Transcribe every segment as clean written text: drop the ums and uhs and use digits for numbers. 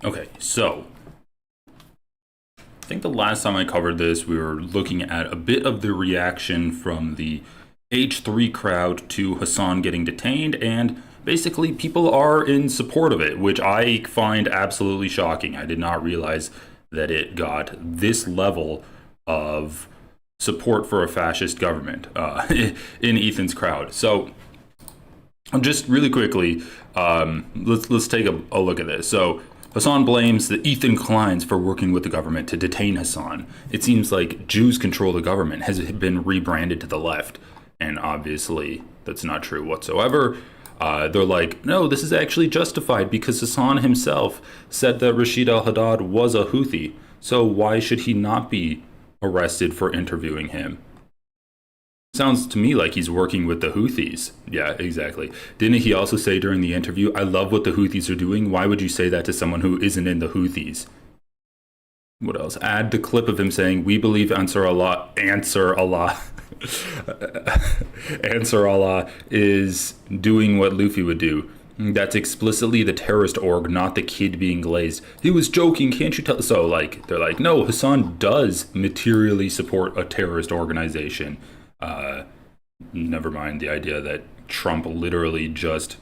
Okay, so I think the last time I covered this, we were looking at a bit of the reaction from the H3 crowd to Hassan getting detained, and basically people are in support of it, which I find absolutely shocking. I did not realize that it got this level of support for a fascist government in Ethan's crowd. So just really quickly, let's take a look at this. So Hassan blames the Ethan Kleins for working with the government to detain Hassan. It seems like Jews control the government has been rebranded to the left, and obviously that's not true whatsoever. They're like, no, this is actually justified because Hassan himself said that Rashid al-Haddad was a Houthi, so why should he not be arrested for interviewing him? Sounds to me like he's working with the Houthis. Yeah, exactly. Didn't he also say during the interview, I love what the Houthis are doing? Why would you say that to someone who isn't in the Houthis? What else? Add the clip of him saying, we believe Ansar Allah, Ansar Allah is doing what Luffy would do. That's explicitly the terrorist org, not the kid being glazed. He was joking, can't you tell? So, like, they're like, no, Hassan does materially support a terrorist organization. Never mind the idea that Trump literally just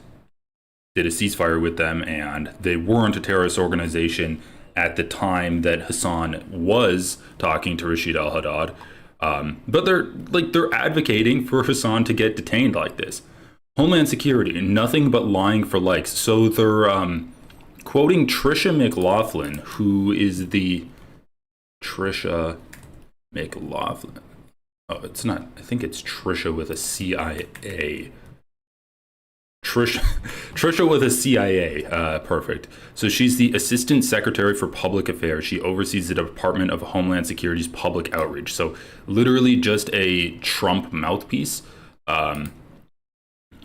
did a ceasefire with them and they weren't a terrorist organization at the time that Hassan was talking to Rashid al-Haddad. But they're advocating for Hassan to get detained like this. Homeland Security, nothing but lying for likes. So they're quoting Trisha McLaughlin, who is the Trisha McLaughlin. Oh, it's not. I think it's Trisha with a CIA. Trisha with a CIA. Perfect. So she's the Assistant Secretary for Public Affairs. She oversees the Department of Homeland Security's public outreach. So literally just a Trump mouthpiece,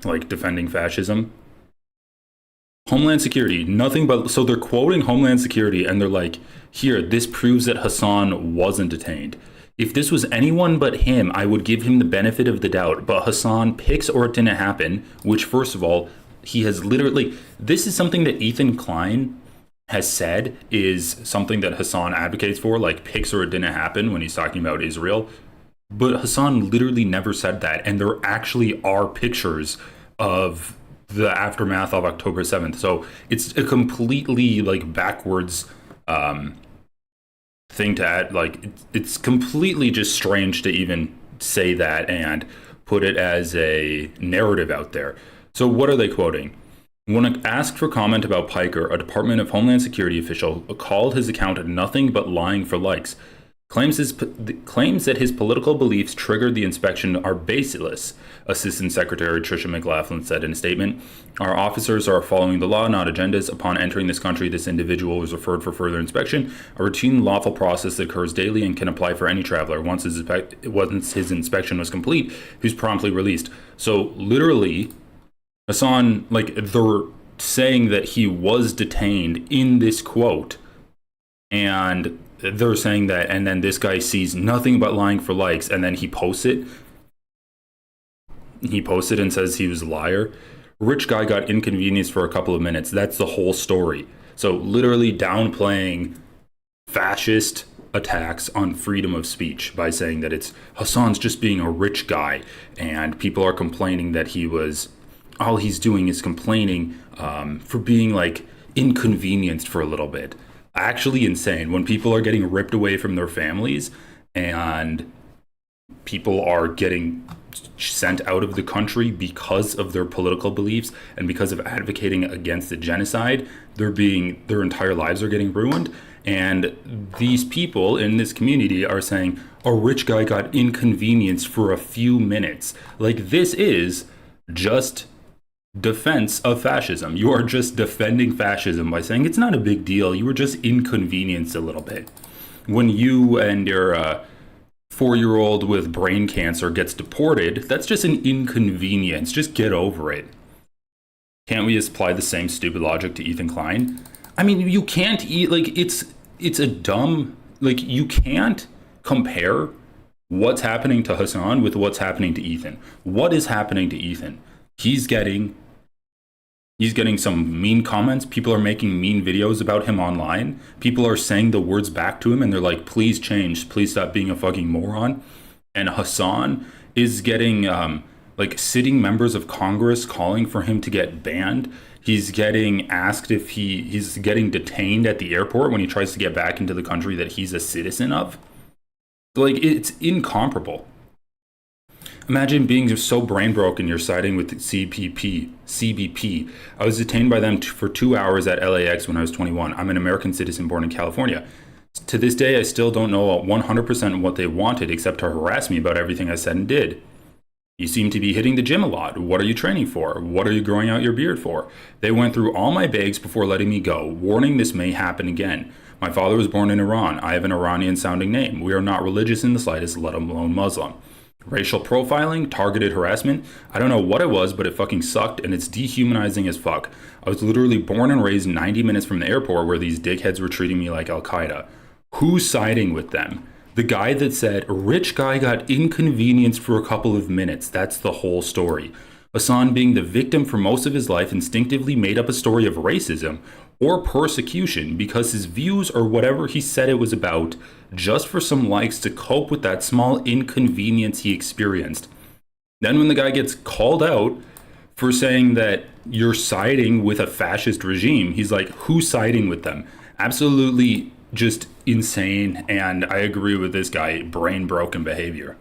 like defending fascism. Homeland Security, nothing but. So they're quoting Homeland Security and they're like, here, this proves that Hassan wasn't detained. If this was anyone but him, I would give him the benefit of the doubt. But Hassan picks or it didn't happen, which, first of all, he has literally... This is something that Ethan Klein has said is something that Hassan advocates for, like picks or it didn't happen when he's talking about Israel. But Hassan literally never said that. And there actually are pictures of the aftermath of October 7th. So it's a completely like backwards... thing to add. Like it's completely just strange to even say that and put it as a narrative out there. So what are they quoting? When asked for comment about Piker, a Department of Homeland Security official called his account nothing but lying for likes. Claims that his political beliefs triggered the inspection are baseless, Assistant Secretary Trisha McLaughlin said in a statement. Our officers are following the law, not agendas. Upon entering this country, this individual was referred for further inspection, a routine lawful process that occurs daily and can apply for any traveler. Once his inspection was complete, he was promptly released. So literally, Hassan, like they're saying that he was detained in this quote, and they're saying that, and then this guy sees nothing but lying for likes, and then he posts it. He posted and says he was a liar. Rich guy got inconvenienced for a couple of minutes. That's the whole story. So literally downplaying fascist attacks on freedom of speech by saying that it's Hassan's just being a rich guy, and people are complaining that all he's doing is complaining for being like inconvenienced for a little bit. Actually insane when people are getting ripped away from their families and people are getting sent out of the country because of their political beliefs and because of advocating against the genocide. Their entire lives are getting ruined, and these people in this community are saying a rich guy got inconvenienced for a few minutes. Like, this is just defense of fascism. You are just defending fascism by saying it's not a big deal. You were just inconvenienced a little bit. When you and your 4-year-old with brain cancer gets deported, that's just an inconvenience. Just get over it. Can't we apply the same stupid logic to Ethan Klein? I mean, you can't it's a dumb, like, you can't compare what's happening to Hassan with what's happening to Ethan. What is happening to Ethan? He's getting He's getting some mean comments. People are making mean videos about him online. People are saying the words back to him and they're like, please change. Please stop being a fucking moron. And Hassan is getting like sitting members of Congress calling for him to get banned. He's getting asked if he's getting detained at the airport when he tries to get back into the country that he's a citizen of. Like, it's incomparable. Imagine being so brain broken you're siding with CBP. I was detained by them for 2 hours at LAX when I was 21. I'm an American citizen born in California. To this day, I still don't know 100% what they wanted except to harass me about everything I said and did. You seem to be hitting the gym a lot. What are you training for? What are you growing out your beard for? They went through all my bags before letting me go, warning this may happen again. My father was born in Iran. I have an Iranian-sounding name. We are not religious in the slightest, let alone Muslim. Racial profiling, targeted harassment. I don't know what it was, but it fucking sucked, and it's dehumanizing as fuck. I was literally born and raised 90 minutes from the airport where these dickheads were treating me like Al-Qaeda. Who's siding with them? The guy that said, a rich guy got inconvenienced for a couple of minutes. That's the whole story. Hassan, being the victim for most of his life, instinctively made up a story of racism or persecution because his views or whatever he said it was about, just for some likes to cope with that small inconvenience he experienced. Then when the guy gets called out for saying that you're siding with a fascist regime, he's like, who's siding with them? Absolutely just insane, and I agree with this guy, brain broken behavior.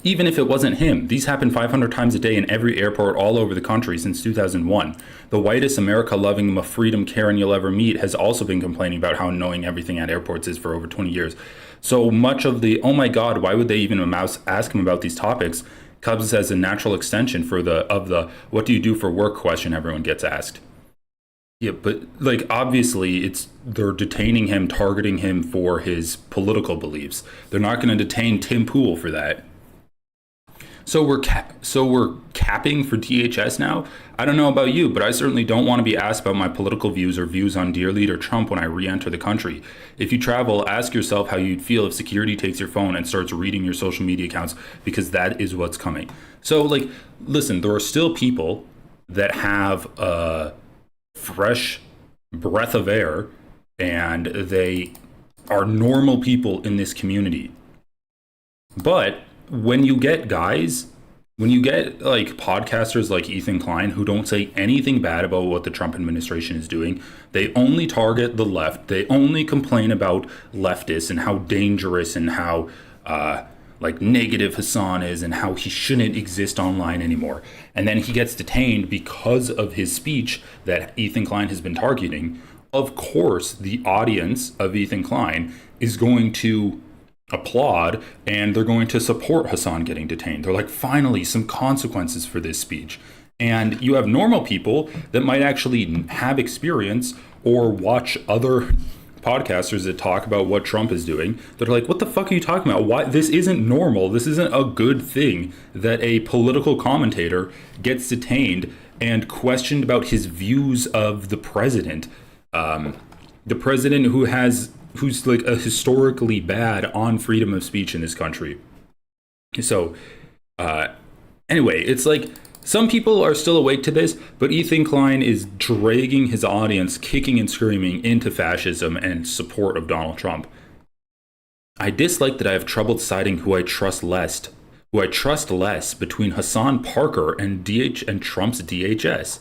Even if it wasn't him, these happen 500 times a day in every airport all over the country since 2001. The whitest America-loving freedom Karen you'll ever meet has also been complaining about how annoying everything at airports is for over 20 years. So much of the, oh my god, why would they even ask him about these topics, comes as a natural extension for the what do you do for work question everyone gets asked. Yeah, but like obviously they're detaining him, targeting him for his political beliefs. They're not going to detain Tim Pool for that. So we're capping for DHS now? I don't know about you, but I certainly don't want to be asked about my political views or views on dear leader Trump when I re-enter the country. If you travel, ask yourself how you'd feel if security takes your phone and starts reading your social media accounts, because that is what's coming. So like, listen, there are still people that have a fresh breath of air and they are normal people in this community. But when you get like podcasters like Ethan Klein who don't say anything bad about what the Trump administration is doing, they only target the left, they only complain about leftists and how dangerous and how like negative Hassan is and how he shouldn't exist online anymore. And then he gets detained because of his speech that Ethan Klein has been targeting. Of course, the audience of Ethan Klein is going to applaud and they're going to support Hassan getting detained. They're like, finally, some consequences for this speech. And you have normal people that might actually have experience or watch other podcasters that talk about what Trump is doing. They're like, what the fuck are you talking about? Why? This isn't normal. This isn't a good thing that a political commentator gets detained and questioned about his views of the president. The president who's like a historically bad on freedom of speech in this country. So anyway, it's like some people are still awake to this, but Ethan Klein is dragging his audience, kicking and screaming into fascism and support of Donald Trump. I dislike that I have trouble deciding who I trust less between Hassan Parker and Trump's DHS.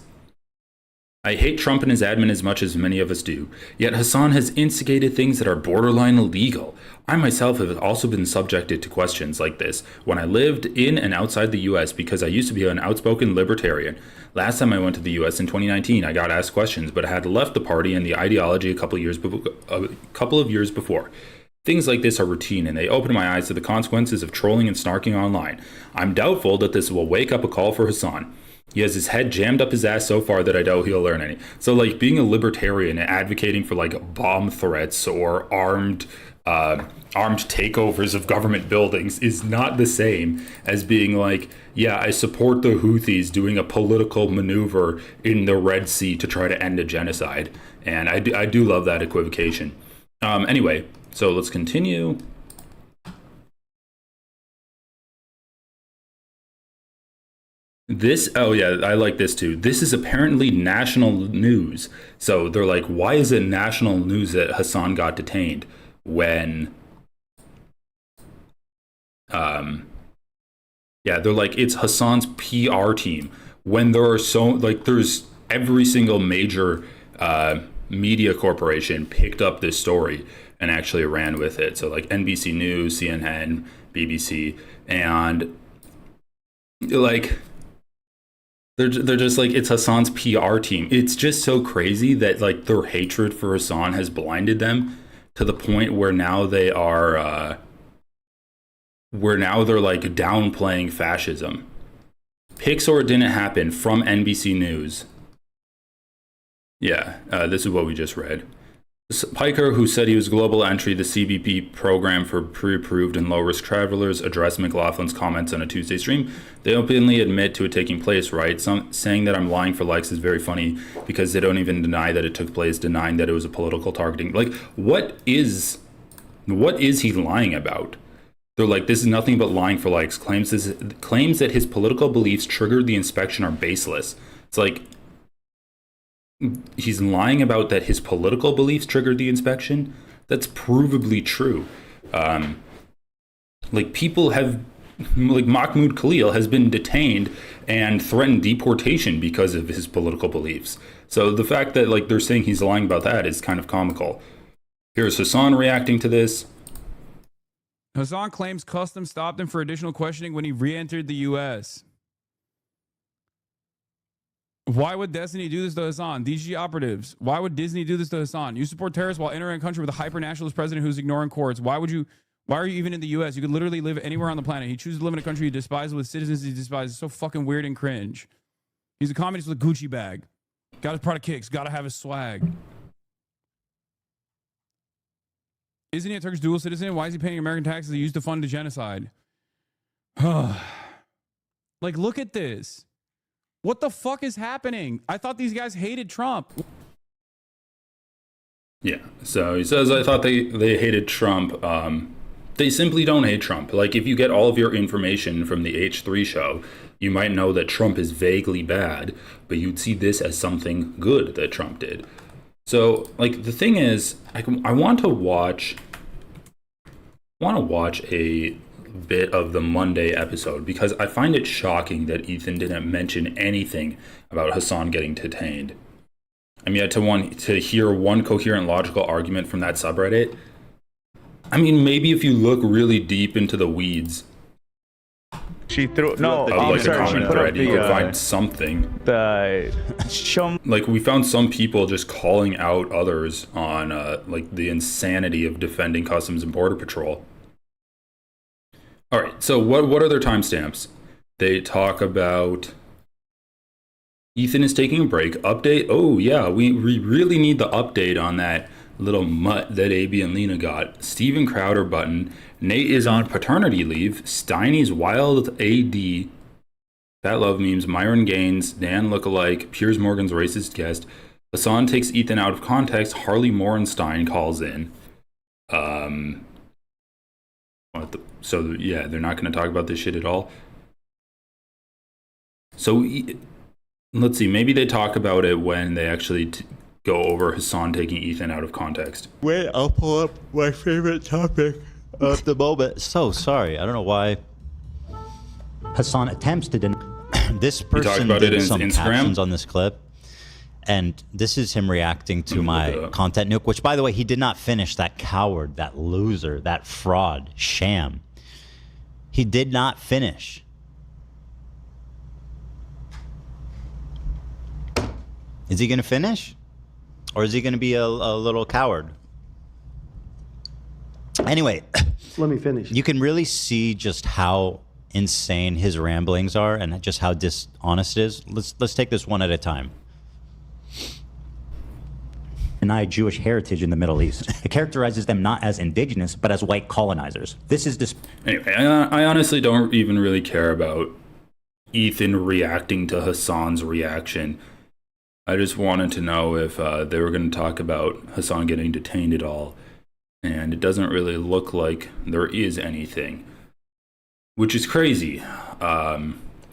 I hate Trump and his admin as much as many of us do, yet Hassan has instigated things that are borderline illegal. I myself have also been subjected to questions like this when I lived in and outside the US because I used to be an outspoken libertarian. Last time I went to the US in 2019, I got asked questions, but I had left the party and the ideology a couple of years before. Things like this are routine, and they open my eyes to the consequences of trolling and snarking online. I'm doubtful that this will wake up a call for Hassan. He has his head jammed up his ass so far that I doubt he'll learn any. So, like, being a libertarian and advocating for, like, bomb threats or armed takeovers of government buildings is not the same as being like, yeah, I support the Houthis doing a political maneuver in the Red Sea to try to end a genocide. And I do love that equivocation. Anyway, so let's continue. This, oh yeah, I like this too. This is apparently national news. So they're like, why is it national news that Hassan got detained when, yeah, they're like, it's Hassan's PR team when there are so, like, there's every single major media corporation picked up this story and actually ran with it. So like NBC News, CNN, BBC, and like, they're just like, it's Hassan's PR team. It's just so crazy that like their hatred for Hassan has blinded them to the point where now they are where now they're like downplaying fascism. Pixar didn't happen from NBC News. Yeah, this is what we just read. Piker, who said he was global entry, the CBP program for pre-approved and low-risk travelers, addressed McLaughlin's comments on a Tuesday stream. They openly admit to it taking place, right? Saying that I'm lying for likes is very funny because they don't even deny that it took place, denying that it was a political targeting. Like, what is he lying about? They're like, this is nothing but lying for likes. Claims that his political beliefs triggered the inspection are baseless. It's like, he's lying about that his political beliefs triggered the inspection. That's provably true. Like, people have, like, Mahmoud Khalil has been detained and threatened deportation because of his political beliefs. So the fact that, like, they're saying he's lying about that is kind of comical. Here's Hassan reacting to this. Hassan claims customs stopped him for additional questioning when he re-entered the U.S. Why would Destiny do this to Hassan? DG operatives. Why would Disney do this to Hassan? You support terrorists while entering a country with a hyper-nationalist president who's ignoring courts. Why are you even in the U.S.? You could literally live anywhere on the planet. He chooses to live in a country he despises with citizens he despises. It's so fucking weird and cringe. He's a communist with a Gucci bag. Got his product kicks. Got to have his swag. Isn't he a Turkish dual citizen? Why is he paying American taxes he used to fund the genocide? Like, look at this. What the fuck is happening? I thought these guys hated Trump. Yeah, so he says, I thought they hated Trump. They simply don't hate Trump. Like, if you get all of your information from the H3 show, you might know that Trump is vaguely bad, but you'd see this as something good that Trump did. So, like, the thing is, I want to watch a bit of the Monday episode because I find it shocking that Ethan didn't mention anything about Hassan getting detained. I'm yet to hear one coherent logical argument from that subreddit. I mean, maybe if you look really deep into the weeds, she threw no. Like sorry, a comment thread, you could find something. Like, we found some people just calling out others on like the insanity of defending Customs and Border Patrol. All right, so what are their timestamps? They talk about Ethan is taking a break. Update. Oh yeah, we really need the update on that little mutt that AB and Lena got. Steven Crowder button. Nate is on paternity leave. Steiny's wild AD. Fat Love memes. Myron Gaines. Dan lookalike. Piers Morgan's racist guest. Hassan takes Ethan out of context. Harley Morenstein calls in. So yeah, they're not going to talk about this shit at all. So let's see. Maybe they talk about it when they actually go over Hassan taking Ethan out of context. Wait, I'll pull up my favorite topic of the moment. So sorry, I don't know why Hassan attempts to deny. This person did some captions on this clip, and this is him reacting to my content nuke, which, by the way, he did not finish. That coward, that loser, that fraud, sham. He did not finish. Is he going to finish? Or is he going to be a little coward? Anyway. Let me finish. You can really see just how insane his ramblings are and just how dishonest it is. Let's take this one at a time. Deny Jewish heritage in the Middle East. It characterizes them not as indigenous, but as white colonizers. This is Anyway, I honestly don't even really care about Ethan reacting to Hassan's reaction. I just wanted to know if they were going to talk about Hassan getting detained at all. And it doesn't really look like there is anything, which is crazy.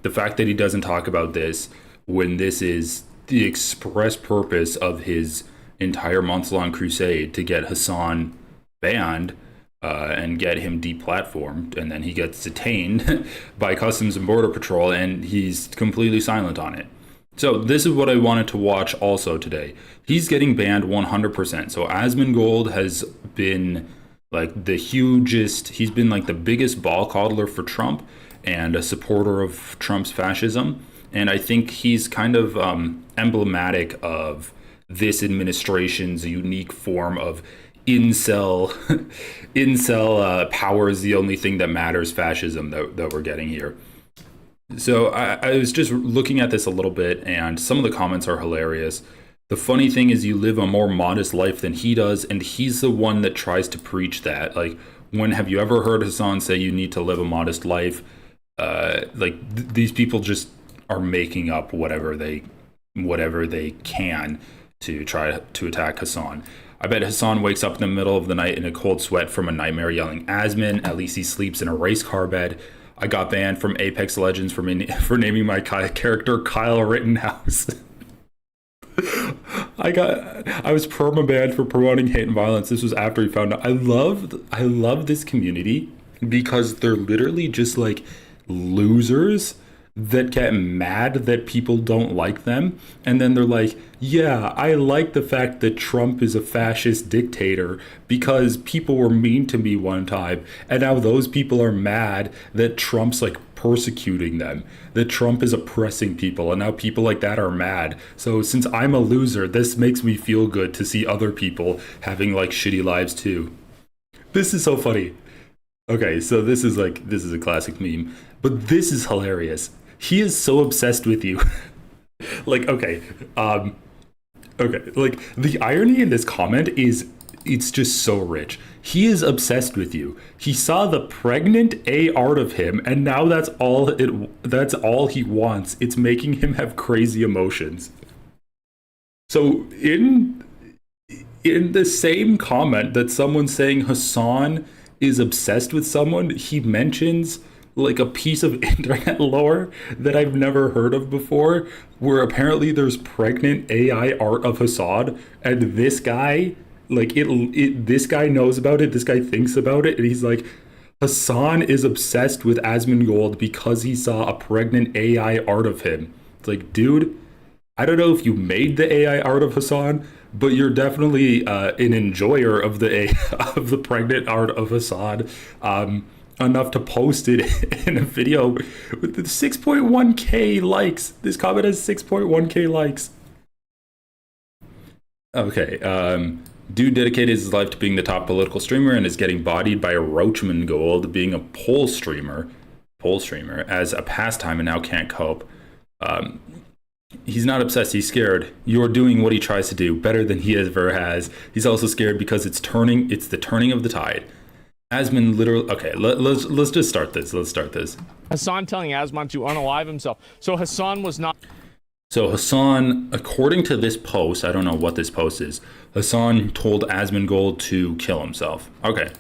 the fact that he doesn't talk about this when this is the express purpose of his entire months-long crusade to get Hassan banned and get him deplatformed, and then he gets detained by Customs and Border Patrol, and he's completely silent on it. So this is what I wanted to watch also today. He's getting banned 100%. So Asmongold has been like the hugest, he's been like the biggest ball coddler for Trump and a supporter of Trump's fascism. And I think he's kind of emblematic of this administration's unique form of incel power is the only thing that matters fascism that we're getting here. So I was just looking at this a little bit, and some of the comments are hilarious. The funny thing is you live a more modest life than he does, and he's the one that tries to preach that. Like, when have you ever heard Hassan say you need to live a modest life? These people just are making up whatever they can to try to attack Hassan. I bet Hassan wakes up in the middle of the night in a cold sweat from a nightmare yelling, "Asmin, at least he sleeps in a race car bed." I got banned from Apex Legends for naming my character Kyle Rittenhouse. I was perma-banned for promoting hate and violence. This was after he found out. I love this community because they're literally just like losers that get mad that people don't like them, and then they're like, yeah, I like the fact that Trump is a fascist dictator because people were mean to me one time, and now those people are mad that Trump's like persecuting them, that Trump is oppressing people, and now people like that are mad. So since I'm a loser, this makes me feel good to see other people having like shitty lives too. This is so funny. Okay, so this is a classic meme, but this is hilarious. He is so obsessed with you. Like, okay, like the irony in this comment is it's just so rich. He is obsessed with you. He saw the pregnant A art of him, and now that's all he wants. It's making him have crazy emotions. So in the same comment that someone's saying Hassan is obsessed with someone, he mentions like a piece of internet lore that I've never heard of before, where apparently there's pregnant AI art of Hassan, and this guy, like this guy knows about it, this guy thinks about it, and he's like, Hassan is obsessed with Asmongold because he saw a pregnant AI art of him. It's like, dude, I don't know if you made the AI art of Hassan, but you're definitely an enjoyer of the pregnant art of Hassan. Enough to post it in a video with 6.1k likes. This comment has 6.1k likes. Okay, dude dedicated his life to being the top political streamer and is getting bodied by a Roachman Gold being a poll streamer as a pastime and now can't cope. He's not obsessed, he's scared. You're doing what he tries to do better than he ever has. He's also scared because it's the turning of the tide. Asmon literally, okay, let's just start this. Let's start this. Hassan telling Asmon to unalive himself. So Hassan was not. So Hassan, according to this post, I don't know what this post is, Hassan told Asmongold to kill himself. Okay.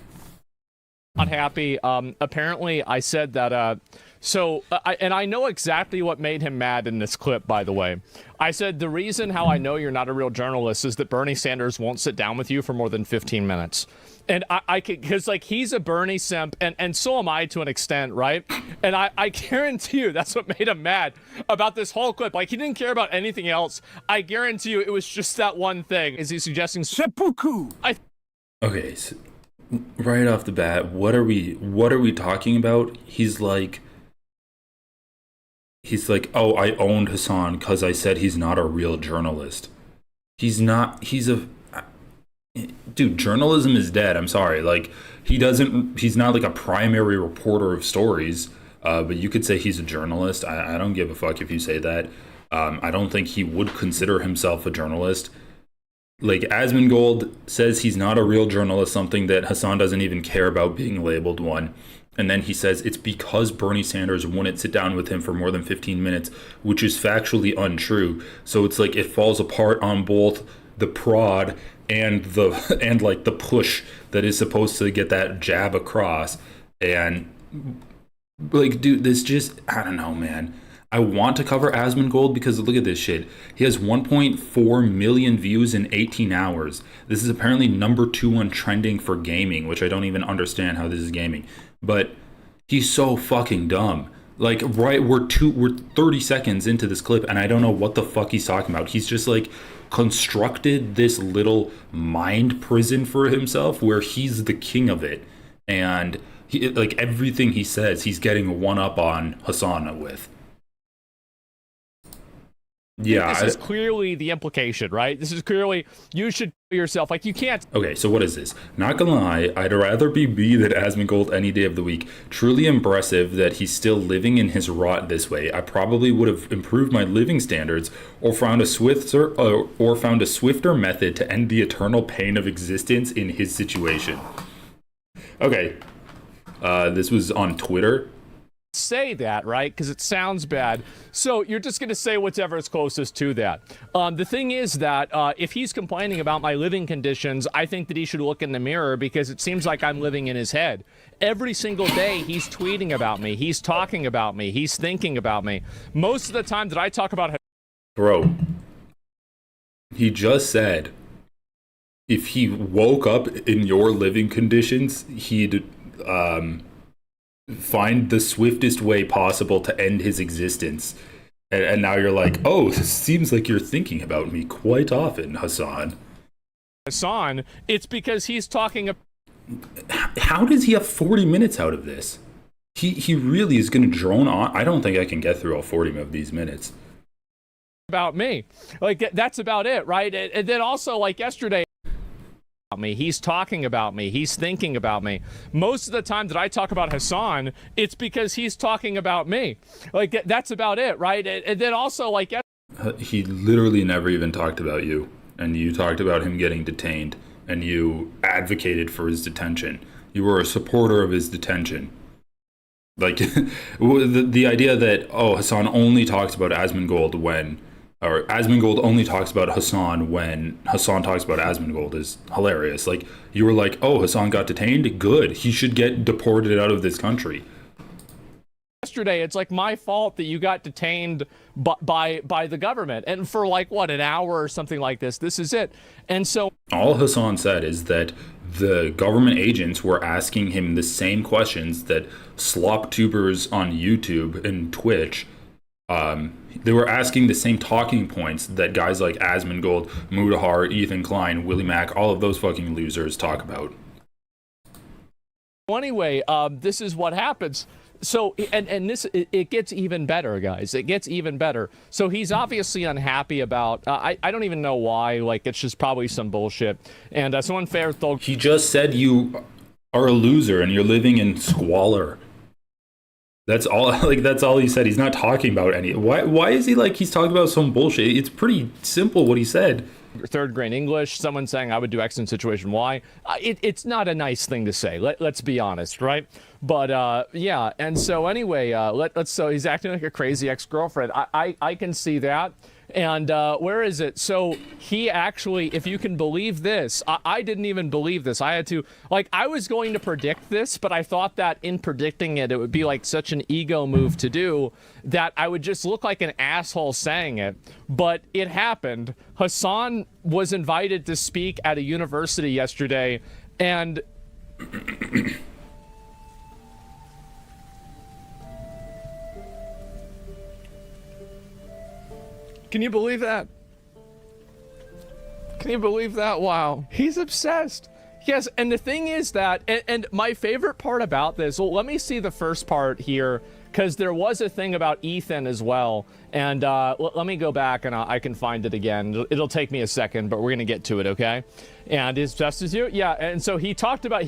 Not happy. Apparently I said that, and I know exactly what made him mad in this clip, by the way. I said, the reason how I know you're not a real journalist is that Bernie Sanders won't sit down with you for more than 15 minutes. And I could, because like he's a Bernie simp, and so am I to an extent, right? And I guarantee you that's what made him mad about this whole clip. Like he didn't care about anything else. I guarantee you it was just that one thing. Is he suggesting seppuku? Okay, so right off the bat, what are we talking about? He's like, oh, I owned Hassan because I said he's not a real journalist. He's not. Dude, journalism is dead. I'm sorry. Like, he's not like a primary reporter of stories, but you could say he's a journalist. I don't give a fuck if you say that. I don't think he would consider himself a journalist. Like, Asmongold says he's not a real journalist, something that Hassan doesn't even care about being labeled one. And then he says it's because Bernie Sanders wouldn't sit down with him for more than 15 minutes, which is factually untrue. So it's like it falls apart on both the prod and the push that is supposed to get that jab across. And like, dude, this just, I don't know, man. I want to cover Asmongold because look at this shit. He has 1.4 million views in 18 hours. This is apparently number 2 on trending for gaming, which I don't even understand how this is gaming. But he's so fucking dumb. Like, right, we're 30 seconds into this clip, and I don't know what the fuck he's talking about. He's just like constructed this little mind prison for himself where he's the king of it, and he, like, everything he says, he's getting one up on Hassan with. Yeah, this is clearly the implication, right? This is clearly, you should yourself, like, you can't. Okay, so what is this? Not gonna lie, I'd rather be B than Asmongold any day of the week. Truly impressive that he's still living in his rot this way. I probably would have improved my living standards or found a swifter method to end the eternal pain of existence in his situation. Okay, this was on Twitter. Say that, right? Because it sounds bad. So you're just going to say whatever is closest to that. The thing is that if he's complaining about my living conditions, I think that he should look in the mirror, because it seems like I'm living in his head. Every single day he's tweeting about me. He's talking about me. He's thinking about me. Most of the time that I talk about... Bro, he just said if he woke up in your living conditions, he'd... find the swiftest way possible to end his existence. And now you're like, oh, it seems like you're thinking about me quite often, Hassan. Hassan, it's because he's talking... How does he have 40 minutes out of this? He really is going to drone on. I don't think I can get through all 40 of these minutes. About me. Like, that's about it, right? And then also, like yesterday... me. He's talking about me. He's thinking about me. Most of the time that I talk about Hassan, it's because he's talking about me. Like, that's about it, right? And then also, like... He literally never even talked about you. And you talked about him getting detained. And you advocated for his detention. You were a supporter of his detention. Like, the idea that, oh, Hassan only talks about Asmongold when... or Asmongold only talks about Hassan when Hassan talks about Asmongold is hilarious. Like, you were like, oh, Hassan got detained? Good. He should get deported out of this country. Yesterday, it's like my fault that you got detained by the government. And for like, what, an hour or something like this. This is it. And so... all Hassan said is that the government agents were asking him the same questions that slop tubers on YouTube and Twitch they were asking the same talking points that guys like Asmongold, Mudahar, Ethan Klein, Willie Mack, all of those fucking losers talk about. Anyway, this is what happens. So, and this, it gets even better, guys. It gets even better. So he's obviously unhappy about, I don't even know why, like, it's just probably some bullshit. And someone fair thought... He just said you are a loser and you're living in squalor. That's all. Like, that's all he said. He's not talking about any. Why is he like he's talking about some bullshit? It's pretty simple what he said. Third grade English. Someone saying I would do X in situation Y. It's not a nice thing to say. Let's be honest, right? But yeah. And so anyway, so he's acting like a crazy ex-girlfriend. I can see that. And where is it? So he actually, if you can believe this, I didn't even believe this. I had to, like, I was going to predict this, but I thought that in predicting it, it would be like such an ego move to do that I would just look like an asshole saying it. But it happened. Hassan was invited to speak at a university yesterday, and... Can you believe that? Can you believe that? Wow. He's obsessed. Yes, and the thing is that, and my favorite part about this, well, let me see the first part here, because there was a thing about Ethan as well. And let me go back and I can find it again. It'll take me a second, but we're going to get to it, okay? And is Justice here? Yeah, and so he talked about,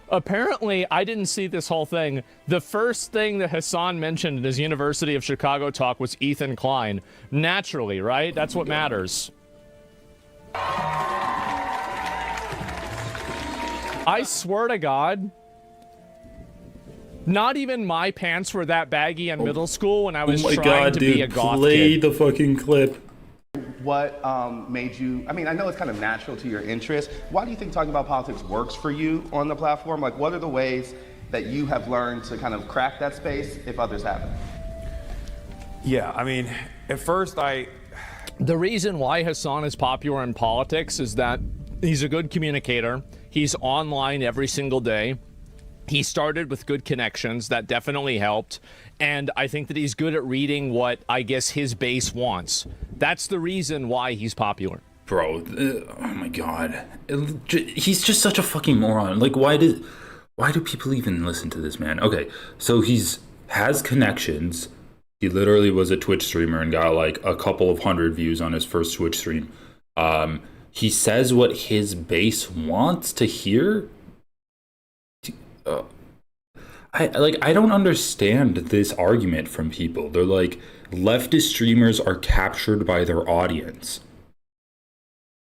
apparently, I didn't see this whole thing. The first thing that Hassan mentioned in his University of Chicago talk was Ethan Klein. Naturally, right? That's what matters. I swear to God, not even my pants were that baggy in middle school when I was trying to be a goth play kid. The fucking clip. What made you, I mean, I know it's kind of natural to your interest. Why do you think talking about politics works for you on the platform? Like, what are the ways that you have learned to kind of crack that space if others haven't? Yeah, I mean, at first The reason why Hassan is popular in politics is that he's a good communicator. He's online every single day. He started with good connections. That definitely helped. And I think that he's good at reading what, I guess, his base wants. That's the reason why he's popular. Bro, oh my God. He's just such a fucking moron. Like, why do people even listen to this man? Okay, so has connections. He literally was a Twitch streamer and got like a couple of hundred views on his first Twitch stream. He says what his base wants to hear. I don't understand this argument from people. They're like, leftist streamers are captured by their audience.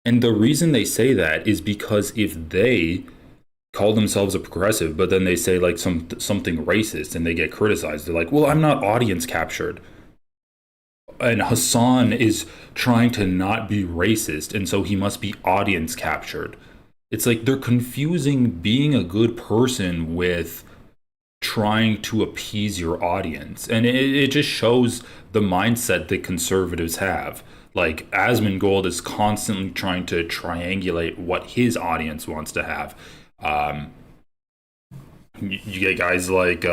And the reason they say that is because if they call themselves a progressive, but then they say like something racist and they get criticized, they're like, well, I'm not audience captured. And Hassan is trying to not be racist, and so he must be audience captured. It's like they're confusing being a good person with trying to appease your audience. And it just shows the mindset that conservatives have. Like, Asmongold is constantly trying to triangulate what his audience wants to have. You get guys like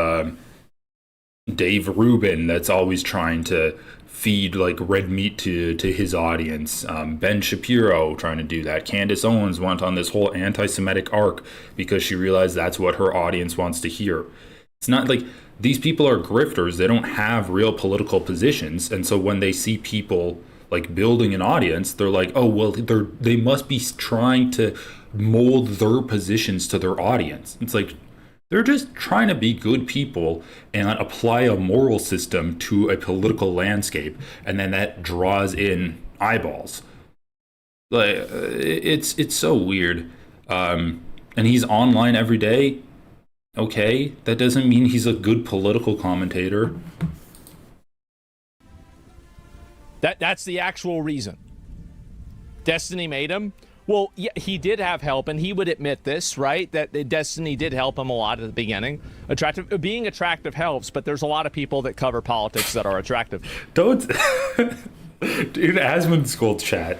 Dave Rubin that's always trying to feed like red meat to his audience. Ben Shapiro trying to do that. Candace Owens went on this whole anti-Semitic arc because she realized that's what her audience wants to hear. It's not like these people are grifters. They don't have real political positions. And so when they see people like building an audience, they're like, oh, well, they must be trying to mold their positions to their audience. It's like, they're just trying to be good people and apply a moral system to a political landscape, and then that draws in eyeballs. Like, it's so weird. And he's online every day. Okay, that doesn't mean he's a good political commentator. That's the actual reason. Destiny made him. Well, yeah, he did have help, and he would admit this, right? That Destiny did help him a lot at the beginning. Being attractive helps, but there's a lot of people that cover politics that are attractive. Don't, dude. Asmongold chat,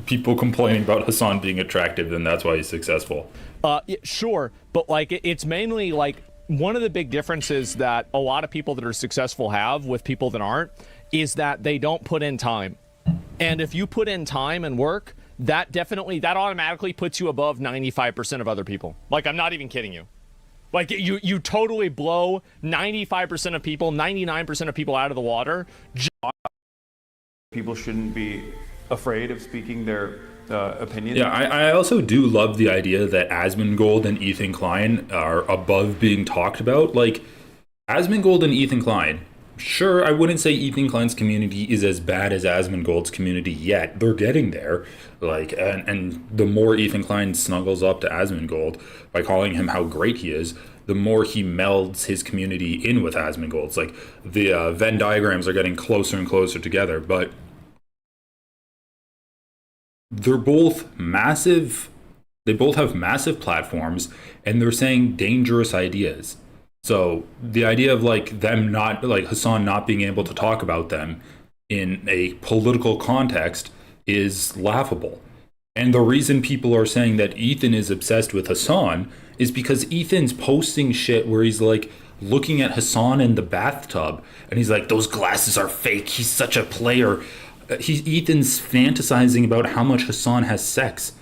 people complaining about Hassan being attractive, and that's why he's successful. Yeah, sure, but like it's mainly like one of the big differences that a lot of people that are successful have with people that aren't is that they don't put in time, and if you put in time and work, that automatically puts you above 95% of other people. Like, I'm not even kidding you. Like, you totally blow 95% of people, 99% of people out of the water. People shouldn't be afraid of speaking their opinion. Yeah, I also do love the idea that Asmongold and Ethan Klein are above being talked about. Like, Asmongold and Ethan Klein, sure, I wouldn't say Ethan Klein's community is as bad as Asmongold's community yet. They're getting there. Like, and the more Ethan Klein snuggles up to Asmongold by calling him how great he is, the more he melds his community in with Asmongold. It's like the Venn diagrams are getting closer and closer together, but they're both massive. They both have massive platforms, and they're saying dangerous ideas. So the idea of like them not, like Hassan not being able to talk about them in a political context is laughable. And the reason people are saying that Ethan is obsessed with Hassan is because Ethan's posting shit where he's like looking at Hassan in the bathtub and he's like, those glasses are fake. He's such a player. Ethan's fantasizing about how much Hassan has sex.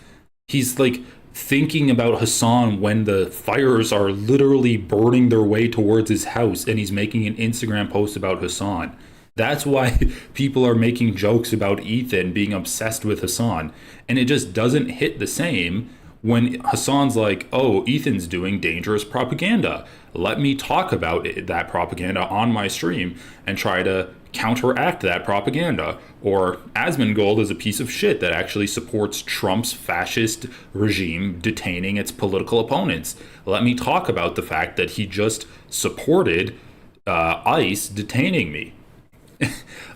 He's like thinking about Hassan when the fires are literally burning their way towards his house, and he's making an Instagram post about Hassan. That's why people are making jokes about Ethan being obsessed with Hassan, and it just doesn't hit the same when Hassan's like, oh, Ethan's doing dangerous propaganda. Let me talk about that propaganda on my stream and try to counteract that propaganda. Or Asmongold is a piece of shit that actually supports Trump's fascist regime detaining its political opponents. Let me talk about the fact that he just supported ICE detaining me.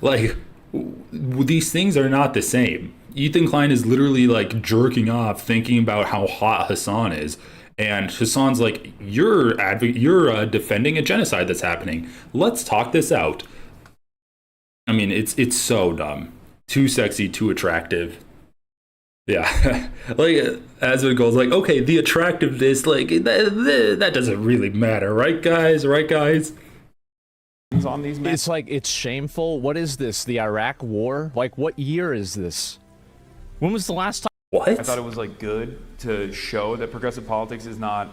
Like, these things are not the same. Ethan Klein is literally like jerking off thinking about how hot Hassan is. And Hassan's like, you're defending a genocide that's happening. Let's talk this out. I mean, it's so dumb. Too sexy, too attractive. Yeah. Like, as it goes, like, okay, the attractiveness, like, that doesn't really matter, right, guys? Right, guys? On these men. It's like, it's shameful. What is this? The Iraq War? Like, what year is this? When was the last time? What? I thought it was like good to show that progressive politics is not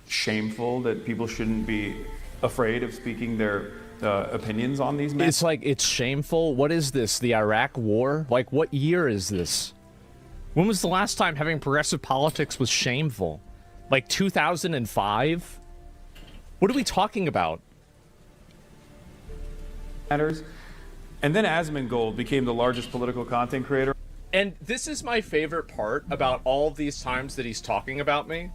shameful, that people shouldn't be afraid of speaking their opinions on these men. It's like, it's shameful. What is this? The Iraq War? Like, what year is this? When was the last time having progressive politics was shameful? Like 2005? What are we talking about? Matters. And then Asmongold became the largest political content creator. And this is my favorite part about all of these times that he's talking about me,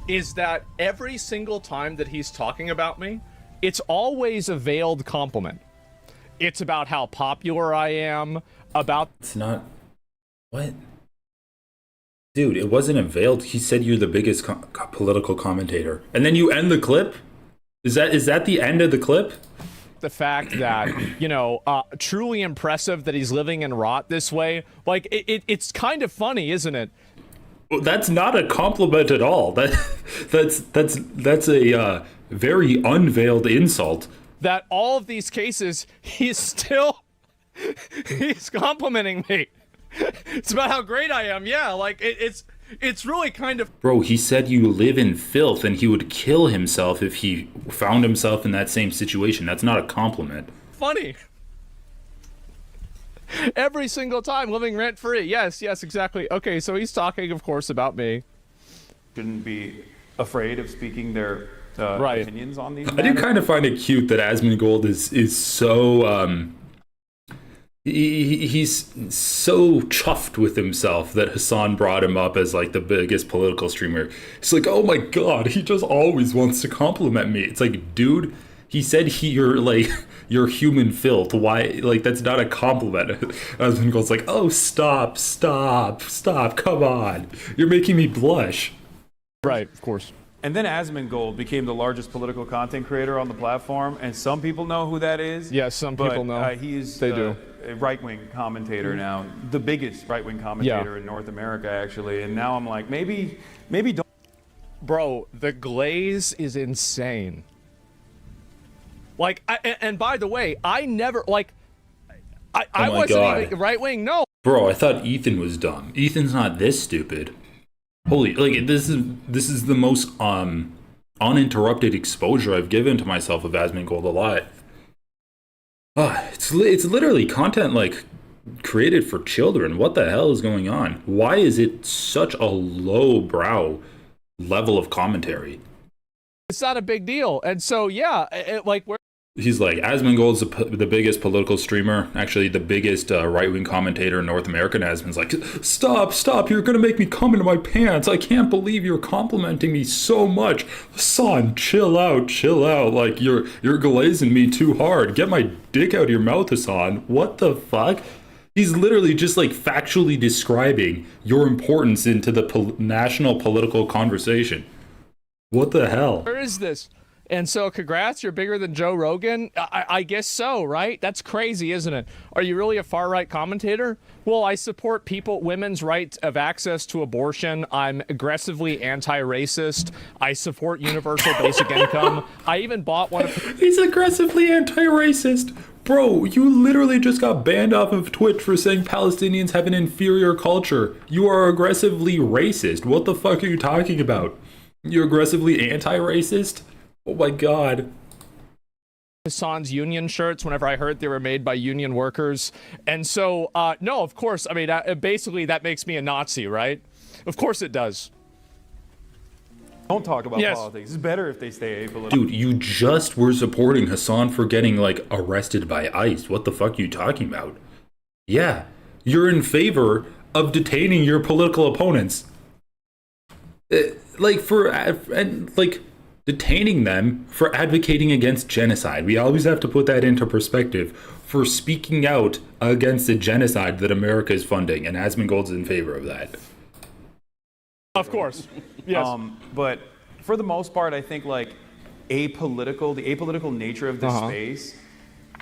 is that every single time that he's talking about me, it's always a veiled compliment. It's about how popular I am, about... It's not... What? Dude, it wasn't a veiled... He said you're the biggest political commentator. And then you end the clip? Is that the end of the clip? The fact that, you know, truly impressive that he's living in rot this way. Like, it's kind of funny, isn't it? Well, that's not a compliment at all. That's a very unveiled insult. That all of these cases, he's complimenting me. It's about how great I am. Yeah, like, it's really kind of... Bro, he said you live in filth and he would kill himself if he found himself in that same situation. That's not a compliment. Funny. Every single time, living rent-free. Yes, exactly. Okay, so he's talking, of course, about me. Shouldn't be afraid of speaking their opinions on these I do kind of find it cute that Asmongold is so... He's so chuffed with himself that Hassan brought him up as like the biggest political streamer. It's like, oh my god, he just always wants to compliment me. It's like, dude, he said you're human filth. Why? Like, that's not a compliment. Asmongold's like, oh, stop, come on. You're making me blush. Right, of course. And then Asmongold became the largest political content creator on the platform, and some people know who that is. Yes, some people know. He's they do. A right-wing commentator now, the biggest right-wing commentator in North America, actually. And now I'm like, maybe don't. Bro, the glaze is insane. Like, and by the way, I never, like, I wasn't even right-wing, no. Bro, I thought Ethan was dumb. Ethan's not this stupid. Holy, like, this is the most uninterrupted exposure I've given to myself of Asmongold a lot. It's literally content like created for children. What the hell is going on? Why is it such a low-brow level of commentary? It's not a big deal, and so yeah, He's like, Asmongold's the biggest political streamer, actually the biggest right-wing commentator in North America. And Asmon's like, stop, you're gonna make me come into my pants. I can't believe you're complimenting me so much. Son, chill out. Like, you're glazing me too hard. Get my dick out of your mouth, Hassan. What the fuck? He's literally just like factually describing your importance into the national political conversation. What the hell? Where is this? And so, congrats, you're bigger than Joe Rogan? I guess so, right? That's crazy, isn't it? Are you really a far-right commentator? Well, I support women's right of access to abortion. I'm aggressively anti-racist. I support universal basic income. I even bought one of... He's aggressively anti-racist. Bro, you literally just got banned off of Twitch for saying Palestinians have an inferior culture. You are aggressively racist. What the fuck are you talking about? You're aggressively anti-racist? Oh my god. Hassan's union shirts whenever I heard they were made by union workers. And so, no, of course, I mean, basically that makes me a Nazi, right? Of course it does. Don't talk about politics. It's better if they stay apolitical. Dude, you just were supporting Hassan for getting, like, arrested by ICE. What the fuck are you talking about? Yeah, you're in favor of detaining your political opponents. Detaining them for advocating against genocide. We always have to put that into perspective. For speaking out against the genocide that America is funding, and Asmongold's in favor of that. Of course, yes. But for the most part, I think like the apolitical nature of this space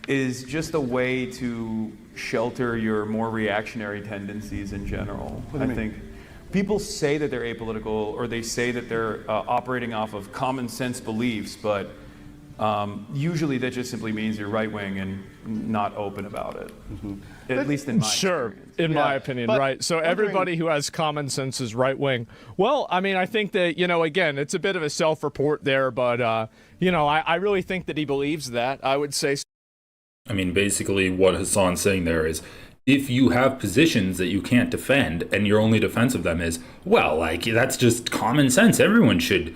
is just a way to shelter your more reactionary tendencies in general. I think people say that they're apolitical, or they say that they're operating off of common sense beliefs, but usually that just simply means you're right-wing and not open about it. At least in my experience. In my opinion, right. So everybody who has common sense is right-wing. Well, I mean, I think that, again, it's a bit of a self-report there, but, I really think that he believes that. I would say. I mean, basically what Hassan's saying there is, if you have positions that you can't defend and your only defense of them is, well, like, that's just common sense. Everyone should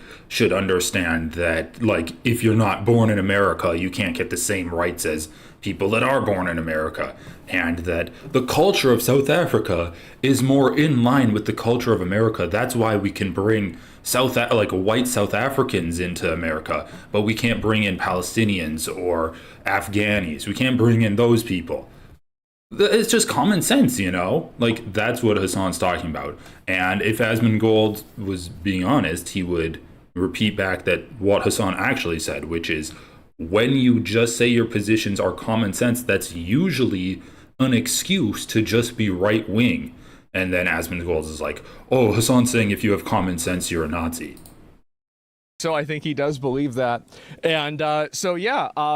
understand that, like, if you're not born in America, you can't get the same rights as people that are born in America, and that the culture of South Africa is more in line with the culture of America. That's why we can bring white South Africans into America, but we can't bring in Palestinians or Afghanis. We can't bring in those people. It's just common sense, Like, that's what Hassan's talking about. And if Asmongold was being honest, he would repeat back that what Hassan actually said, which is, when you just say your positions are common sense, that's usually an excuse to just be right wing. And then Asmongold is like, oh, Hassan's saying if you have common sense, you're a Nazi. So I think he does believe that. And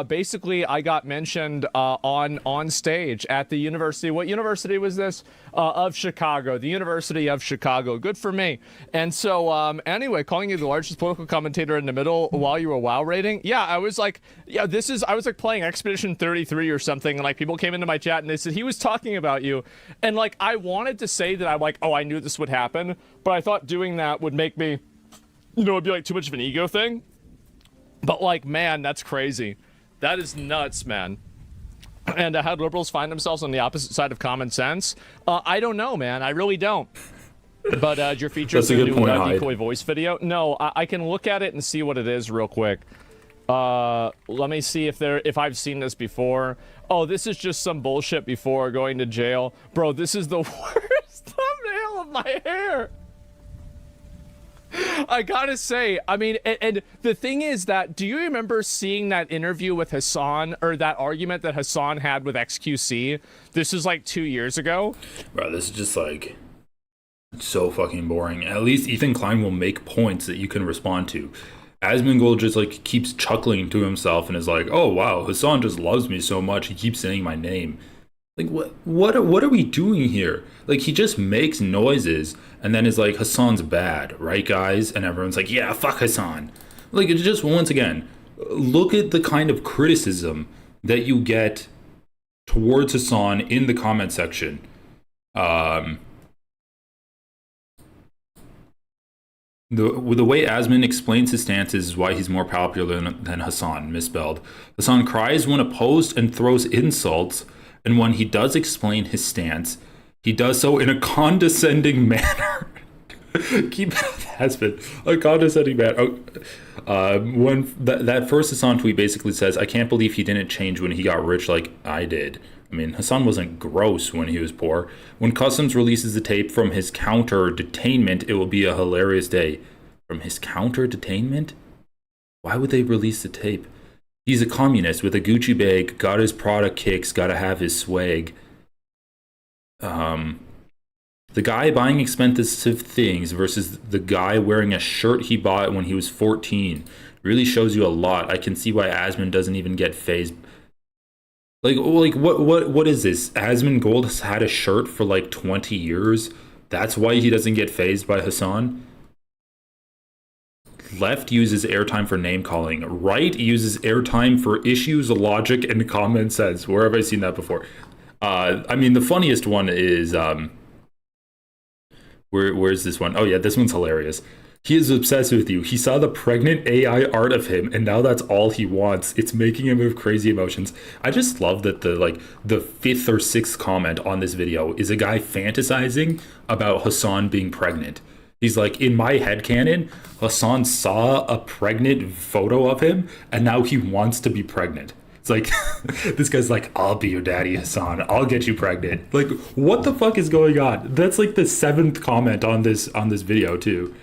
basically I got mentioned on stage at the university. What university was this? Of Chicago, the University of Chicago. Good for me. And so anyway, calling you the largest political commentator in the middle while you were WoW rating. Yeah, I was like, I was like playing Expedition 33 or something. And like people came into my chat and they said, he was talking about you. And like, I wanted to say that I'm like, oh, I knew this would happen. But I thought doing that would make me, it'd be like too much of an ego thing. But like, man, that's crazy. That is nuts, man. And how do liberals find themselves on the opposite side of common sense? I don't know, man. I really don't. But did your features the new decoy voice video? No, I can look at it and see what it is real quick. Let me see if I've seen this before. Oh, this is just some bullshit before going to jail. Bro, this is the worst thumbnail of my hair. I gotta say, I mean, and the thing is that, do you remember seeing that interview with Hassan, or that argument that Hassan had with XQC? This was like 2 years ago. Bro, this is just like so fucking boring. At least Ethan Klein will make points that you can respond to. Asmongold just like keeps chuckling to himself and is like, oh wow, Hassan just loves me so much, he keeps saying my name. Like, what are we doing here? Like, he just makes noises and then is like, Hassan's bad, right, guys? And everyone's like, yeah, fuck Hassan. Like, it's just, once again, look at the kind of criticism that you get towards Hassan in the comment section. The way Asmon explains his stances is why he's more popular than Hassan, misspelled. Hassan cries when opposed and throws insults. And when he does explain his stance, he does so in a condescending manner. Keep has been a condescending manner. When that first Hassan tweet basically says, I can't believe he didn't change when he got rich like I did. I mean, Hassan wasn't gross when he was poor. When Customs releases the tape from his counter detainment, it will be a hilarious day. From his counter detainment? Why would they release the tape? He's a communist with a Gucci bag, got his product kicks, gotta have his swag. The guy buying expensive things versus the guy wearing a shirt he bought when he was 14 really shows you a lot. I can see why Asmon doesn't even get phased. Like what is this? Asmongold has had a shirt for like 20 years. That's why he doesn't get phased by Hassan. Left uses airtime for name calling. Right uses airtime for issues, logic, and common sense. Where have I seen that before? I mean, the funniest one is where's this one? Oh yeah, this one's hilarious. He is obsessed with you. He saw the pregnant AI art of him, and now that's all he wants. It's making him have crazy emotions. I just love that the fifth or sixth comment on this video is a guy fantasizing about Hassan being pregnant. He's like, in my headcanon, Hassan saw a pregnant photo of him, and now he wants to be pregnant. It's like, this guy's like, I'll be your daddy, Hassan. I'll get you pregnant. Like, what the fuck is going on? That's like the seventh comment on this video, too.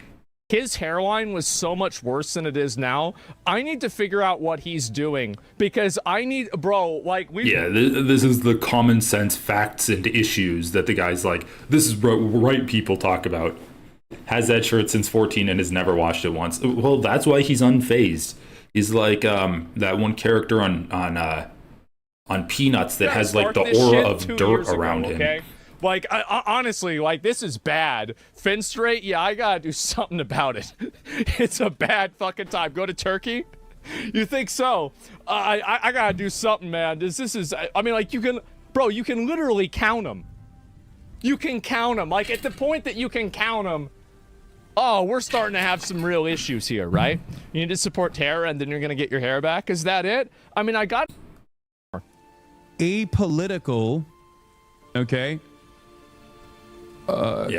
his hairline was so much worse than it is now. I need to figure out what he's doing because I need, bro, like we. Yeah, this is the common sense facts and issues that the guy's like, this is what right people talk about. Has that shirt since 14 and has never washed it once. Well, that's why he's unfazed. He's like that one character on Peanuts that has like the aura of dirt around him. Okay? Like, I, honestly, like, this is bad. Fin straight, yeah, I gotta do something about it. It's a bad fucking time. Go to Turkey? You think so? I gotta do something, man. This is, I mean, like, you can literally count them. You can count them. Like, at the point that you can count them, oh, we're starting to have some real issues here, right? You need to support terror and then you're gonna get your hair back? Is that it? I mean, I got... Apolitical, okay?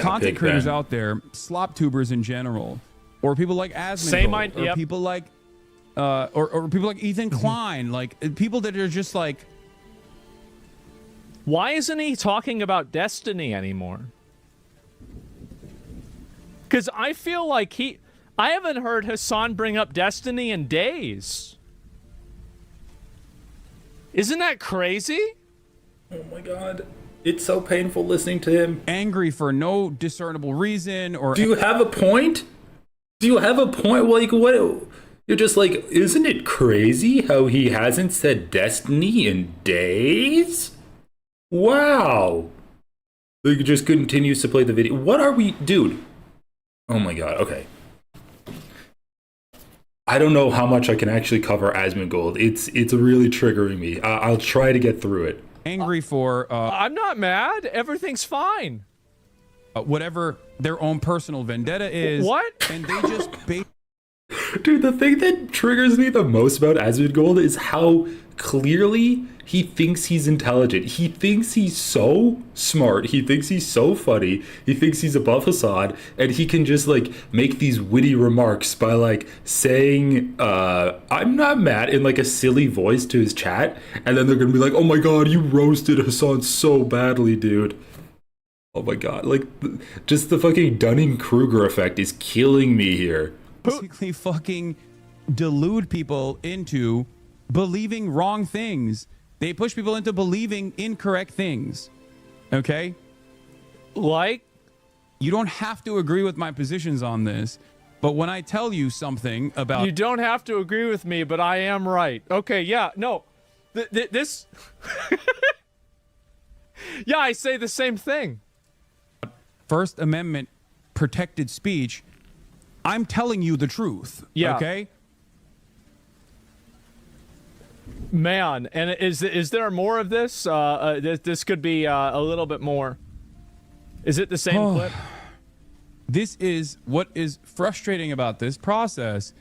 Content creators out there, slop tubers in general, or people like Asmongold, or people like, or people like Ethan Klein, like people that are just like. Why isn't he talking about Destiny anymore? Because I feel like I haven't heard Hassan bring up Destiny in days. Isn't that crazy? Oh my God. It's so painful listening to him. Angry for no discernible reason, or... Do you have a point? Do you have a point? Like, what? You're just like, isn't it crazy how he hasn't said Destiny in days? Wow. Like, he just continues to play the video. What are we... Dude. Oh my God, okay. I don't know how much I can actually cover Asmongold. It's really triggering me. I'll try to get through it. Angry for I'm not mad. Everything's fine. Whatever their own personal vendetta is. What? And they just Dude, the thing that triggers me the most about Asmongold is how clearly he thinks he's intelligent. He thinks he's so smart. He thinks he's so funny. He thinks he's above Hassad, and he can just like make these witty remarks by like saying I'm not mad in like a silly voice to his chat, and then they're gonna be like, oh my God, you roasted Hassan so badly, dude. Oh my God, like just the fucking Dunning-Kruger effect is killing me here. Basically fucking delude people into believing wrong things. They push people into believing incorrect things. Okay? Like? You don't have to agree with my positions on this, but when I tell you something about... You don't have to agree with me, but I am right. Okay, yeah, no. This... Yeah, I say the same thing. First Amendment protected speech, I'm telling you the truth. Yeah. Okay? Man, and is there more of this? This could be a little bit more. Is it the same clip? This is what is frustrating about this process.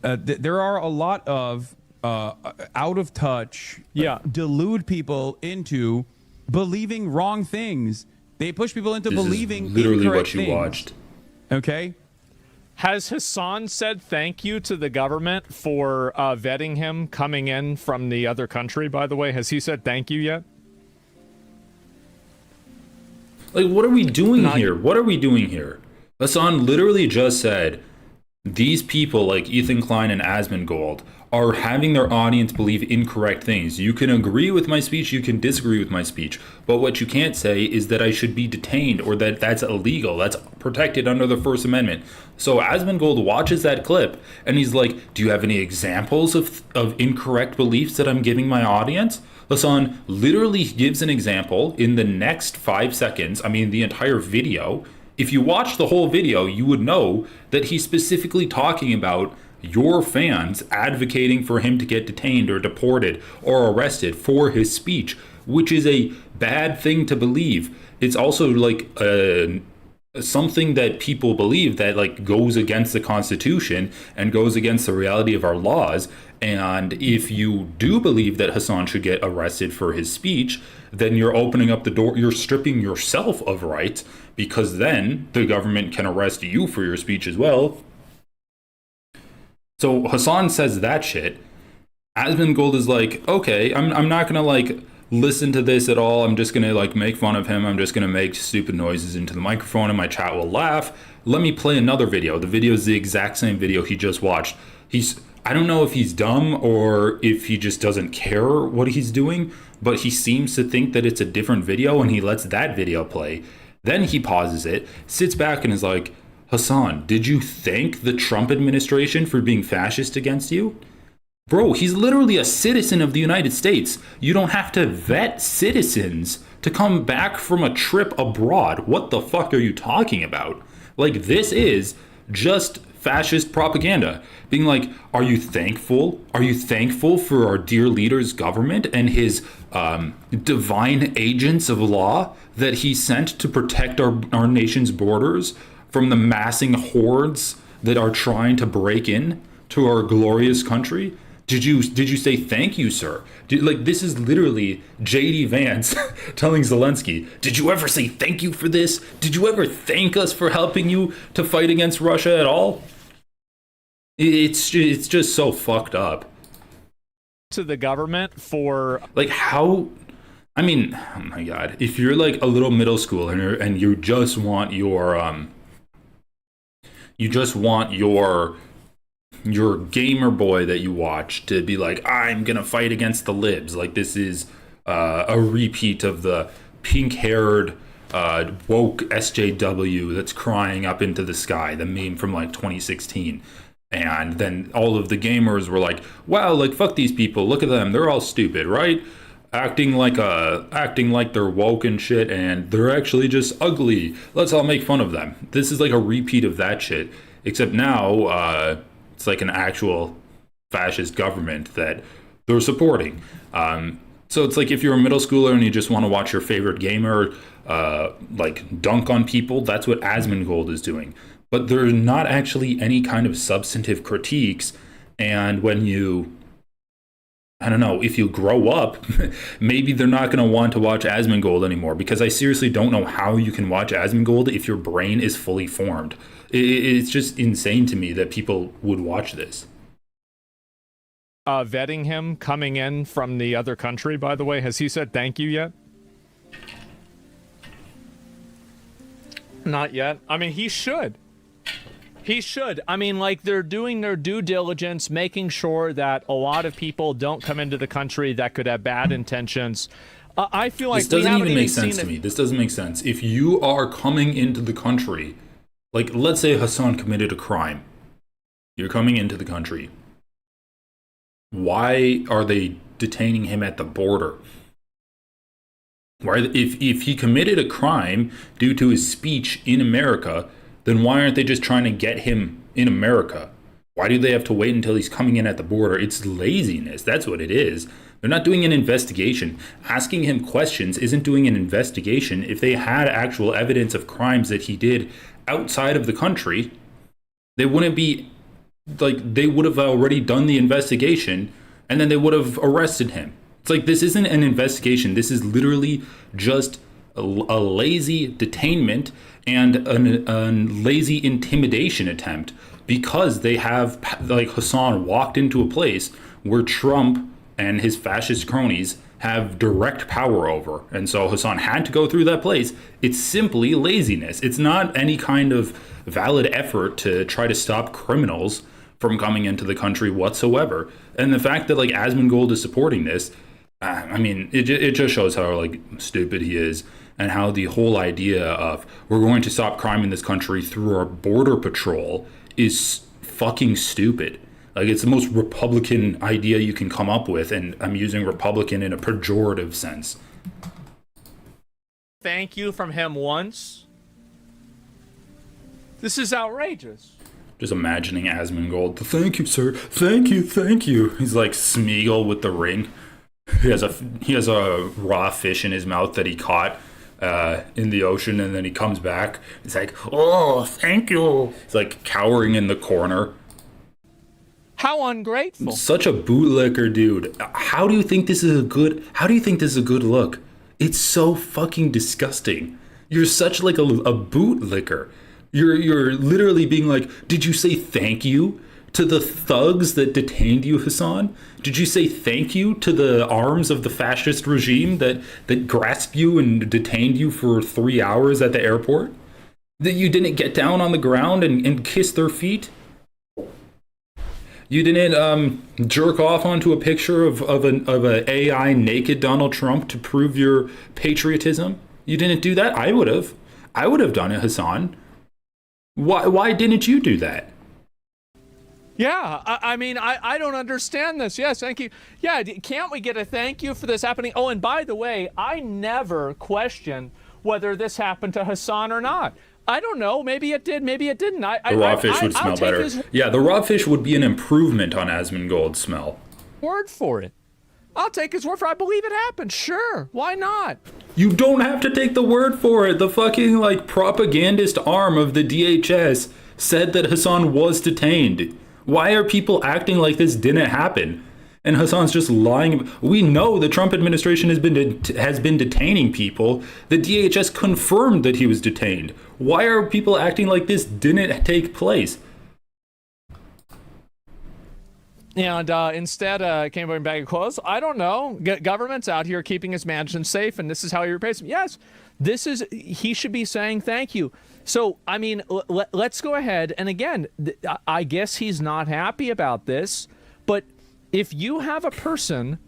There are a lot of out of touch, delude people into believing wrong things. They push people into believing literally incorrect what you things. watched. Okay? Has Hassan said thank you to the government for vetting him coming in from the other country, by the way? Has he said thank you yet? Like, what are we doing here? What are we doing here? Hassan literally just said, these people like Ethan Klein and Asmongold are having their audience believe incorrect things. You can agree with my speech, you can disagree with my speech, but what you can't say is that I should be detained or that that's illegal. That's protected under the First Amendment. So Asmongold watches that clip and he's like, do you have any examples of incorrect beliefs that I'm giving my audience? Hassan literally gives an example in the next 5 seconds. I mean, the entire video. If you watch the whole video, you would know that he's specifically talking about your fans advocating for him to get detained or deported or arrested for his speech, which is a bad thing to believe. It's also like something that people believe that like goes against the Constitution and goes against the reality of our laws. And if you do believe that Hassan should get arrested for his speech, then you're opening up the door, you're stripping yourself of rights, because then the government can arrest you for your speech as well. So Hassan says that shit. Asmongold is like, okay, I'm not gonna like listen to this at all. I'm just gonna like make fun of him. I'm just gonna make stupid noises into the microphone and my chat will laugh. let me play another video. The video is the exact same video he just watched. I don't know if he's dumb or if he just doesn't care what he's doing, but he seems to think that it's a different video, and he lets that video play. Then he pauses it, sits back, and is like, Hassan, did you thank the Trump administration for being fascist against you? Bro, he's literally a citizen of the United States. You don't have to vet citizens to come back from a trip abroad. What the fuck are you talking about? Like, this is just fascist propaganda. Being like, are you thankful? Are you thankful for our dear leader's government and his divine agents of law that he sent to protect our nation's borders from the massing hordes that are trying to break in to our glorious country? Did you say thank you, sir? This is literally J.D. Vance telling Zelensky, did you ever say thank you for this? Did you ever thank us for helping you to fight against Russia at all? It's just so fucked up. To the government for how, I mean, oh my God, if you're like a little middle schooler and you just want your gamer boy that you watch to be like, I'm gonna fight against the libs. Like, this is a repeat of the pink-haired woke SJW that's crying up into the sky, the meme from like 2016. And then all of the gamers were like, wow, like, fuck these people, look at them, they're all stupid, right? Acting like they're woke and shit, and they're actually just ugly. Let's all make fun of them. This is like a repeat of that shit, except now it's like an actual fascist government that they're supporting. So it's like if you're a middle schooler and you just want to watch your favorite gamer like dunk on people, that's what Asmongold is doing. But there's not actually any kind of substantive critiques. And when you, I don't know, if you grow up, maybe they're not going to want to watch Asmongold anymore, because I seriously don't know how you can watch Asmongold if your brain is fully formed. It's just insane to me that people would watch this. Vetting him coming in from the other country, by the way, has he said thank you yet? Not yet. I mean, he should. He should. I mean, like, they're doing their due diligence, making sure that a lot of people don't come into the country that could have bad intentions. I feel like this doesn't even make sense to me. This doesn't make sense. If you are coming into the country, like, let's say Hassan committed a crime. You're coming into the country. Why are they detaining him at the border? Why, if he committed a crime due to his speech in America, then why aren't they just trying to get him in America? Why do they have to wait until he's coming in at the border? It's laziness. That's what it is. They're not doing an investigation. Asking him questions isn't doing an investigation. If they had actual evidence of crimes that he did outside of the country, they wouldn't be, like, they would have already done the investigation and then they would have arrested him. It's like, this isn't an investigation. This is literally just a lazy detainment and a lazy intimidation attempt, because they have, like, Hassan walked into a place where Trump and his fascist cronies have direct power over. And so Hassan had to go through that place. It's simply laziness. It's not any kind of valid effort to try to stop criminals from coming into the country whatsoever. And the fact that, like, Asmongold is supporting this, I mean, it just shows how, like, stupid he is, and how the whole idea of we're going to stop crime in this country through our border patrol is fucking stupid. Like, it's the most Republican idea you can come up with, and I'm using Republican in a pejorative sense. Thank you from him once. This is outrageous. Just imagining Asmongold. Thank you, sir. Thank you, thank you. He's like Smeagol with the ring. He has a raw fish in his mouth that he caught in the ocean, and then he comes back. He's like, oh, thank you. He's like cowering in the corner. How ungrateful. Such a bootlicker, dude. How do you think this is a good look? It's so fucking disgusting. You're such like a bootlicker. You're literally being like, did you say thank you to the thugs that detained you, Hassan? Did you say thank you to the arms of the fascist regime that grasped you and detained you for 3 hours at the airport? That you didn't get down on the ground and kiss their feet? You didn't jerk off onto a picture of an AI naked Donald Trump to prove your patriotism? You didn't do that? I would have. I would have done it, Hassan. Why didn't you do that? Yeah, I mean, I don't understand this. Yes, thank you. Yeah, can't we get a thank you for this happening? Oh, and by the way, I never question whether this happened to Hassan or not. I don't know. Maybe it did. Maybe it didn't. The raw fish would smell better. Yeah, the raw fish would be an improvement on Asmongold's smell. Word for it. I'll take his word for it. I believe it happened. Sure. Why not? You don't have to take the word for it. The fucking, like, propagandist arm of the DHS said that Hassan was detained. Why are people acting like this didn't happen? And Hassan's just lying. We know the Trump administration has been detaining people. The DHS confirmed that he was detained. Why are people acting like this didn't take place? And instead, came wearing bag of clothes. I don't know. Government's out here keeping his mansion safe, and this is how he repays him. Yes, he should be saying thank you. So, I mean, let's go ahead. And again, I guess he's not happy about this, but if you have a person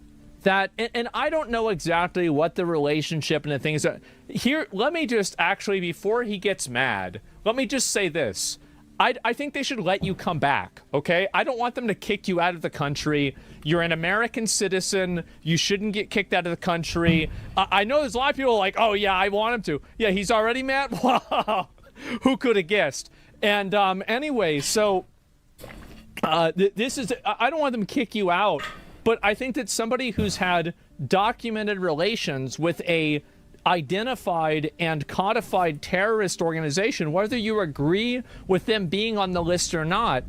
that, and I don't know exactly what the relationship and the things that, here, let me just actually, before he gets mad, let me just say this. I think they should let you come back, okay? I don't want them to kick you out of the country. You're an American citizen. You shouldn't get kicked out of the country. I know there's a lot of people like, oh, yeah, I want him to. Yeah, he's already mad? Wow. Who could have guessed? And anyway, so this is, I don't want them to kick you out, but I think that somebody who's had documented relations with a identified and codified terrorist organization, whether you agree with them being on the list or not,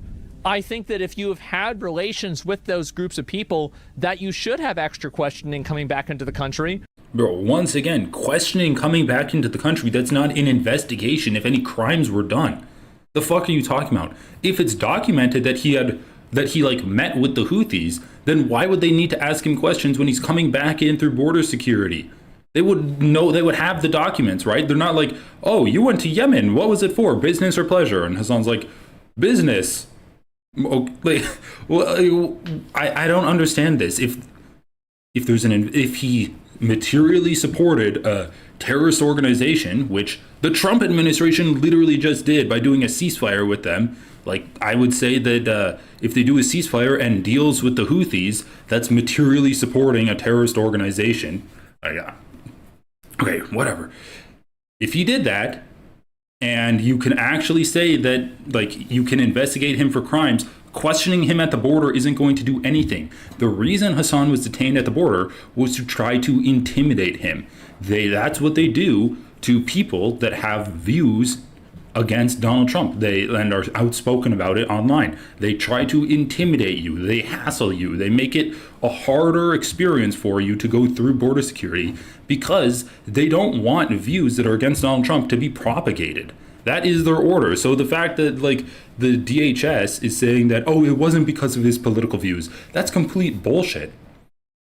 I think that if you have had relations with those groups of people, that you should have extra questioning coming back into the country. Bro, once again, questioning coming back into the country, that's not an investigation if any crimes were done. The fuck are you talking about? If it's documented that he like met with the Houthis, then why would they need to ask him questions when he's coming back in through border security? They would know, they would have the documents, right? They're not like, oh, you went to Yemen. What was it for? Business or pleasure? And Hassan's like, business. Okay, well, I don't understand this. If he materially supported a terrorist organization, which the Trump administration literally just did by doing a ceasefire with them, like, I would say that if they do a ceasefire and deals with the Houthis, that's materially supporting a terrorist organization. Okay, whatever. If he did that, and you can actually say that, like, you can investigate him for crimes, questioning him at the border isn't going to do anything. The reason Hassan was detained at the border was to try to intimidate him. That's what they do to people that have views against Donald Trump. And are outspoken about it online. They try to intimidate you. They hassle you. They make it a harder experience for you to go through border security because they don't want views that are against Donald Trump to be propagated. That is their order. So the fact that, like, the DHS is saying that, oh, it wasn't because of his political views, that's complete bullshit.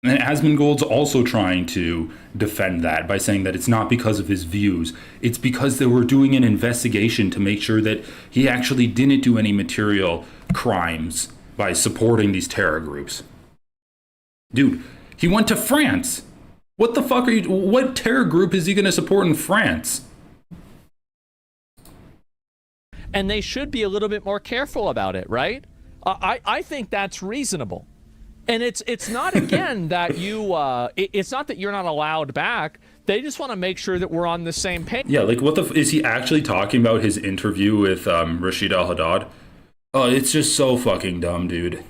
And Asmongold's also trying to defend that by saying that it's not because of his views. It's because they were doing an investigation to make sure that he actually didn't do any material crimes by supporting these terror groups. Dude, he went to France. What the fuck what terror group is he going to support in France? And they should be a little bit more careful about it, right? I think that's reasonable. And it's not, again, that it's not that you're not allowed back. They just want to make sure that we're on the same page. Yeah, like, what is he actually talking about his interview with Rashid al-Haddad? Oh, it's just so fucking dumb, dude.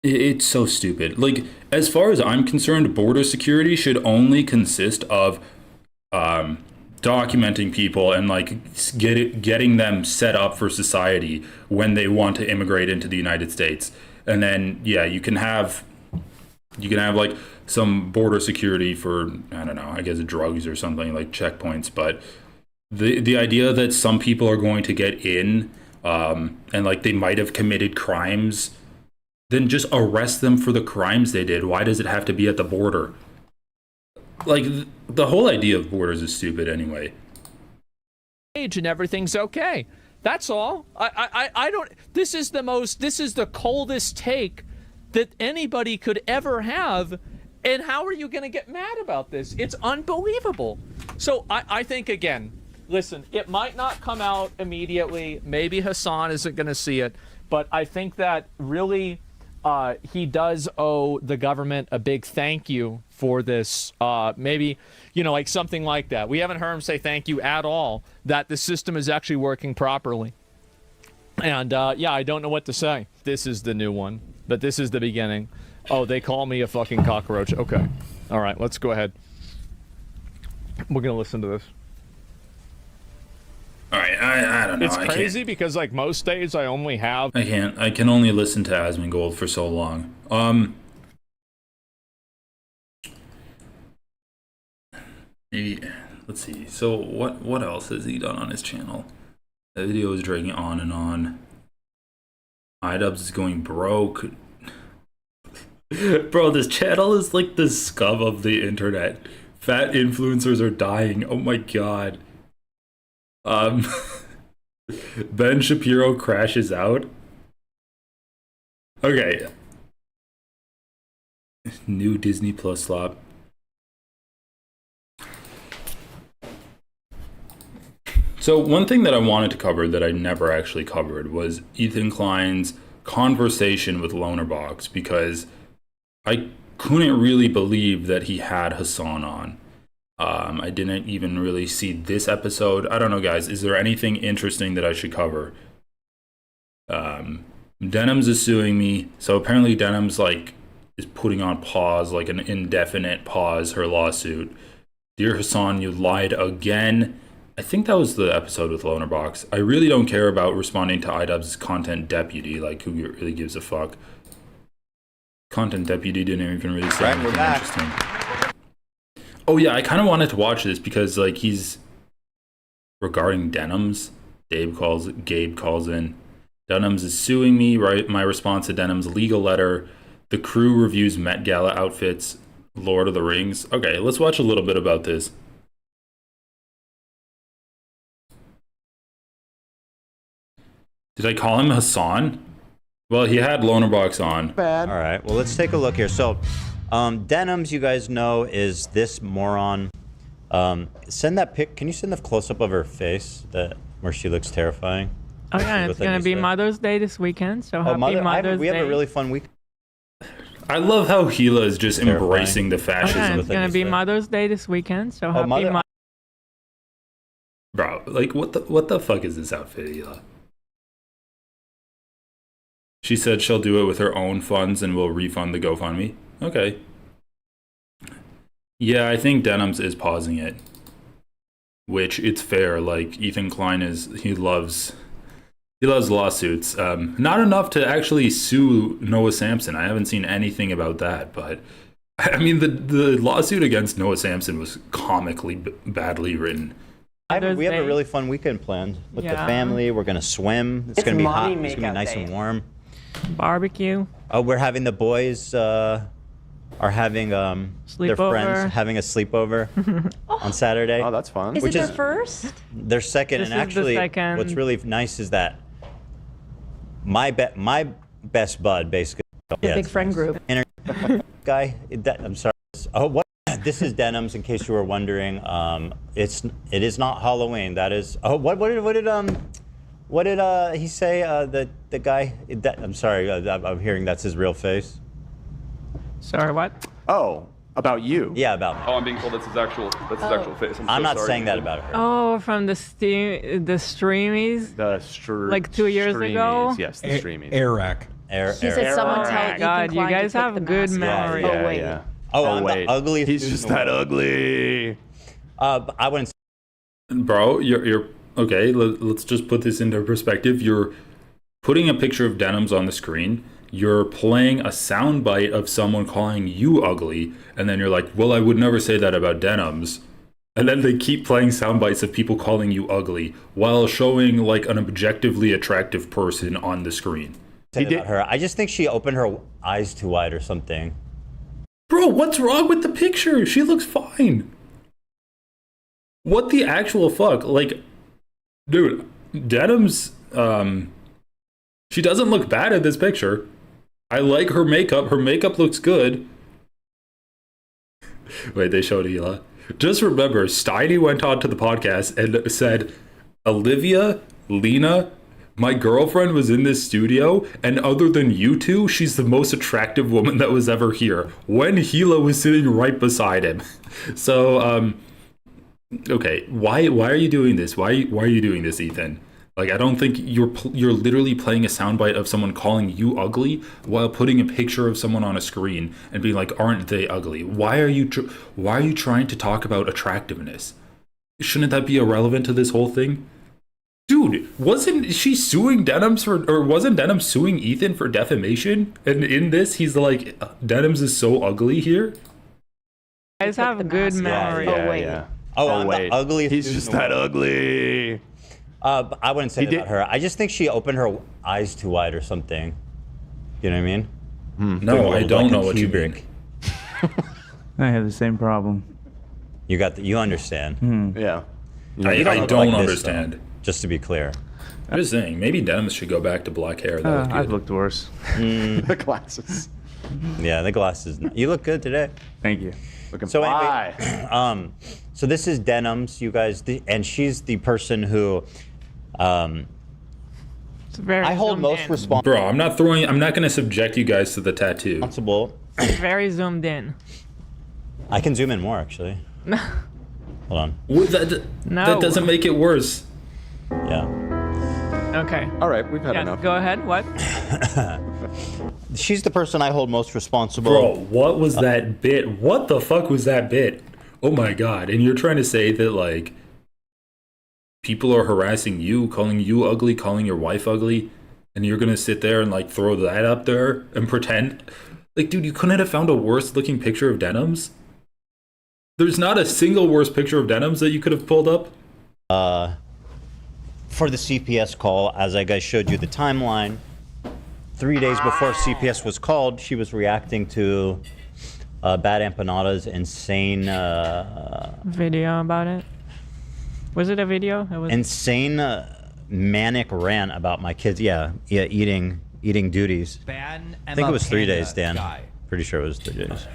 It's so stupid. Like, as far as I'm concerned, border security should only consist of documenting people and, like, getting them set up for society when they want to immigrate into the United States. And then, yeah, you can have like some border security for, I don't know, I guess drugs or something, like checkpoints. But the idea that some people are going to get in and, like, they might have committed crimes, then just arrest them for the crimes they did. Why does it have to be at the border? Like, the whole idea of borders is stupid anyway. and everything's okay. That's all. I don't. This is the coldest take that anybody could ever have. And how are you going to get mad about this? It's unbelievable. So I think, again, listen, it might not come out immediately. Maybe Hassan isn't going to see it. But I think that really he does owe the government a big thank you for this. Maybe, like something like that. We haven't heard him say thank you at all, that the system is actually working properly. And yeah, I don't know what to say. This is the new one, but this is the beginning. Oh, they call me a fucking cockroach. Okay. All right, let's go ahead. We're going to listen to this. All right, I don't know. It's crazy because, like, most days I only have... I can't. I can only listen to Asmongold for so long. Maybe, let's see. So what else has he done on his channel? The video is dragging on and on. iDubbbz is going broke. Bro, this channel is like the scum of the internet. Fat influencers are dying. Oh my god. Ben Shapiro crashes out. Okay. New Disney Plus slop. So one thing that I wanted to cover that I never actually covered was Ethan Klein's conversation with Lonerbox, because I couldn't really believe that he had Hassan on. I didn't even really see this episode. I don't know, guys. Is there anything interesting that I should cover? Denims is suing me. So apparently Denims is putting on pause, like an indefinite pause, her lawsuit. Dear Hassan, you lied again. I think that was the episode with Lonerbox. I really don't care about responding to iDubbbz's content deputy. Like, who really gives a fuck? Content deputy didn't even really say anything interesting. Oh yeah, I kind of wanted to watch this because he's regarding Denims. Gabe calls in. Denims is suing me. Right, my response to Denims' legal letter. The crew reviews Met Gala outfits. Lord of the Rings. Okay, let's watch a little bit about this. Did I call him Hassan? Well, he had Lonerbox on. Bad. All right. Well, let's take a look here. So, Denims, you guys know, is this moron. Send that pic. Can you send the close-up of her face where she looks terrifying? Oh yeah, it's gonna be Mother's Day this weekend. So happy Mother's Day. We have a really fun week. I love how Gila is just embracing the fascism. Okay, it's gonna be Mother's Day this weekend. So happy Bro, what the fuck is this outfit, Gila? She said she'll do it with her own funds and will refund the GoFundMe. Okay. Yeah, I think Denims is pausing it. Which, it's fair. Ethan Klein he loves lawsuits. Not enough to actually sue Noah Samsen. I haven't seen anything about that, but I mean, the lawsuit against Noah Samsen was comically badly written. We have a really fun weekend planned with the family. We're gonna swim. It's gonna be hot. It's gonna be nice and warm. Barbecue. Oh, we're having the boys are having their friends having a sleepover on Saturday. Oh, that's fun. Is it their first? Their second, and actually, what's really nice is that my best bud, basically, Big friend group. Guy. I'm sorry. Oh, what? This is Denims, in case you were wondering. It is not Halloween. That is. Oh, what did he say? The guy. I'm sorry. I'm hearing that's his real face. Sorry, what? Oh, about you? Yeah, about me. Oh, I'm being told that's his actual face. I'm not saying that about her. Oh, from the streamies. Like 2 years ago. Yes, the streamies. Eric. She said someone tell God, you guys have a good memory. Oh wait. Yeah. Oh, wait. Ugly. He's just that ugly. I wouldn't. Bro, you're okay. Let's just put this into perspective. You're putting a picture of Denims on the screen. You're playing a soundbite of someone calling you ugly, and then you're like, well, I would never say that about Denims. And then they keep playing soundbites of people calling you ugly while showing an objectively attractive person on the screen. About her. I just think she opened her eyes too wide or something. Bro, what's wrong with the picture? She looks fine. What the actual fuck? Dude, Denim's, she doesn't look bad in this picture. I like her makeup. Her makeup looks good. Wait, they showed Hila. Just remember, Steiny went on to the podcast and said, Olivia, Lena, my girlfriend was in this studio, and other than you two, she's the most attractive woman that was ever here. When Hila was sitting right beside him. So, okay, why are you doing this? Why are you doing this, Ethan? Like, I don't think you're literally playing a soundbite of someone calling you ugly while putting a picture of someone on a screen and being like, aren't they ugly? Why are you trying to talk about attractiveness? Shouldn't that be irrelevant to this whole thing? Dude, wasn't she suing Denims wasn't Denims suing Ethan for defamation? And in this, he's like, Denims is so ugly here? You guys have good memory. Yeah. Oh, wait. the ugliest. He's just that ugly. I wouldn't say that about her. I just think she opened her eyes too wide or something. You know what I mean? No, I don't know what you mean. I have the same problem. You understand? Yeah. I don't understand. Just to be clear. I'm just saying, maybe Denims should go back to black hair. That was good. I've looked worse. The glasses. Yeah, the glasses. You look good today. Thank you. Looking So fly. anyway, so this is Denims, you guys, and she's the person who It's very I hold zoomed most in. responsible. Bro, I'm not going to subject you guys to the tattoo. It's very zoomed in. I can zoom in more, actually. Hold on. That doesn't make it worse. Yeah. Okay. All right, we've had enough. Go ahead. What? She's the person I hold most responsible. Bro, what was that bit? What the fuck was that bit? Oh my god. And you're trying to say that, like, people are harassing you, calling you ugly, calling your wife ugly, and you're gonna sit there and, like, throw that up there and pretend? Like, dude, you couldn't have found a worse looking picture of Denims? There's not a single worse picture of Denims that you could have pulled up? For the CPS call, as I guys showed you the timeline, 3 days before CPS was called, she was reacting to Bad Empanada's insane... Video about it? Was it a video? It was insane manic rant about my kids. Yeah, eating duties. Ban I think it was 3 days, Panda Dan. guy. Pretty sure it was 3 days.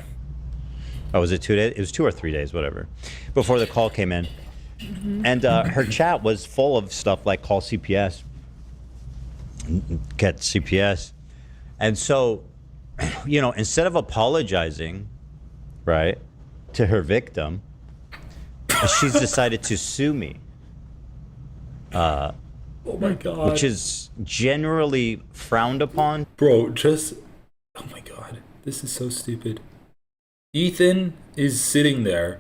Oh, was it 2 days? It was 2 or 3 days, whatever. Before the call came in. And her chat was full of stuff like call CPS, get CPS. And so, you know, instead of apologizing, right, to her victim, she's decided to sue me. Oh my god. Which is generally frowned upon. Bro, oh my god. This is so stupid. Ethan is sitting there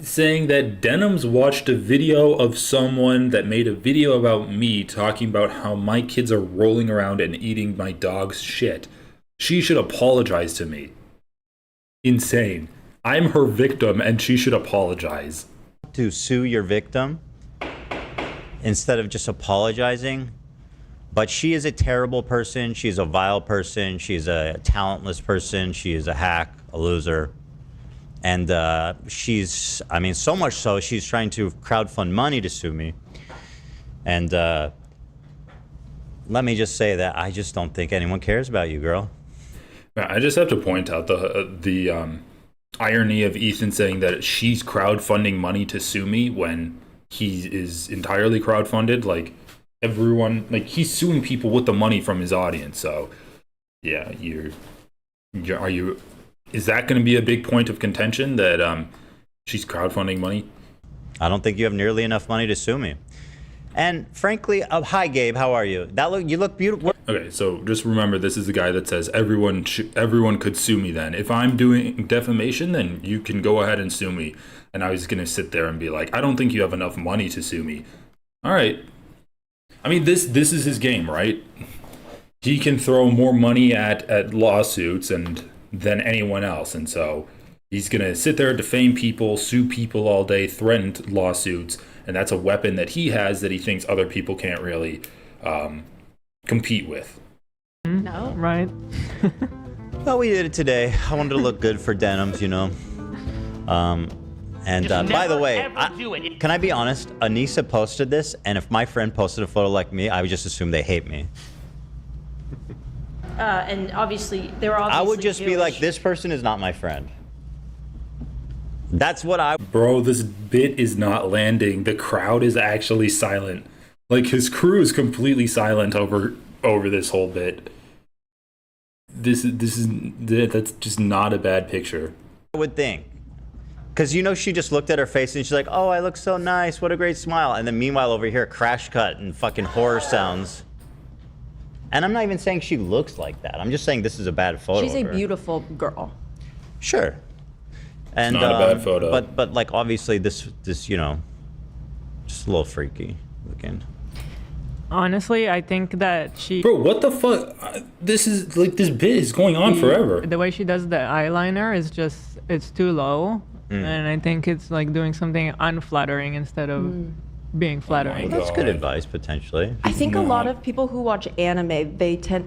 saying that Denims watched a video of someone that made a video about me talking about how my kids are rolling around and eating my dog's shit. She should apologize to me. Insane. I'm her victim and she should apologize. To sue your victim instead of just apologizing. But she is a terrible person. She's a vile person. She's a talentless person. She is a hack, a loser. And she's, I mean, so much so, she's trying to crowdfund money to sue me. And let me just say that I just don't think anyone cares about you, girl. I just have to point out the irony of Ethan saying that she's crowdfunding money to sue me when he is entirely crowdfunded. Like, everyone, like, he's suing people with the money from his audience. So, yeah, is that going to be a big point of contention that she's crowdfunding money? I don't think you have nearly enough money to sue me. And frankly, hi Gabe, how are you? You look beautiful. Okay, so just remember, this is the guy that says everyone could sue me. Then, if I'm doing defamation, then you can go ahead and sue me. And I was going to sit there and be like, I don't think you have enough money to sue me. All right. I mean, this is his game, right? He can throw more money at lawsuits than anyone else, and so he's gonna sit there, defame people, sue people all day, threaten lawsuits, and that's a weapon that he has that he thinks other people can't really compete with. No. Right. Well, we did it today. I wanted to look good for Denims, you know. And by the way, can I be honest? Anissa posted this, and if my friend posted a photo like me, I would just assume they hate me. And obviously, they were obviously I would just be like, this person is not my friend. That's what I... Bro, this bit is not landing. The crowd is actually silent. Like, his crew is completely silent over this whole bit. That's just not a bad picture. I would think. Because, you know, she just looked at her face and she's like, oh, I look so nice. What a great smile. And then meanwhile over here, crash cut and fucking horror sounds. And I'm not even saying she looks like that. I'm just saying this is a bad photo. She's a beautiful girl. Sure. And, it's not a bad photo. But like, obviously, this, you know, just a little freaky looking. Honestly, I think that she... Bro, what the fuck? This is, like, this bit is going on forever. The way she does the eyeliner is just, it's too low. And I think it's like doing something unflattering instead of being flattering. Well, that's good advice, potentially. I think a lot of people who watch anime,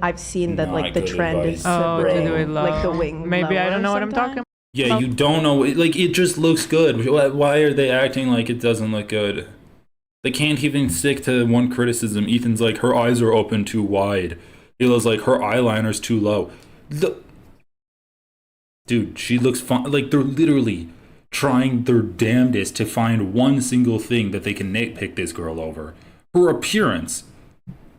I've seen that like the trend is to bring do it low. like the wing. Maybe I don't know what I'm talking about. Yeah, you don't know. Like, it just looks good. Why are they acting like it doesn't look good? They can't even stick to one criticism. Ethan's like, her eyes are open too wide. Hila's like, her eyeliner's too low. Dude, she looks fine. Like, they're literally trying their damnedest to find one single thing that they can nitpick this girl over. Her appearance.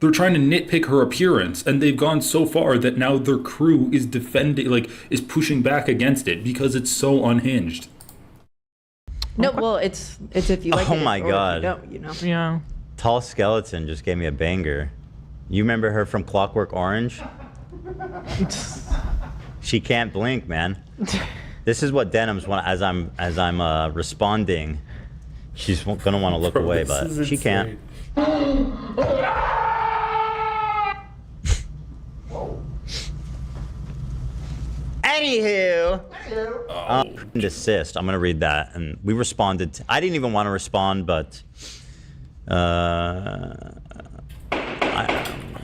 They're trying to nitpick her appearance, and they've gone so far that now their crew is defending, like, is pushing back against it because it's so unhinged. No, well, it's if you like Oh it my or God. if you don't, you know. Yeah. Tall Skeleton just gave me a banger. You remember her from Clockwork Orange? She can't blink, man. This is what Denim's want as I'm responding. She's gonna want to look away, but she can't. Anywho, desist. I'm gonna read that, and we responded. I didn't even want to respond, but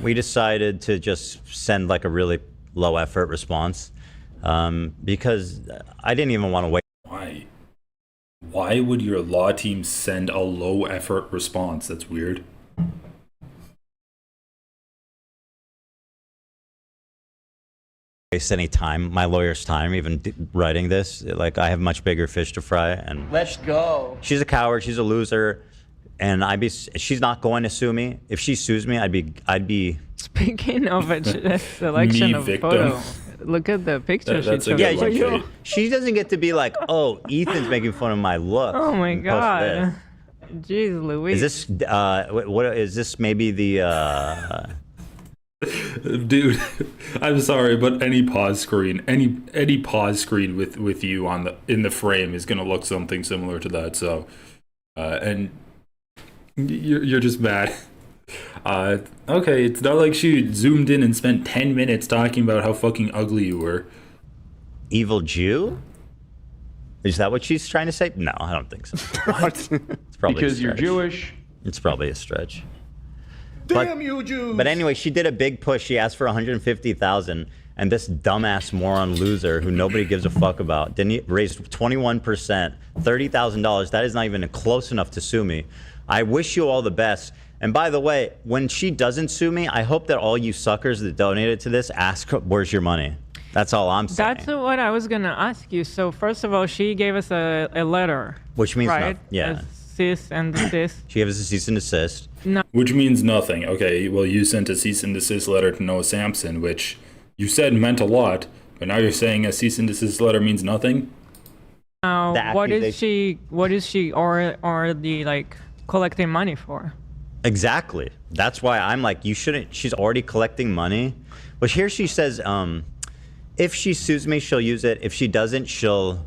we decided to just send like a really low effort response because I didn't even want to wait. Why would your law team send a low effort response? That's weird. Waste any time, my lawyer's time, even writing this. Like, I have much bigger fish to fry. And let's go. She's a coward. She's a loser, and she's not going to sue me. If she sues me, I'd be. Speaking of a selection of photo, look at the picture she took. Yeah, she doesn't get to be like, oh, Ethan's making fun of my look. Oh my God. Jeez Louise. Is this what is this? Maybe the. Dude, I'm sorry, but any pause screen with you in the frame is gonna look something similar to that. So, and you're just mad. Okay, it's not like she zoomed in and spent 10 minutes talking about how fucking ugly you were. Evil Jew? Is that what she's trying to say? No, I don't think so. It's probably because you're Jewish. It's probably a stretch. Damn you, Jews! But anyway, she did a big push. She asked for $150,000, and this dumbass moron loser who nobody gives a fuck about didn't raise 21%, $30,000. That is not even close enough to sue me. I wish you all the best. And by the way, when she doesn't sue me, I hope that all you suckers that donated to this ask, where's your money? That's all I'm saying. That's what I was gonna ask you. So first of all, she gave us a letter, which means right? nothing. Yeah. Cease and desist. She gave us a cease and desist. No. Which means nothing. Okay, well, you sent a cease and desist letter to Noah Sampson, which you said meant a lot, but now you're saying a cease and desist letter means nothing? What is she already like collecting money for? Exactly. That's why I'm like, you shouldn't. She's already collecting money. But here she says, if she sues me, she'll use it. If she doesn't, she'll.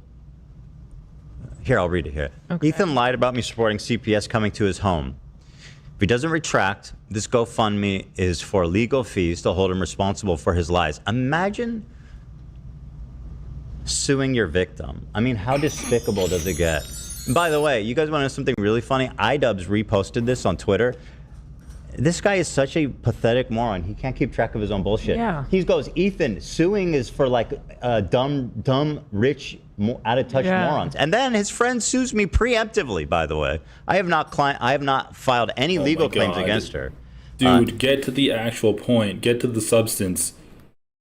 Here, I'll read it here. Okay. Ethan lied about me supporting CPS coming to his home. If he doesn't retract, this GoFundMe is for legal fees to hold him responsible for his lies. Imagine suing your victim. I mean, how despicable does it get? And by the way, you guys want to know something really funny? iDubbbz reposted this on Twitter. This guy is such a pathetic moron. He can't keep track of his own bullshit. Yeah. He goes, Ethan, suing is for like dumb, rich out-of-touch morons. And then his friend sues me preemptively, by the way. I have not filed any legal claims against her. Dude, get to the actual point. Get to the substance.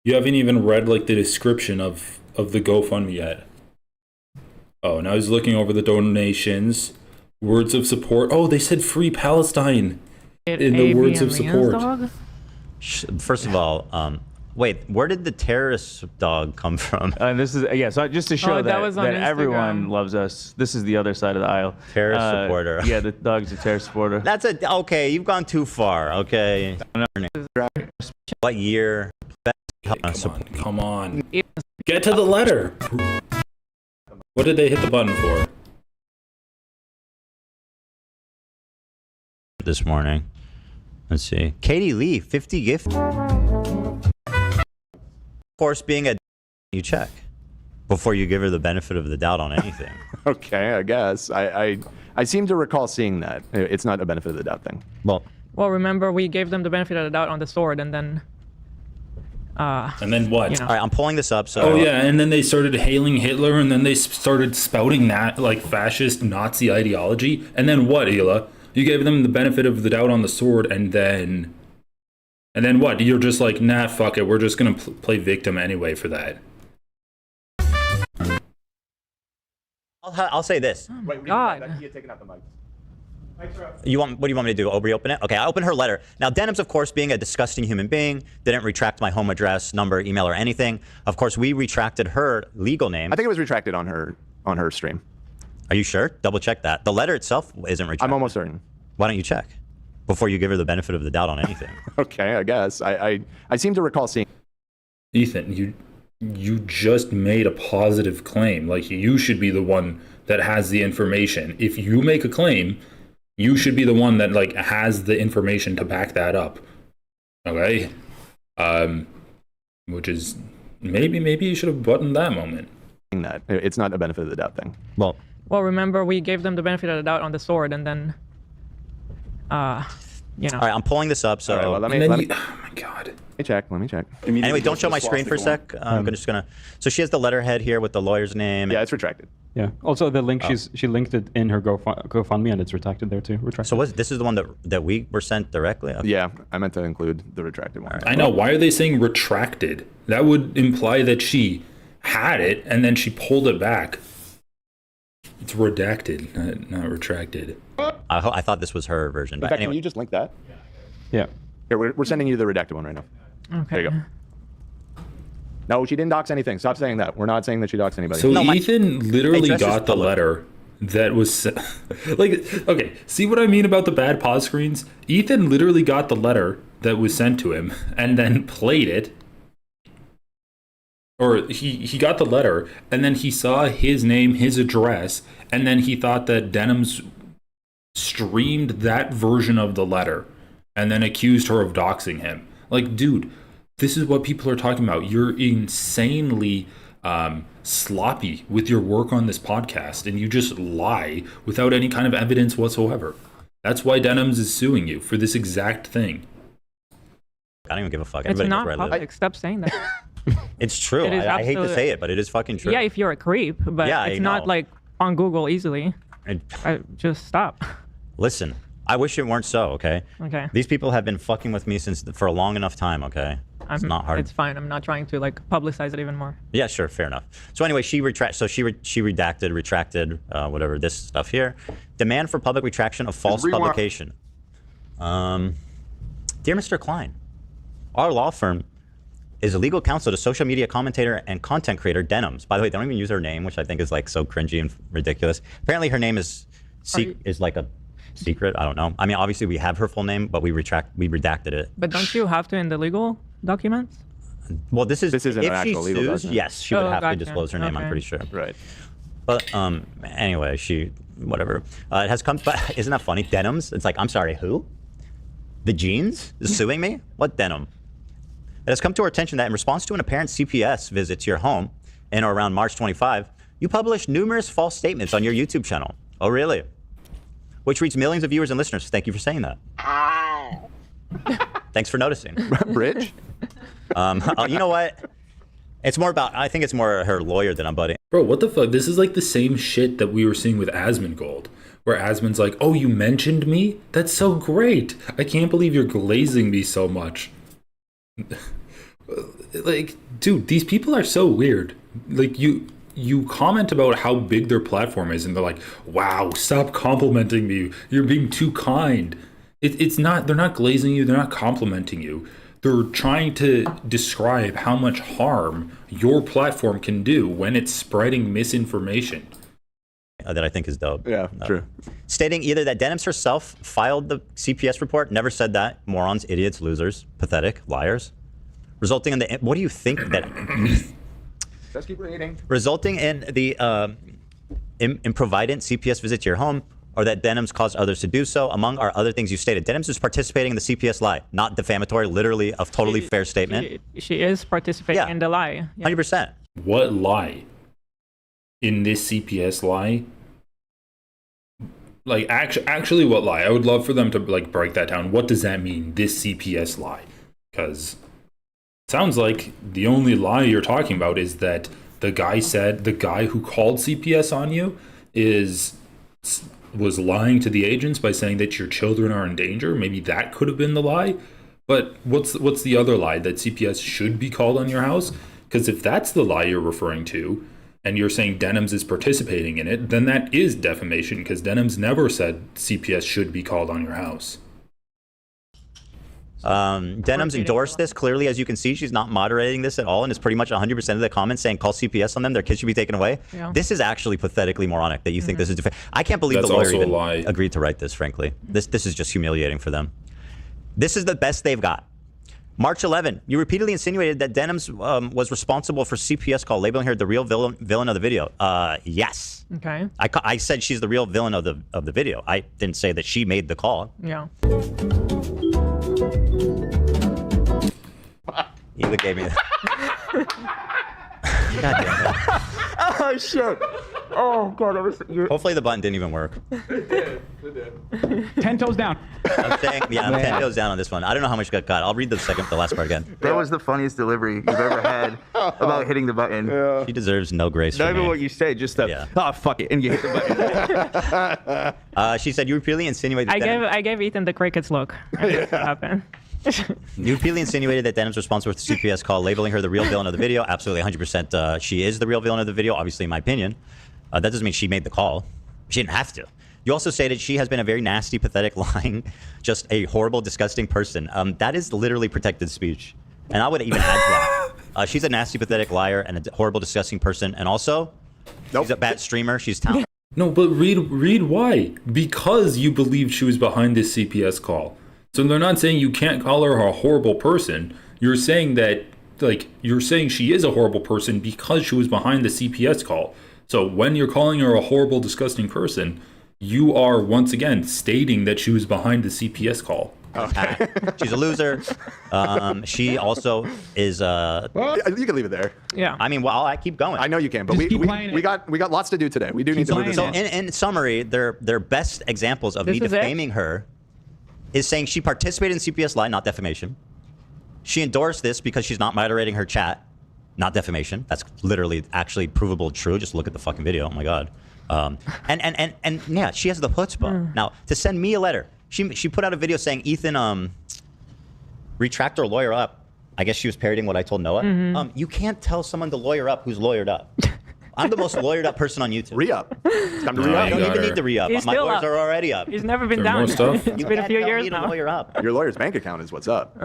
You haven't even read like the description of the GoFundMe yet. Oh, now he's looking over the donations. Words of support. Oh, they said free Palestine in the words of support. First of all, wait, where did the terrorist dog come from? This is so just to show that everyone loves us. This is the other side of the aisle. Terrorist supporter. Yeah, the dog's a terrorist supporter. That's okay. You've gone too far. Okay. What year? Come on. Get to the letter. What did they hit the button for? This morning. Let's see. Katie Lee, 50 gift. Of course, being a you check before you give her the benefit of the doubt on anything. Okay, I guess. I seem to recall seeing that. It's not a benefit of the doubt thing. Well, remember we gave them the benefit of the doubt on the sword, and then. And then what? All right, I'm pulling this up. So. Oh yeah, and then they started hailing Hitler, and then they started spouting that like fascist Nazi ideology. And then what, Hila? You gave them the benefit of the doubt on the sword, and then what? You're just like, nah, fuck it. We're just gonna play victim anyway for that. I'll say this. Oh my God. You're taking out the mic. What do you want me to do? Reopen it? Okay, I open her letter. Now, Denham's, of course, being a disgusting human being, didn't retract my home address, number, email, or anything. Of course, we retracted her legal name. I think it was retracted on her stream. Are you sure? Double check that. The letter itself isn't retracted. I'm almost certain. Why don't you check before you give her the benefit of the doubt on anything? Okay, I guess. I seem to recall seeing. Ethan, you just made a positive claim. Like, you should be the one that has the information. If you make a claim, you should be the one that like has the information to back that up. Okay? Which is maybe you should have buttoned that moment. That it's not a benefit of the doubt thing. Well, remember we gave them the benefit of the doubt on the sword, and then All right, I'm pulling this up. So right, well, let me oh my God. Let me check. Anyway, don't show my screen for a sec. I'm just gonna. So she has the letterhead here with the lawyer's name. Yeah, it's retracted. Yeah. Also, the link she linked it in her GoFundMe, and it's retracted there too. Retracted. So this is the one that we were sent directly. Okay. Yeah, I meant to include the retracted one. Right. I know. Why are they saying retracted? That would imply that she had it and then she pulled it back. It's redacted, not retracted. I thought this was her version. In But fact, anyway. can you just link that? Yeah. Here, we're sending you the redacted one right now. Okay. There you go. No, she didn't dox anything. Stop saying that. We're not saying that she doxed anybody. So Ethan literally got the letter that was like, okay, see what I mean about the bad pause screens? Ethan literally got the letter that was sent to him and then played it. Or he got the letter and then he saw his name, his address, and then he thought that Denham's streamed that version of the letter and then accused her of doxing him. Like, dude, this is what people are talking about. You're insanely sloppy with your work on this podcast, and you just lie without any kind of evidence whatsoever. That's why Denham's is suing you for this exact thing. I don't even give a fuck. It's not public. Stop saying that. It's true. I hate to say it, but it is fucking true. Yeah, if you're a creep, but yeah, it's not like on Google easily. Just stop. Listen, I wish it weren't so, okay? Okay. These people have been fucking with me for a long enough time, okay? It's not hard. It's fine. I'm not trying to like publicize it even more. Yeah, sure, fair enough. So anyway, she retracted, whatever this stuff here. Demand for public retraction of false publication. Dear Mr. Klein, our law firm is a legal counsel to social media commentator and content creator Denham's. By the way, they don't even use her name, which I think is like so cringy and ridiculous. Apparently her name is like a secret. I don't know. I mean, obviously we have her full name, but we redacted it. But don't you have to in the legal documents? Well, this isn't an actual legal document. Yes, she would have to disclose her name. I'm pretty sure. Right. But anyway, whatever. It has come. But isn't that funny? Denham's. It's like, I'm sorry, who? The jeans is suing me? What Denham? It has come to our attention that in response to an apparent CPS visit to your home in or around March 25, you published numerous false statements on your YouTube channel. Oh, really? Which reached millions of viewers and listeners. Thank you for saying that. Thanks for noticing. Rich? You know what? It's more about, I think it's more her lawyer that I'm buddying. Bro, what the fuck? This is like the same shit that we were seeing with Asmongold, where Asmon's like, oh, you mentioned me? That's so great. I can't believe you're glazing me so much. Like, dude, these people are so weird. Like, you comment about how big their platform is, and they're like, wow, stop complimenting me. You're being too kind. It's not, they're not glazing you, they're not complimenting you. They're trying to describe how much harm your platform can do when it's spreading misinformation. That I think is dope. Yeah, true. Stating either that Denims herself filed the CPS report, never said that, morons, idiots, losers, pathetic, liars, resulting in the, what do you think that, Let's keep reading. resulting in the improvident CPS visit to your home, or that Denims caused others to do so, among our other things you stated. Denims is participating in the CPS lie, not defamatory, literally a totally fair statement. She is participating in the lie. Yeah. 100%. What lie? In this CPS lie? Like, actually what lie? I would love for them to, like, break that down. What does that mean, this CPS lie? Because it sounds like the only lie you're talking about is that the guy who called CPS on you was lying to the agents by saying that your children are in danger. Maybe that could have been the lie. But what's the other lie? That CPS should be called on your house? Because if that's the lie you're referring to, and you're saying Denims is participating in it, then that is defamation, because Denims never said CPS should be called on your house. Denims endorsed this. Clearly, as you can see, she's not moderating this at all, and it's pretty much 100% of the comments saying call CPS on them, their kids should be taken away. Yeah. This is actually pathetically moronic that you think this is I can't believe the lawyer even agreed to write this, frankly. This is just humiliating for them. This is the best they've got. March 11, you repeatedly insinuated that Denims was responsible for CPS call, labeling her the real villain of the video. Yes. Okay. I said she's the real villain of the video. I didn't say that she made the call. Yeah. You gave me that. God damn it. Oh, shit. Oh, God. Hopefully the button didn't even work. It did. 10 toes down. I'm saying, yeah, I'm 10 toes down on this one. I don't know how much got cut. I'll read the last part again. That was the funniest delivery you've ever had about hitting the button. Yeah. She deserves no grace Not from even me. what you said, just the, oh, fuck it, and you hit the button. She said you repeatedly insinuated I gave Ethan the crickets look. What happened? You repeatedly insinuated that Denims was responsible for the CPS call, labeling her the real villain of the video. Absolutely, 100%. She is the real villain of the video, obviously, in my opinion. That doesn't mean she made the call. She didn't have to. You also stated she has been a very nasty, pathetic, lying, just a horrible, disgusting person. That is literally protected speech. And I would even add to that. She's a nasty, pathetic liar and a horrible, disgusting person. And also, she's a bad streamer. She's talented. No, but read why. Because you believe she was behind this CPS call. So they're not saying you can't call her a horrible person. You're saying that, like, you're saying she is a horrible person because she was behind the CPS call. So when you're calling her a horrible, disgusting person, you are once again stating that she was behind the CPS call. Okay. She's a loser. She also is. Well, you can leave it there. Yeah. I mean, well, I keep going. I know you can, but we got lots to do today. We do need to move this So on. in summary, their best examples of me defaming her is saying she participated in CPS lie, not defamation. She endorsed this because she's not moderating her chat, not defamation. That's literally actually provable true. Just look at the fucking video. Oh my god. And yeah, she has the chutzpah. Now to send me a letter. She put out a video saying Ethan retract or lawyer up. I guess she was parodying what I told Noah. You can't tell someone to lawyer up who's lawyered up. I'm the most lawyered up person on YouTube. Re-up. It's time to re-up. I don't even need to re-up. My lawyers are already up. He's never been down. It's been a few years now. Lawyer up. Your lawyer's bank account is what's up.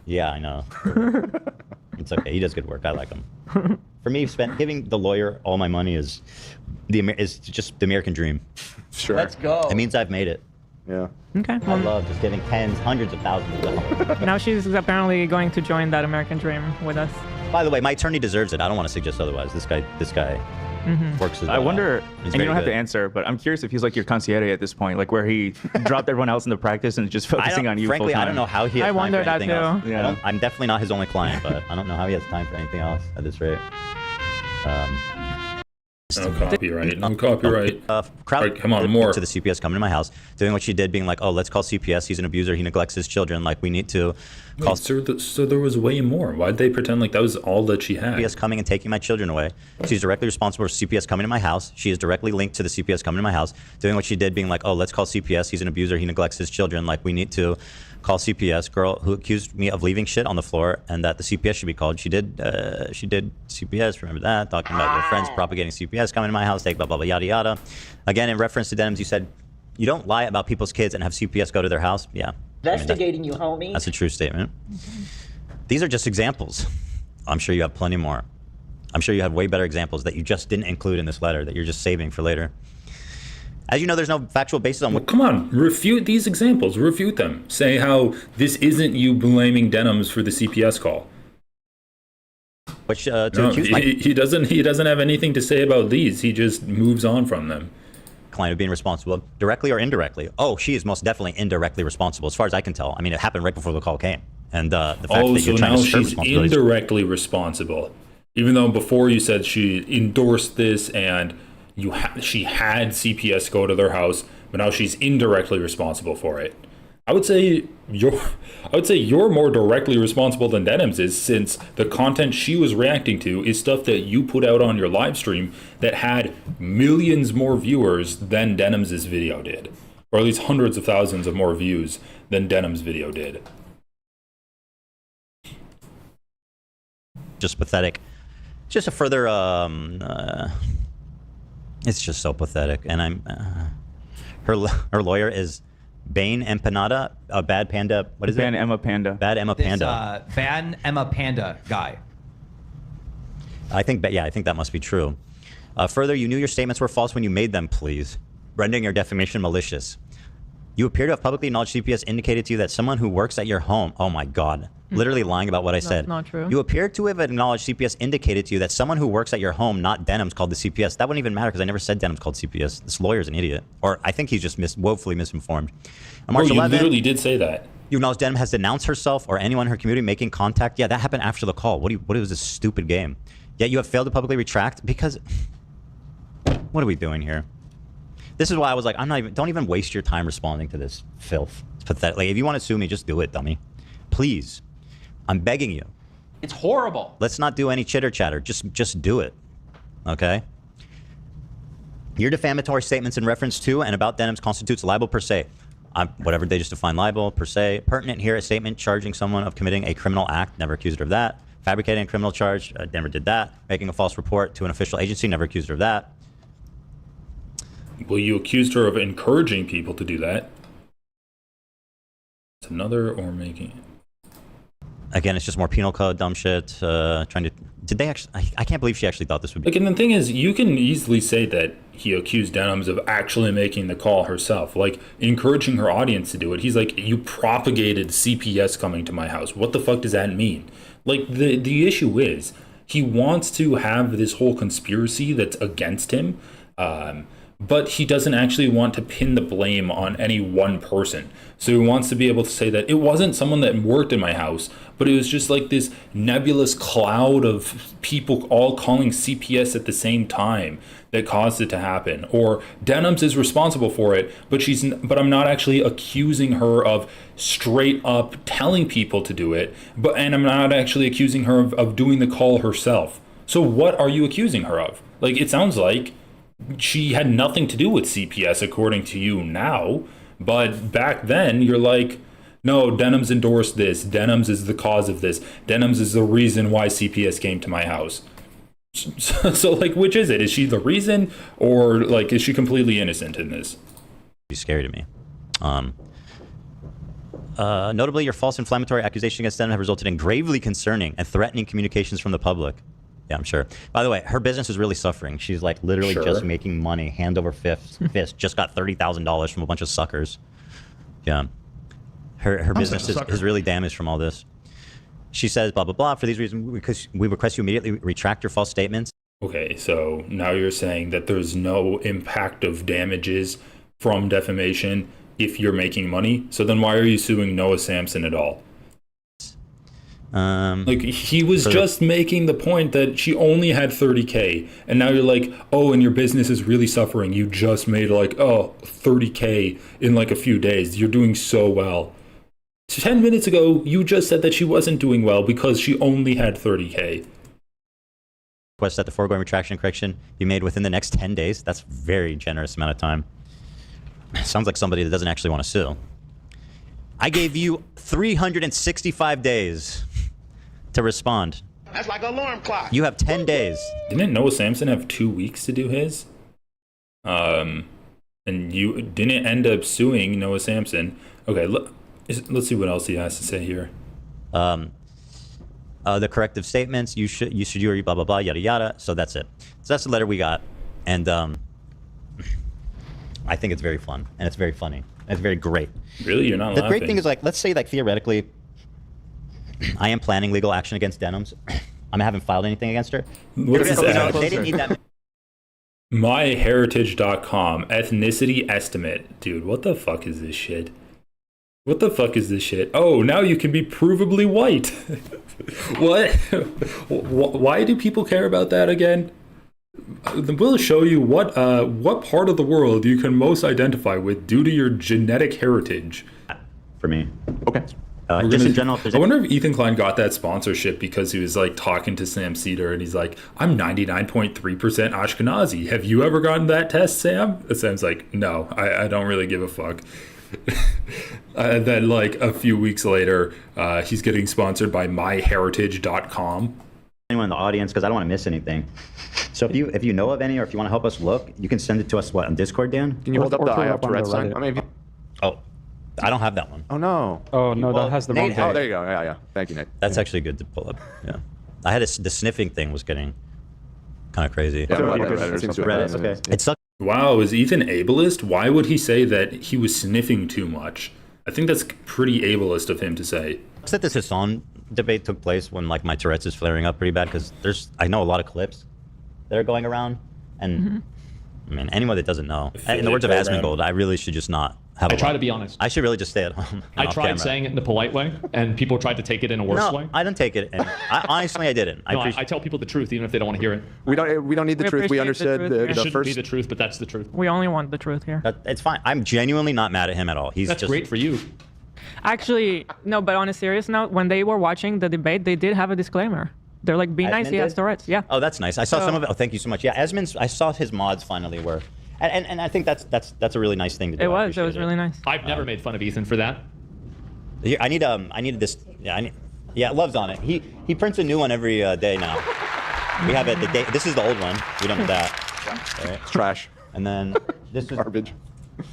Yeah, I know. It's okay. He does good work. I like him. For me, giving the lawyer all my money is just the American dream. Sure. Let's go. It means I've made it. Yeah. Okay. I love just giving tens, hundreds of thousands of dollars. Now she's apparently going to join that American dream with us. By the way, my attorney deserves it. I don't want to suggest otherwise. This guy works as I wonder, and you don't have to answer, but I'm curious if he's like your concierge at this point, like where he dropped everyone else into practice and just focusing on you. Frankly, I don't know how he has time for anything else. Yeah. I'm definitely not his only client, but I don't know how he has time for anything else at this rate. No copyright. No copyright. Crowd, right, come on, more. To the CPS coming to my house, doing what she did, being like, "Oh, let's call CPS. He's an abuser. He neglects his children. Like, we need to call." Wait, so there was way more. Why'd they pretend like that was all that she had? CPS coming and taking my children away. She's directly responsible for CPS coming to my house. She is directly linked to the CPS coming to my house, doing what she did, being like, "Oh, let's call CPS. He's an abuser. He neglects his children. Like, we need to call CPS." Girl who accused me of leaving shit on the floor and that the CPS should be called. She did CPS. Remember that? Talking about your friends propagating CPS coming to my house. Take blah blah blah yada yada. Again, in reference to Denims, you said you don't lie about people's kids and have CPS go to their house. Yeah. Investigating you, homie. That's a true statement. These are just examples. I'm sure you have plenty more. I'm sure you have way better examples that you just didn't include in this letter that you're just saving for later. As you know, there's no factual basis on what. Well, come on, refute these examples. Refute them. Say how this isn't you blaming Denims for the CPS call. Which he doesn't have anything to say about these. He just moves on from them. Client of being responsible, directly or indirectly. Oh, she is most definitely indirectly responsible, as far as I can tell. I mean, it happened right before the call came, and the fact that you're trying to skirt responsibilities. She's indirectly responsible, even though before you said she endorsed this and she had CPS go to their house, but now she's indirectly responsible for it. I would say you're more directly responsible than Denims is, since the content she was reacting to is stuff that you put out on your live stream that had millions more viewers than Denims' video did, or at least hundreds of thousands of more views than Denims' video did. Just pathetic. Just a further it's just so pathetic, and I'm her lawyer is Bane Empanada, a Bad Panda. What is Ban it? Emma Panda. Bad Emma Panda. Ban Emma Panda guy. I think that must be true. Further, you knew your statements were false when you made them, please, rendering your defamation malicious. You appear to have publicly acknowledged CPS indicated to you that someone who works at your home, oh my God, literally lying about what I said. That's not true. You appear to have acknowledged CPS indicated to you that someone who works at your home, not Denims, called the CPS. That wouldn't even matter because I never said Denims called CPS. This lawyer's an idiot. Or I think he's just woefully misinformed. On March 11th, you literally did say that. You acknowledge Denim has denounced herself or anyone in her community making contact. Yeah, that happened after the call. What was this stupid game? Yet you have failed to publicly retract because... What are we doing here? This is why I was like, don't even waste your time responding to this filth. It's pathetic. Like, if you want to sue me, just do it, dummy. Please. I'm begging you. It's horrible. Let's not do any chitter chatter. Just do it. Okay? Your defamatory statements in reference to and about Denims constitutes libel per se. Whatever they just define libel per se. Pertinent here, a statement charging someone of committing a criminal act. Never accused her of that. Fabricating a criminal charge. Never did that. Making a false report to an official agency. Never accused her of that. Well, you accused her of encouraging people to do that. It's another or making it. Again, it's just more penal code, dumb shit. Did they actually? I can't believe she actually thought this would be. Like, and the thing is, you can easily say that he accused Denims of actually making the call herself, like encouraging her audience to do it. He's like, you propagated CPS coming to my house. What the fuck does that mean? Like, the issue is, he wants to have this whole conspiracy that's against him. But he doesn't actually want to pin the blame on any one person. So he wants to be able to say that it wasn't someone that worked in my house, but it was just like this nebulous cloud of people all calling CPS at the same time that caused it to happen. Or Denims is responsible for it, but I'm not actually accusing her of straight up telling people to do it, and I'm not actually accusing her of doing the call herself. So what are you accusing her of? Like, it sounds like she had nothing to do with CPS according to you now, but back then you're like, no, Denims endorsed this. Denims is the cause of this. Denims is the reason why CPS came to my house. So like, which is it? Is she the reason, or like, is she completely innocent in this? She's scary to me. Notably, your false inflammatory accusation against Denim have resulted in gravely concerning and threatening communications from the public. Yeah, I'm sure. By the way, her business is really suffering. She's like literally just making money, hand over fist. Just got $30,000 from a bunch of suckers. Yeah. Her business is really damaged from all this. She says, blah, blah, blah. For these reasons, because we request you immediately retract your false statements. Okay, so now you're saying that there's no impact of damages from defamation if you're making money. So then why are you suing Noah Samson at all? Like, he was just making the point that she only had 30K, and now you're like, oh, and your business is really suffering. You just made like 30K in like a few days. You're doing so well. 10 minutes ago, you just said that she wasn't doing well because she only had 30K. Request that the foregoing retraction and correction be made within the next 10 days. That's a very generous amount of time. Sounds like somebody that doesn't actually want to sue. I gave you 365 days to respond. That's like an alarm clock. You have 10 days. Didn't Noah Samson have 2 weeks to do his? And you didn't end up suing Noah Samson. Okay, let's see what else he has to say here. The corrective statements, you should blah blah blah yada yada. So that's it. So that's the letter we got, and I think it's very fun and it's very funny. And it's very great. Really, you're not the laughing. great thing is, like, let's say, like, theoretically, I am planning legal action against Denims. I haven't filed anything against her. What's this ad? They didn't need that. MyHeritage.com ethnicity estimate, dude. What the fuck is this shit? What the fuck is this shit? Oh, now you can be provably white. What? Why do people care about that again? We'll show you what part of the world you can most identify with due to your genetic heritage. For me. Okay. Just in general, I wonder if Ethan Klein got that sponsorship because he was like talking to Sam Cedar and he's like, I'm 99.3% Ashkenazi. Have you ever gotten that test, Sam? And Sam's like, no, I don't really give a fuck. And then like a few weeks later, he's getting sponsored by myheritage.com. Anyone in the audience, because I don't want to miss anything. So if you know of any, or if you want to help us look, you can send it to us on Discord, Dan. Can you hold up the I have Tourette's sign? Oh, I don't have that one. Oh no. Oh no, that has the wrong. Oh, there you go. Yeah. Thank you, Nate. That's actually good to pull up. Yeah, I had the sniffing thing was getting kind of crazy. Yeah, Reddit. Okay. It sucks. Wow, is Ethan ableist? Why would he say that he was sniffing too much? I think that's pretty ableist of him to say. That this Hassan debate took place when like my Tourette's is flaring up pretty bad, because I know a lot of clips that are going around, and I mean, anyone that doesn't know, in the words of Asmongold, I really should just not have. I try to be honest. I should really just stay at home. I tried saying it in a polite way, and people tried to take it in a worse way. I didn't take it. Honestly, I didn't. I tell people the truth, even if they don't want to hear it. We don't need the truth. We understood It the shouldn't first. be the truth, but that's the truth. We only want the truth here. It's fine. I'm genuinely not mad at him at all. He's That's just great for you. Actually, no, but on a serious note, when they were watching the debate, they did have a disclaimer. They're like, be nice, he has Tourette's. Yeah. Oh, that's nice. I saw some of it. Oh, thank you so much. Yeah, Esmond's, I saw his mods finally were. And I think that's a really nice thing to do. It was really nice. I've never made fun of Ethan for that. Here, I need this. Yeah, Love's on it. He prints a new one every day now. We have it. This is the old one. We don't have that. All right. It's trash. And then this is garbage.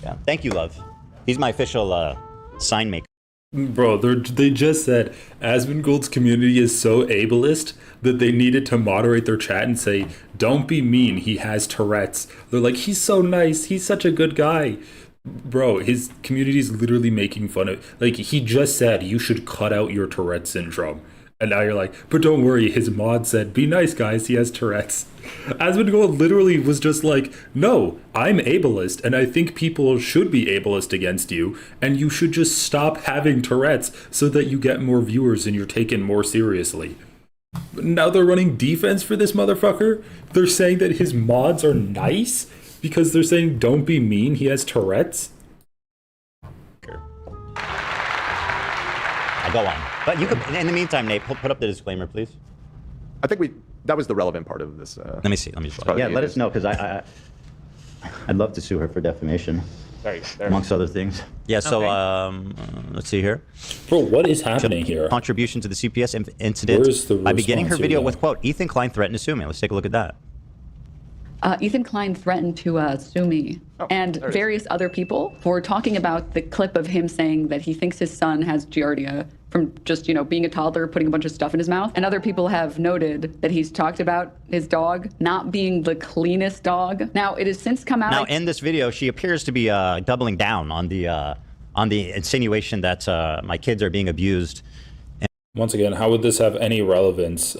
Yeah. Thank you, Love. He's my official sign maker. Bro, they just said Asmongold's community is so ableist that they needed to moderate their chat and say, don't be mean, he has Tourette's. They're like, he's so nice, he's such a good guy. Bro, his community is literally making fun of, like, he just said you should cut out your Tourette's syndrome. And now you're like, but don't worry, his mod said, be nice, guys, he has Tourette's. Asmongold literally was just like, no, I'm ableist, and I think people should be ableist against you, and you should just stop having Tourette's so that you get more viewers and you're taken more seriously. But now they're running defense for this motherfucker? They're saying that his mods are nice because they're saying, don't be mean, he has Tourette's? I go on. But you could, in the meantime, Nate, put up the disclaimer, please. I think that was the relevant part of this. Let me see. Let me just. Yeah, let us know, because I'd love to sue her for defamation, amongst other things. Yeah. So let's see here. Bro, what is happening here? Contribution to the CPS incident by beginning her video with quote, Ethan Klein threatened to sue me. Let's take a look at that. Ethan Klein threatened to sue me and various other people for talking about the clip of him saying that he thinks his son has Giardia from just, being a toddler, putting a bunch of stuff in his mouth. And other people have noted that he's talked about his dog not being the cleanest dog. Now, it has since come out. Now, in this video, she appears to be doubling down on the insinuation that my kids are being abused. Once again, how would this have any relevance?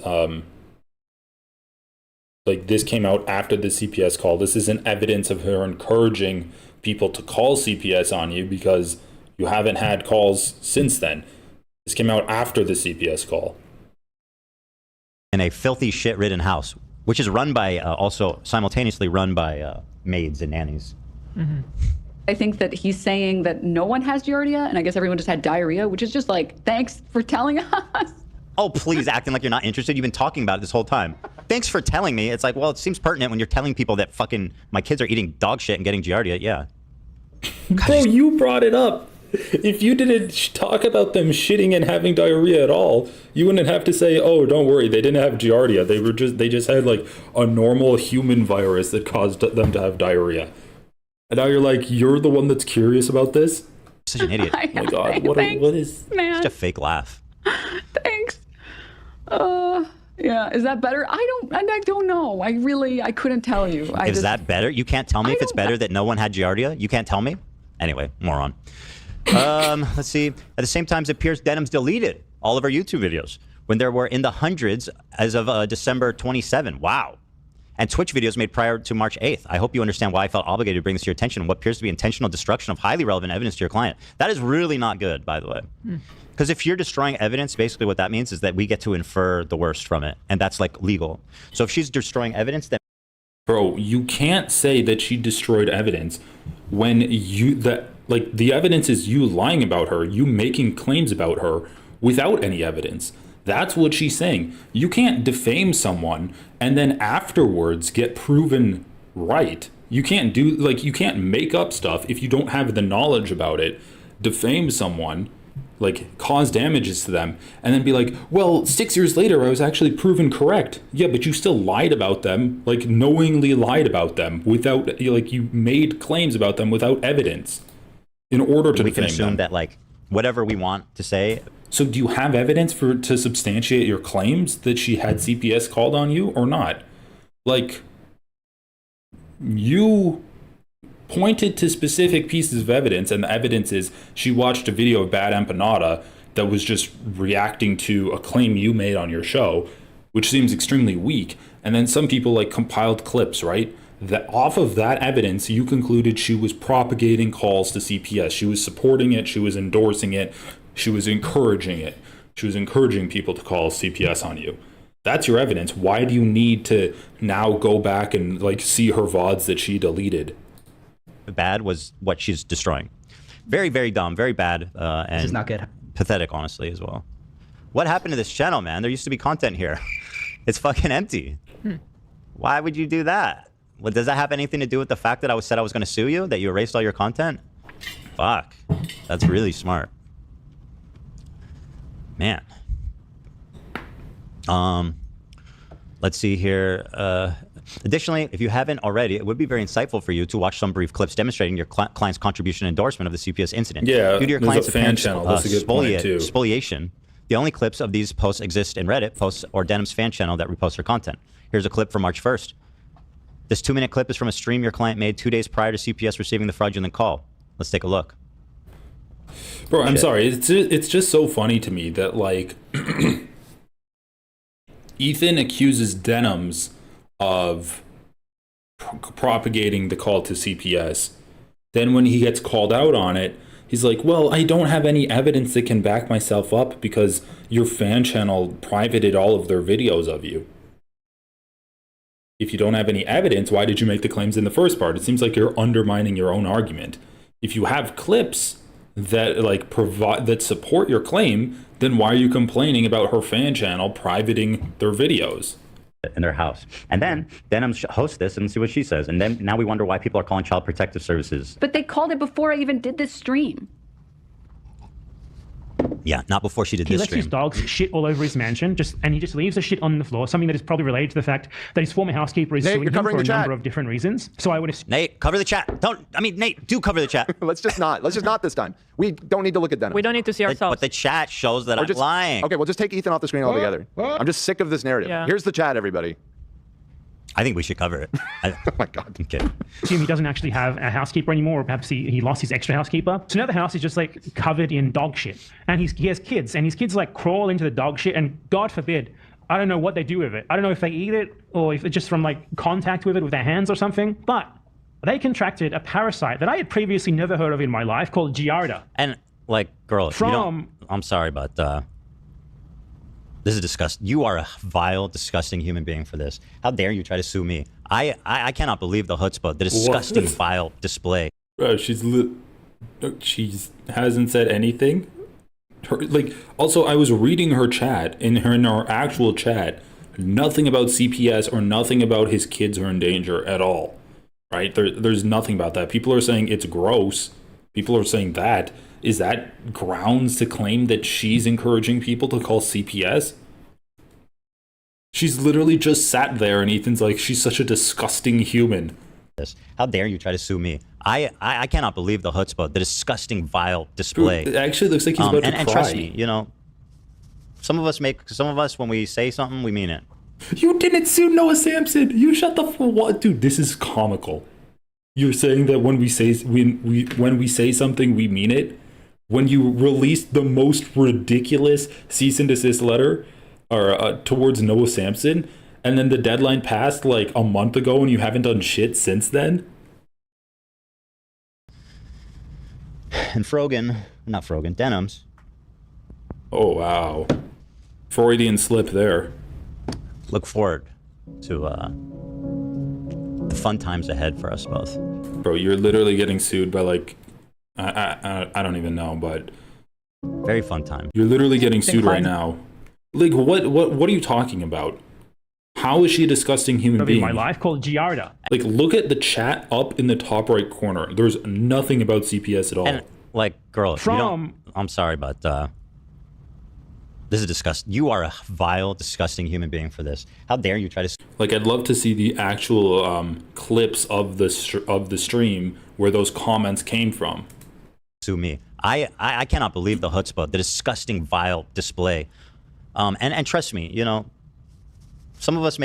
Like, this came out after the CPS call. This isn't evidence of her encouraging people to call CPS on you because you haven't had calls since then. This came out after the CPS call. in a filthy, shit-ridden house, which is run by, also simultaneously run by maids and nannies. Mm-hmm. I think that he's saying that no one has Giardia, and I guess everyone just had diarrhea, which is just like, thanks for telling us. Oh, please, acting like you're not interested. You've been talking about it this whole time. Thanks for telling me. It's like, well, it seems pertinent when you're telling people that fucking my kids are eating dog shit and getting Giardia. Yeah. Bro, you brought it up. If you didn't talk about them shitting and having diarrhea at all, you wouldn't have to say, "Oh, don't worry, they didn't have Giardia. They just had like a normal human virus that caused them to have diarrhea." And now you're like, you're the one that's curious about this? Such an idiot. Oh my God, what is... Man. Such a fake laugh. Thanks. Yeah, is that better? I don't know. I couldn't tell you. Is that better? You can't tell me if it's better that no one had Giardia? You can't tell me? Anyway, moron. Let's see. At the same time, it appears Denham's deleted all of our YouTube videos when there were in the hundreds as of December 27. Wow. And Twitch videos made prior to March 8th. I hope you understand why I felt obligated to bring this to your attention and what appears to be intentional destruction of highly relevant evidence to your client. That is really not good, by the way. Because if you're destroying evidence, basically what that means is that we get to infer the worst from it. And that's like legal. So if she's destroying evidence, then... Bro, you can't say that she destroyed evidence when the evidence is you lying about her, you making claims about her without any evidence. That's what she's saying. You can't defame someone and then afterwards get proven right. You can't you can't make up stuff if you don't have the knowledge about it, defame someone, like cause damages to them, and then be like, well, 6 years later I was actually proven correct. Yeah, but you still lied about them, like knowingly lied about them without, like you made claims about them without evidence in order to defame them. We can assume that like whatever we want to say. So do you have evidence to substantiate your claims that she had CPS called on you or not? Like, you pointed to specific pieces of evidence, and the evidence is she watched a video of Bad Empanada that was just reacting to a claim you made on your show, which seems extremely weak. And then some people like compiled clips, right? That off of that evidence, you concluded she was propagating calls to CPS. She was supporting it. She was endorsing it. She was encouraging it. She was encouraging people to call CPS on you. That's your evidence. Why do you need to now go back and like see her VODs that she deleted? Bad was what she's destroying. Very, very dumb, very bad, and this is not good. Pathetic, honestly, as well. What happened to this channel, man? There used to be content here. It's fucking empty. Why would you do that? Well, does that have anything to do with the fact that I said I was going to sue you? That you erased all your content? Fuck. That's really smart. Man. Let's see here. Additionally, if you haven't already, it would be very insightful for you to watch some brief clips demonstrating your client's contribution and endorsement of the CPS incident. Yeah, due to your there's client's a fan channel. That's a good point, too. Spoliation, the only clips of these posts exist in Reddit posts or Denham's fan channel that reposts her content. Here's a clip from March 1st. This 2-minute clip is from a stream your client made 2 days prior to CPS receiving the fraudulent call. Let's take a look. Bro, I'm sorry. It's just so funny to me that like Ethan accuses Denham's of propagating the call to CPS. Then when he gets called out on it, he's like, well, I don't have any evidence that can back myself up because your fan channel privated all of their videos of you. If you don't have any evidence, why did you make the claims in the first part? It seems like you're undermining your own argument. If you have clips that like that support your claim, then why are you complaining about her fan channel privating their videos? In their house. And then Denham hosts this and see what she says. And then now we wonder why people are calling Child Protective Services. But they called it before I even did this stream. Yeah, not before she did he this lets stream. his dogs shit all over his mansion, and he just leaves the shit on the floor, something that is probably related to the fact that his former housekeeper is suing him for a number of different reasons. So I would assume... Nate, cover the chat. Nate, do cover the chat. Let's just not this time. We don't need to look at Denham. We don't need to see ourselves. But the chat shows that I'm lying. Okay, well, just take Ethan off the screen altogether. I'm just sick of this narrative. Yeah. Here's the chat, everybody. I think we should cover it. Oh my God. Okay. Assume he doesn't actually have a housekeeper anymore, or perhaps he lost his extra housekeeper. So now the house is just like covered in dog shit. And he has kids, and his kids like crawl into the dog shit, and God forbid, I don't know what they do with it. I don't know if they eat it or if it's just from like contact with it with their hands or something, but they contracted a parasite that I had previously never heard of in my life called Giardia. And like, girl, I'm sorry, but This is disgusting. You are a vile, disgusting human being for this. How dare you try to sue me? I cannot believe the chutzpah, the disgusting, vile display. Bro, she hasn't said anything. Also, I was reading her chat in our actual chat. Nothing about CPS or nothing about his kids are in danger at all. Right? There's nothing about that. People are saying it's gross. People are saying that. Is that grounds to claim that she's encouraging people to call CPS? She's literally just sat there and Ethan's like, she's such a disgusting human. How dare you try to sue me? I cannot believe the chutzpah, the disgusting, vile display. It actually looks like he's about to cry. And trust me, some of us, when we say something, we mean it. You didn't sue Noah Sampson. You shut the what, dude? This is comical. You're saying that when we say something, we mean it. When you released the most ridiculous cease and desist letter, or towards Noah Sampson, and then the deadline passed like a month ago, and you haven't done shit since then. And Denims. Oh wow, Freudian slip there. Look forward to the fun times ahead for us both. Bro, you're literally getting sued by like I don't even know, but very fun time. You're literally getting sued right now. Like what are you talking about? How is she a disgusting human being? My life called Giarda. Like, look at the chat up in the top right corner. There's nothing about CPS at all. And girl, I'm sorry, but this is disgusting. You are a vile, disgusting human being for this. How dare you try to? Like, I'd love to see the actual clips of the stream where those comments came from. Sue me. I cannot believe the chutzpah, the disgusting, vile display. And trust me, some of us,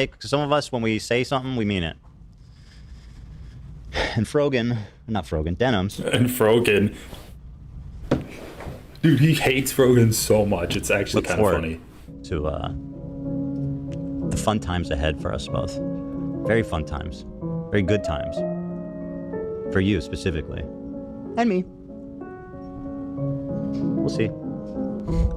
when we say something, we mean it. And Denims. And Frogan. Dude, he hates Frogan so much. It's actually kind of funny. To the fun times ahead for us both. Very fun times. Very good times. For you specifically. And me. We'll see.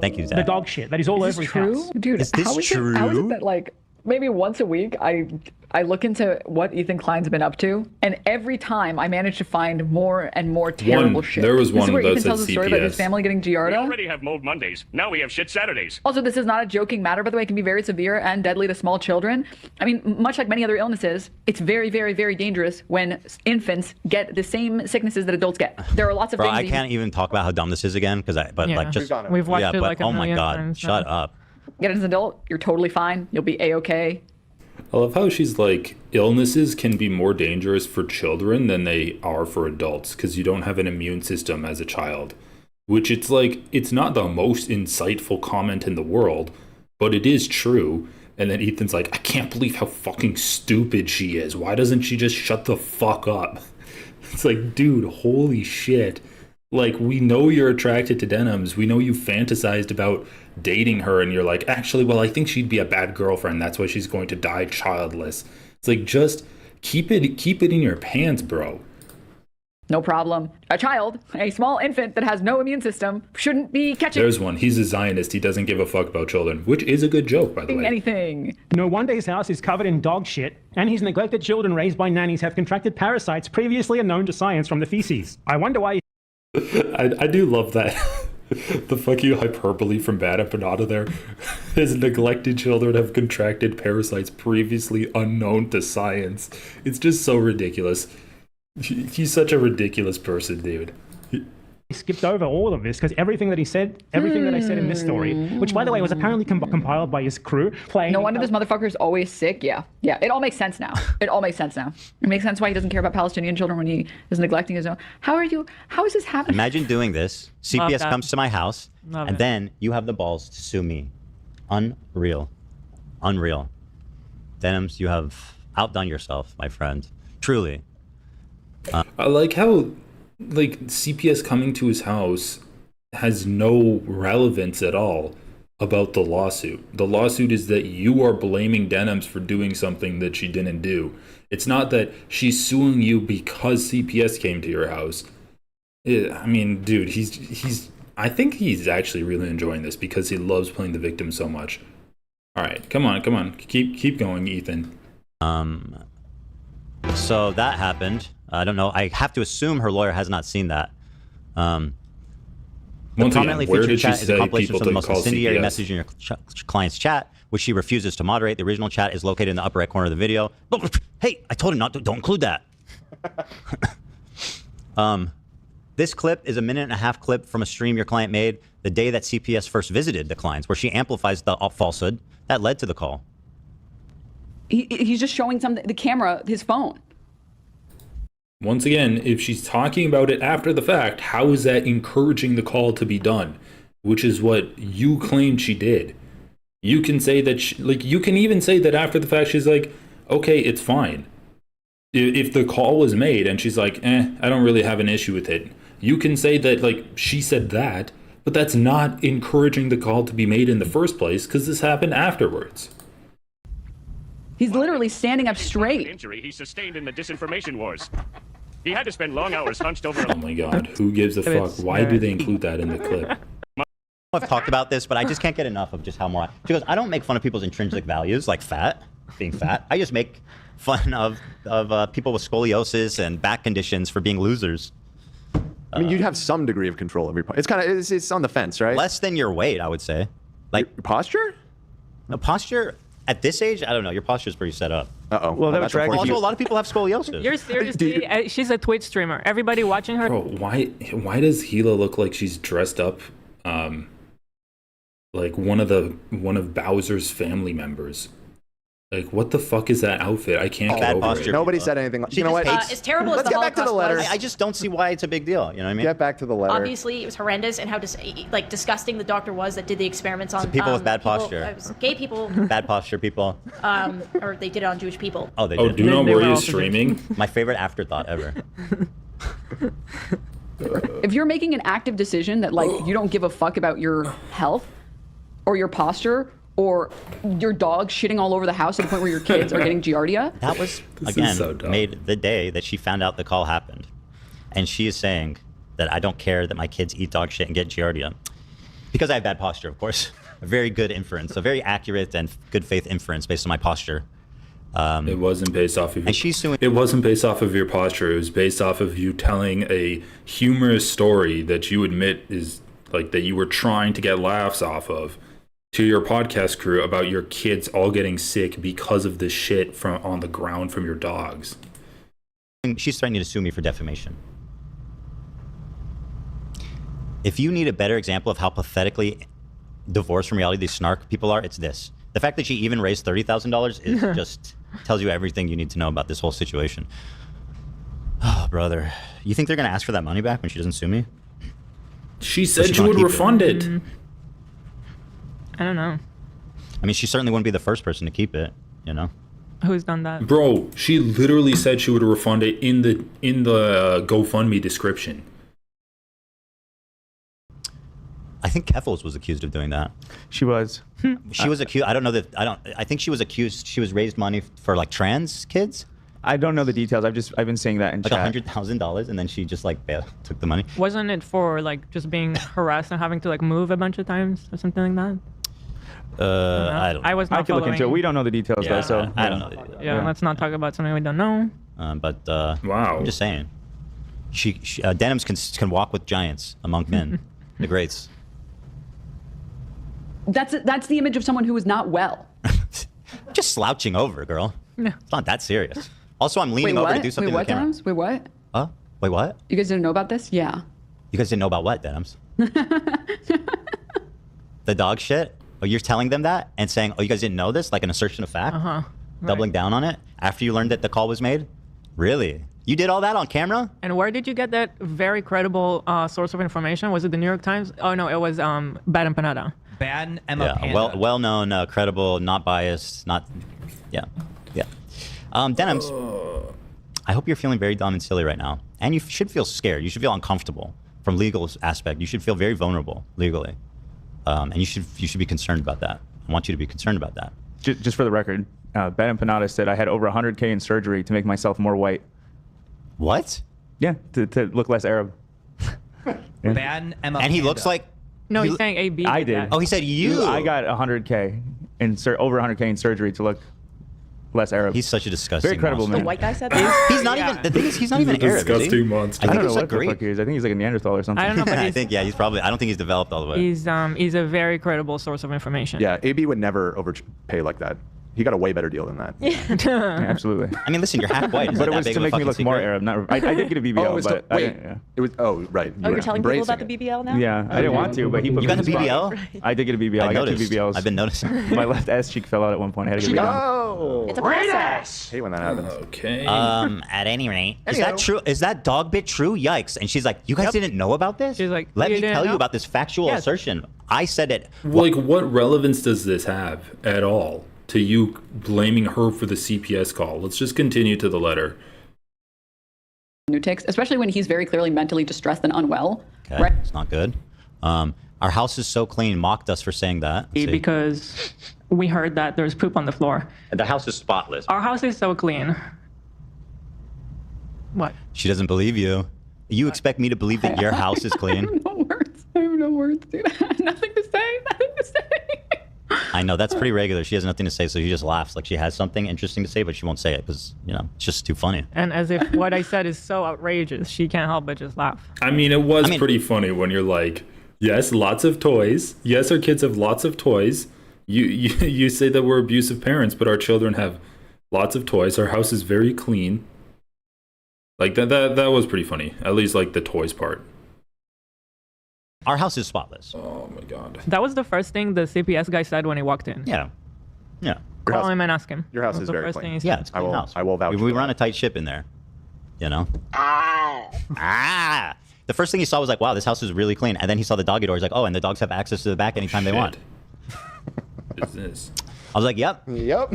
Thank you, Zach. The dog shit that is all over his house. Dude, is this how is true? How is it that maybe once a week I look into what Ethan Klein's been up to, and every time I manage to find more and more terrible shit. There was this one is where that Ethan said tells a story about his family getting We Giardia. already have Mold Mondays. Now we have Shit Saturdays. Also, this is not a joking matter, by the way. It can be very severe and deadly to small children. I mean, much like many other illnesses, it's very, very, very dangerous when infants get the same sicknesses that adults get. There are lots of Bro, things. I can't even talk about how dumb this is again, We've watched it like a oh my million god, times shut now. up. Get it as an adult, you're totally fine. You'll be A-okay. I love how she's like, illnesses can be more dangerous for children than they are for adults because you don't have an immune system as a child. Which it's like, it's not the most insightful comment in the world, but it is true. And then Ethan's like, I can't believe how fucking stupid she is. Why doesn't she just shut the fuck up? It's like, dude, holy shit. Like, we know you're attracted to Denims. We know you fantasized about dating her, and you're like, actually, well, I think she'd be a bad girlfriend. That's why she's going to die childless. It's like, just keep it in your pants, bro. No problem. A child, a small infant that has no immune system, shouldn't be catching There's one. He's a Zionist. He doesn't give a fuck about children, which is a good joke, by the way. anything. No wonder his house is covered in dog shit, and his neglected children raised by nannies have contracted parasites previously unknown to science from the feces. I wonder why. I do love that. The fucking hyperbole from Bad Empanada there. His neglected children have contracted parasites previously unknown to science. It's just so ridiculous. He's such a ridiculous person, dude. He skipped over all of this because everything that he said, everything that I said in this story, which by the way was apparently compiled by his crew, playing. No wonder this motherfucker is always sick. Yeah. It all makes sense now. It makes sense why he doesn't care about Palestinian children when he is neglecting his own. How is this happening? Imagine doing this. CPS comes to my house, and then you have the balls to sue me. Unreal. Denims, you have outdone yourself, my friend. Truly. I like how, CPS coming to his house has no relevance at all about the lawsuit. The lawsuit is that you are blaming Denims for doing something that she didn't do. It's not that she's suing you because CPS came to your house. I mean, dude, I think he's actually really enjoying this because he loves playing the victim so much. All right, come on. Keep going, Ethan. So that happened. I don't know. I have to assume her lawyer has not seen that. The prominently featured chat is a compilation of the most incendiary message in your client's chat, which she refuses to moderate. The original chat is located in the upper right corner of the video. Hey, I told him not to. Don't include that. This clip is a 1.5-minute clip from a stream your client made the day that CPS first visited the clients, where she amplifies the falsehood that led to the call. He's just showing the camera, his phone. Once again, if she's talking about it after the fact, how is that encouraging the call to be done? Which is what you claimed she did. You can say that, you can even say that after the fact, she's like, okay, it's fine. If the call was made and she's like, I don't really have an issue with it. You can say that, she said that, but that's not encouraging the call to be made in the first place because this happened afterwards. He's literally standing up straight. Injury he sustained in the disinformation wars. He had to spend long hours hunched over. Oh my God, who gives a fuck? Why do they include that in the clip? I've talked about this, but I just can't get enough of just how more. She goes, I don't make fun of people's intrinsic values, like being fat. I just make fun of people with scoliosis and back conditions for being losers. I mean, you'd have some degree of control of your. It's kind of it's on the fence, right? Less than your weight, I would say. Like your posture. No posture. At this age, I don't know. Your posture is pretty set up. Uh-oh. Well, that would track also, a lot of people have scoliosis. You're seriously, she's a Twitch streamer. Everybody watching her. Bro, why does Gila look like she's dressed up like one of Bowser's family members? Like, what the fuck is that outfit? I can't get over it. Nobody said anything. You know what? As terrible as Let's the get back to the Holocaust letter. was, I just don't see why it's a big deal. You know what I mean? Get back to the letter. obviously it was horrendous, and how disgusting the doctor was that did the experiments on people with bad posture. it was gay people, Bad posture people. or they did it on Jewish people. Oh, they Oh, did. do you know where he's streaming? My favorite afterthought ever. If you're making an active decision that you don't give a fuck about your health or your posture or your dog shitting all over the house to the point where your kids are getting giardia. That was, made the day that she found out the call happened. And she is saying that I don't care that my kids eat dog shit and get giardia. Because I have bad posture, of course. A very good inference, a very accurate and good faith inference based on my posture. It wasn't based off of and she's suing. It wasn't based off of your posture. It was based off of you telling a humorous story that you admit is that you were trying to get laughs off of to your podcast crew about your kids all getting sick because of the shit from on the ground from your dogs. She's threatening to sue me for defamation. If you need a better example of how pathetically divorced from reality these snark people are, it's this. The fact that she even raised $30,000 is just tells you everything you need to know about this whole situation. Oh, brother. You think they're going to ask for that money back when she doesn't sue me? She said she would refund it. I don't know. I mean, she certainly wouldn't be the first person to keep it, you know? Who's done that? Bro, she literally said she would refund it in the GoFundMe description. I think Keffels was accused of doing that. She was. She was accused. I don't know that. I think she was accused. She was raised money for trans kids. I don't know the details. I've been seeing that in chat. $100,000, and then she just took the money. Wasn't it for just being harassed and having to move a bunch of times or something like that? I don't know. I was not I can look into it. We don't know the details though, so I don't know the details. Yeah, let's not talk about something we don't know. Wow. I'm just saying. She denims can walk with giants among men, the greats. That's the image of someone who is not well. Just slouching over, girl. Yeah. It's not that serious. Also, I'm leaning over to do something Wait, to the camera. Denims? Wait, what? Wait, what? You guys didn't know about this? Yeah. You guys didn't know about what, Denims? The dog shit? Oh, you're telling them that and saying, oh, you guys didn't know this? Like an assertion of fact? Uh-huh. Doubling down on it after you learned that the call was made? Really? You did all that on camera? And where did you get that very credible source of information? Was it the New York Times? Oh, no, it was Bad Empanada. Bad Emma Panda. Well-known, credible, not biased, not... Yeah. Denims, I hope you're feeling very dumb and silly right now. And you should feel scared. You should feel uncomfortable from legal aspect. You should feel very vulnerable legally. And you should be concerned about that. I want you to be concerned about that. Just for the record, Bad Empanada said I had over 100K in surgery to make myself more white. What? Yeah, to look less Arab. Bad Emma And he Panda. looks like... No, he's saying AB. I did. Oh, he said you. I got 100K. over 100K in surgery to look less Arab. He's such a disgusting Very credible monster. man. The white guy said that? He's not even. The thing is, he's not even Arab. Disgusting Is he? monster. I I think don't know he's what like the great. fuck he is. I think he's like a Neanderthal or something. I don't know, but I think he's probably. I don't think he's developed all the way. he's a very credible source of information. Yeah, AB would never overpay like that. He got a way better deal than that. Yeah, absolutely. I mean, listen, you're half white. But it was to make me look more Arab. Not, I did get a BBL, Oh, it was but wait. yeah. It was. Oh, right. Oh, you're telling people about the BBL now? Yeah, I didn't want to, but he put You me got in a the spot. BBL? I did get a BBL. I got 2 noticed. BBLs. I've been noticing. My left ass cheek fell out at one point. I had to get it redone. Oh, It's a process. hate when that happens. Okay. At any rate, is that true? Is that dog bit true? Yikes! And she's like, you guys didn't know about this? She's like, let you me didn't tell you know? about this factual assertion. I said it. Like, what relevance does this have at all to you blaming her for the CPS call? Let's just continue to the letter. New ticks, especially when he's very clearly mentally distressed and unwell. Okay, Right? it's not good. Our house is so clean. Mocked us for saying that. Let's see. Because we heard that there's poop on the floor. The house is spotless. Our house is so clean. What? She doesn't believe you. You expect me to believe that your house is clean? I have no words, dude. Nothing to say. Nothing to say. I know, that's pretty regular. She has nothing to say, so she just laughs like she has something interesting to say, but she won't say it because, it's just too funny. And as if what I said is so outrageous, she can't help but just laugh. I mean, it was pretty funny when you're like, yes, lots of toys. Yes, our kids have lots of toys. You say that we're abusive parents, but our children have lots of toys. Our house is very clean. Like that was pretty funny. At least like the toys part. Our house is spotless. Oh my god. That was the first thing the CPS guy said when he walked in. Yeah. Yeah. Call him and ask him. Your house That's is the very first clean. thing he said. Yeah, it's a clean house. I will vouch. We run a tight ship in there. Ah. The first thing he saw was like, wow, this house is really clean. And then he saw the doggy door. He's like, oh, and the dogs have access to the back anytime they want. What is this? I was like, yep. Yep.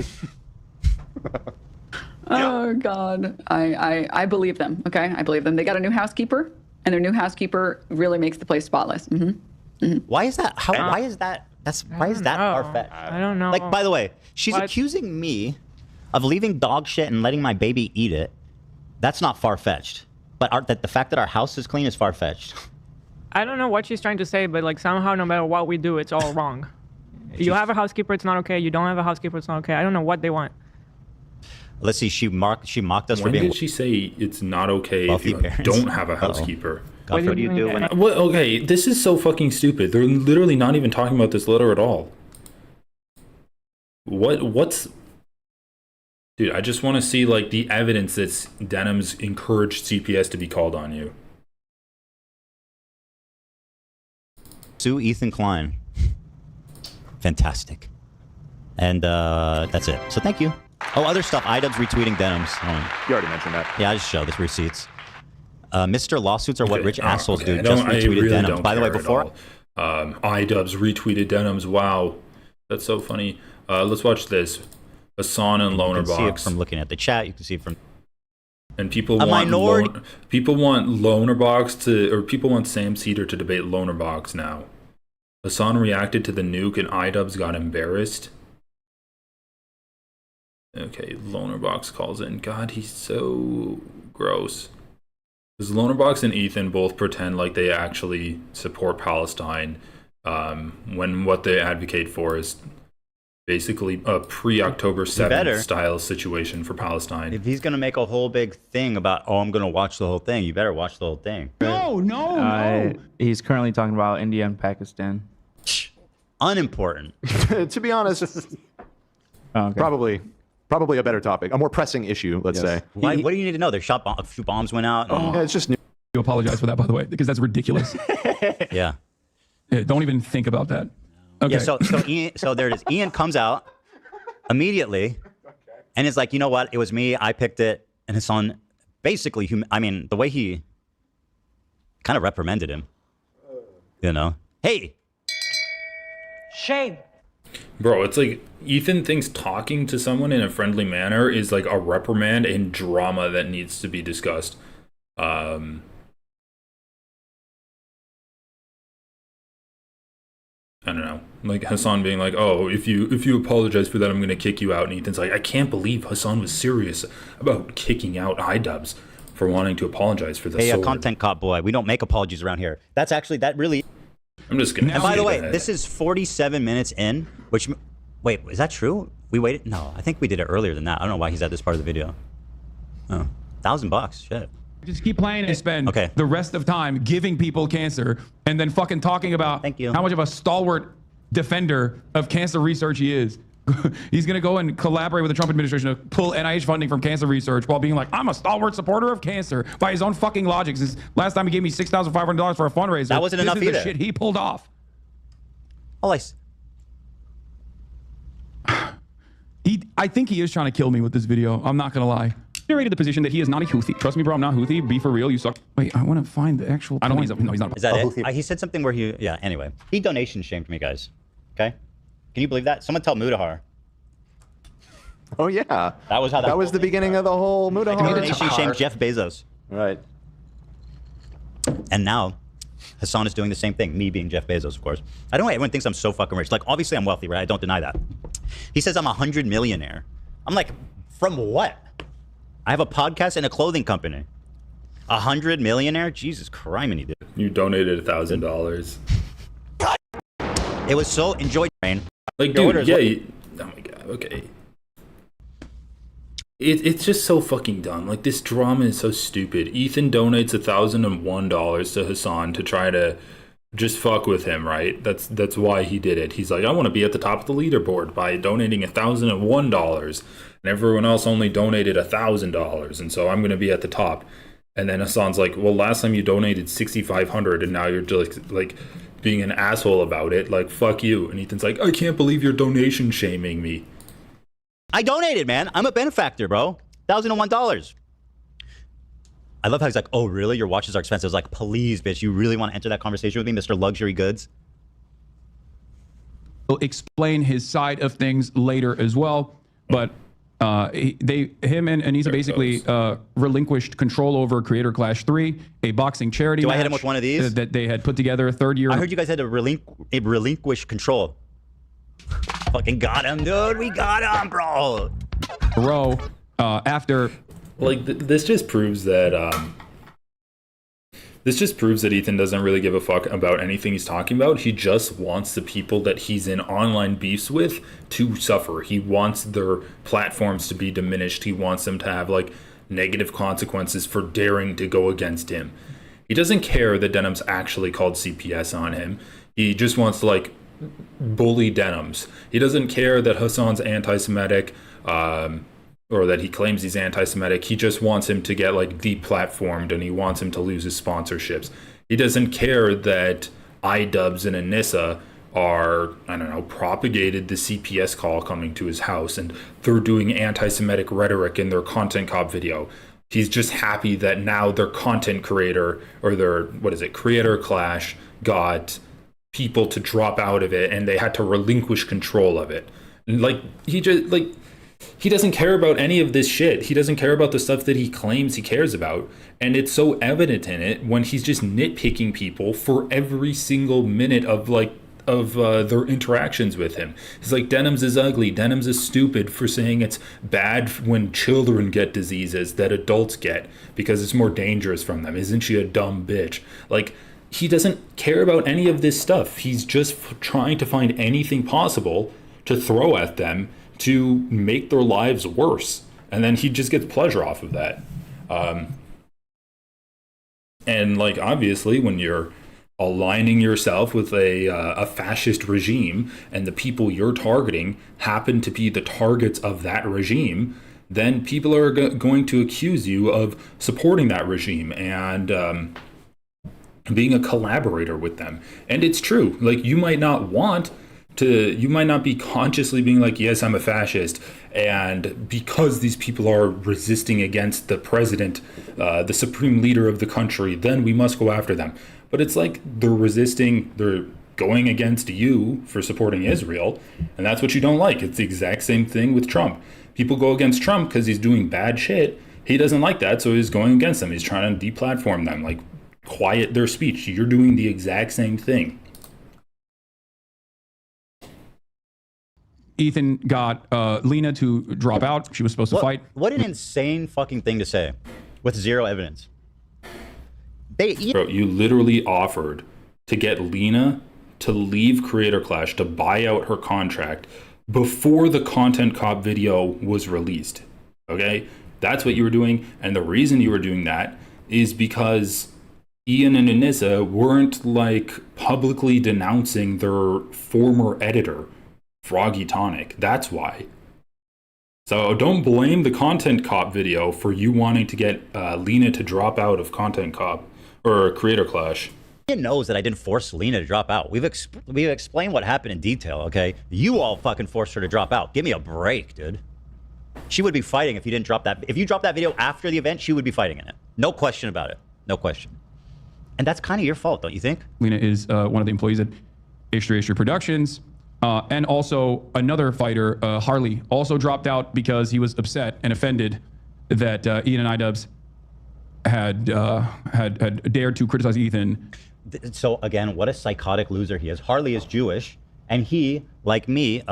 Oh God, I believe them. Okay, I believe them. They got a new housekeeper, and their new housekeeper really makes the place spotless. Why is that? Why is that? Why is that far-fetched? I don't know. Like, by the way, she's accusing me of leaving dog shit and letting my baby eat it. That's not far-fetched. But the fact that our house is clean is far-fetched. I don't know what she's trying to say, but like somehow no matter what we do, it's all wrong. You have a housekeeper, it's not okay. You don't have a housekeeper, it's not okay. I don't know what they want. Let's see. She mocked us for When being. did she say it's not okay if you parents. don't have a housekeeper? God, what do you do when? What? Okay, this is so fucking stupid. They're literally not even talking about this letter at all. What's? Dude, I just want to see like the evidence that Denham's encouraged CPS to be called on you. Sue Ethan Klein. Fantastic. And that's it. So thank you. Oh, other stuff. IDubbbz retweeting Denham's. You already mentioned that. Yeah, I just show this receipts. Mr. Lawsuits are what rich assholes do. I Just retweeted really Denham's. don't By the way, care at before. all. IDubbbz retweeted Denham's. Wow, that's so funny. Let's watch this. Hassan and Loner You can see it Box. from looking at the chat. You can see it from. And people A want minority- people want Lonerbox or people want Sam Cedar to debate Lonerbox now. Hassan reacted to the nuke and IDubbbz got embarrassed. Okay, Lonerbox calls in. God, he's so gross. Because Lonerbox and Ethan both pretend like they actually support Palestine, when what they advocate for is basically a pre-October 7th style situation for Palestine. If he's going to make a whole big thing about, oh, I'm going to watch the whole thing, you better watch the whole thing. No. He's currently talking about India and Pakistan. Unimportant. To be honest, probably a better topic, a more pressing issue, let's say. Why, what do you need to know? A few bombs went out. Yeah, it's just new. You apologize for that, by the way, because that's ridiculous. Yeah. Don't even think about that. Okay. Yeah, so there it is. Ian comes out immediately and is like, you know what? It was me. I picked it. And his son basically, the way he kind of reprimanded him, hey. Shame. Bro, it's like Ethan thinks talking to someone in a friendly manner is like a reprimand and drama that needs to be discussed. I don't know, like Hassan being like, oh, if you apologize for that, I'm going to kick you out. And Ethan's like, I can't believe Hassan was serious about kicking out IDubbbz for wanting to apologize for the Hey, sword. content cop boy, we don't make apologies around here. That really... I'm just going to And by the way, this is 47 minutes in, which Wait, is that true? We waited? No, I think we did it earlier than that. I don't know why he's at this part of the video. Oh, $1,000, shit. Just keep playing and spend the rest of time giving people cancer and then fucking talking about how much of a stalwart defender of cancer research he is. He's going to go and collaborate with the Trump administration to pull NIH funding from cancer research while being like, I'm a stalwart supporter of cancer by his own fucking logic. Since last time he gave me $6,500 for a fundraiser. That wasn't enough either. This is the shit he pulled off. I think he is trying to kill me with this video. I'm not going to lie. Narrated the position that he is not a Houthi. Trust me, bro, I'm not Houthi. Be for real, you suck. Wait, I want to find the actual. I don't think he's not. Is that it? He said something where anyway. He donation shamed me, guys. Okay? Can you believe that? Someone tell Mudahar. Oh, yeah. That was how that was the beginning of the whole Mudahar. Donation shamed Jeff Bezos. Right. And now, Hassan is doing the same thing. Me being Jeff Bezos, of course. I don't know why everyone thinks I'm so fucking rich. Like, obviously I'm wealthy, right? I don't deny that. He says I'm 100 millionaire. I'm like, from what? I have a podcast and a clothing company. 100 millionaire? Jesus criminy, dude. You donated $1,000. It was so enjoyed, man. Like, dude, yeah. Oh my god. Okay. It's just so fucking dumb. Like, this drama is so stupid. Ethan donates $1,001 to Hassan to try to just fuck with him, right? That's why he did it. He's like, I want to be at the top of the leaderboard by donating $1,001, and everyone else only donated $1,000, and so I'm going to be at the top. And then Hassan's like, well, last time you donated $6,500, and now you're just like being an asshole about it. Like, fuck you. And Ethan's like, I can't believe you're donation shaming me. I donated, man. I'm a benefactor, bro. $1,001. I love how he's like, oh, really? Your watches are expensive. I was like, please, bitch, you really want to enter that conversation with me, Mr. Luxury Goods? He'll explain his side of things later as well. But him and Anissa basically relinquished control over Creator Clash 3, a boxing charity Do match I hit him with one of these? That they had put together third year. I heard you guys had to relinquish control. Fucking got him, dude. We got him, bro. After... Like, this just proves that Ethan doesn't really give a fuck about anything he's talking about. He just wants the people that he's in online beefs with to suffer. He wants their platforms to be diminished. He wants them to have, like, negative consequences for daring to go against him. He doesn't care that Denim's actually called CPS on him. He just wants to, like, bully Denims. He doesn't care that Hassan's anti-Semitic, or that he claims he's anti-Semitic. He just wants him to get, like, deplatformed, and he wants him to lose his sponsorships. He doesn't care that iDubbbz and Anissa are, I don't know, propagated the CPS call coming to his house, and they're doing anti-Semitic rhetoric in their Content Cop video. He's just happy that now their content creator, or their, Creator Clash, got people to drop out of it, and they had to relinquish control of it. And, like, he doesn't care about any of this shit. He doesn't care about the stuff that he claims he cares about. And it's so evident in it when he's just nitpicking people for every single minute of their interactions with him. He's like, Denims is ugly. Denims is stupid for saying it's bad when children get diseases that adults get because it's more dangerous from them. Isn't she a dumb bitch? Like, he doesn't care about any of this stuff. He's just trying to find anything possible to throw at them to make their lives worse, and then he just gets pleasure off of that. And, like, obviously when you're aligning yourself with a fascist regime and the people you're targeting happen to be the targets of that regime, then people are going to accuse you of supporting that regime and being a collaborator with them. And it's true. Like, you might not be consciously being like, yes, I'm a fascist, and because these people are resisting against the president, the supreme leader of the country, then we must go after them. But it's like they're going against you for supporting Israel, and that's what you don't like. It's the exact same thing with Trump. People go against Trump because he's doing bad shit. He doesn't like that, so he's going against them. He's trying to deplatform them, like, quiet their speech. You're doing the exact same thing. Ethan got Lena to drop out. She was supposed to fight. What an insane fucking thing to say with zero evidence. Bro, you literally offered to get Lena to leave Creator Clash, to buy out her contract before the Content Cop video was released. Okay? That's what you were doing. And the reason you were doing that is because Ian and Anissa weren't like publicly denouncing their former editor, Froggy Tonic. That's why. So don't blame the Content Cop video for you wanting to get Lena to drop out of Content Cop or Creator Clash. Ian knows that I didn't force Lena to drop out. We've explained what happened in detail, okay? You all fucking forced her to drop out. Give me a break, dude. She would be fighting if you didn't drop that. If you dropped that video after the event, she would be fighting in it. No question about it. No question. And that's kind of your fault, don't you think? Lena is one of the employees at H3H3 Productions. And also another fighter, Harley, also dropped out because he was upset and offended that Ian and iDubbbz had dared to criticize Ethan. So again, what a psychotic loser he is. Harley is Jewish, and he, like me,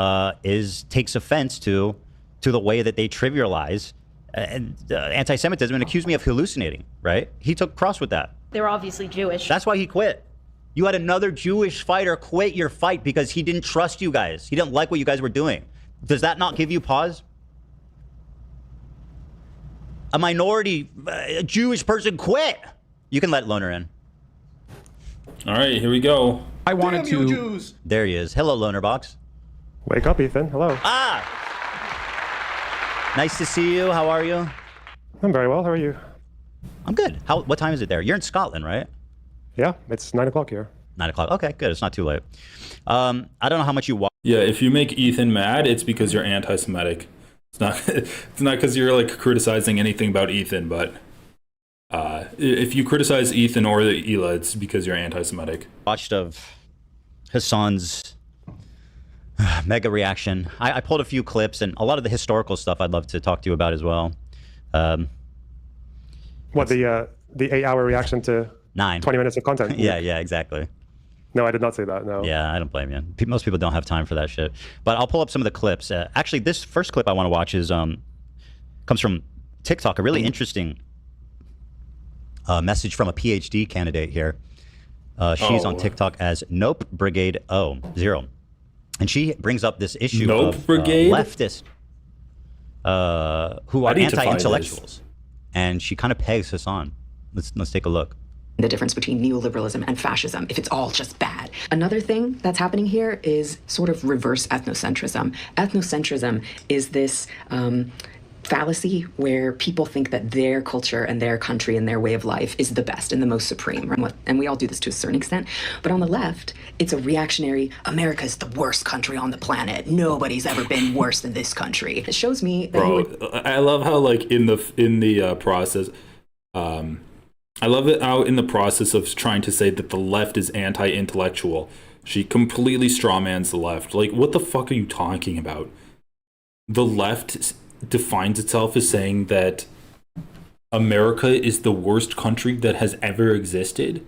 takes offense to the way that they trivialize anti-Semitism and accuse me of hallucinating. Right? He took cross with that. They were obviously Jewish. That's why he quit. You had another Jewish fighter quit your fight because he didn't trust you guys. He didn't like what you guys were doing. Does that not give you pause? A minority, a Jewish person quit. You can let Loner in. All right, here we go. I wanted Damn you Jews. There he is. Hello, Loner Box. Wake up, Ethan. Hello. Ah! Nice to see you. How are you? I'm very well. How are you? I'm good. What time is it there? You're in Scotland, right? Yeah, it's 9 o'clock here. 9 o'clock. Okay, good. It's not too late. I don't know how much you watch. Yeah, if you make Ethan mad, it's because you're anti-Semitic. It's not because you're like criticizing anything about Ethan, but if you criticize Ethan or the Ela, it's because you're anti-Semitic. Watched of Hassan's mega reaction. I pulled a few clips and a lot of the historical stuff I'd love to talk to you about as well. What, the 8-hour reaction to 9 20 minutes of content? Yeah, exactly. No, I did not say that, no. Yeah, I don't blame you. Most people don't have time for that shit. But I'll pull up some of the clips. Actually, this first clip I want to watch is comes from TikTok, a really interesting message from a PhD candidate here. She's on TikTok as Nope Brigade 0. And she brings up this issue Nope of Brigade? leftists who are anti-intellectuals. And she kind of pegs Hassan. Let's take a look. The difference between neoliberalism and fascism, if it's all just bad. Another thing that's happening here is sort of reverse ethnocentrism. Ethnocentrism is this fallacy where people think that their culture and their country and their way of life is the best and the most supreme. And we all do this to a certain extent. But on the left, it's a reactionary, America's the worst country on the planet. Nobody's ever been worse than this country. It shows me that I love how like in the process, I love it how in the process of trying to say that the left is anti-intellectual, she completely strawmans the left. Like, what the fuck are you talking about? The left defines itself as saying that America is the worst country that has ever existed.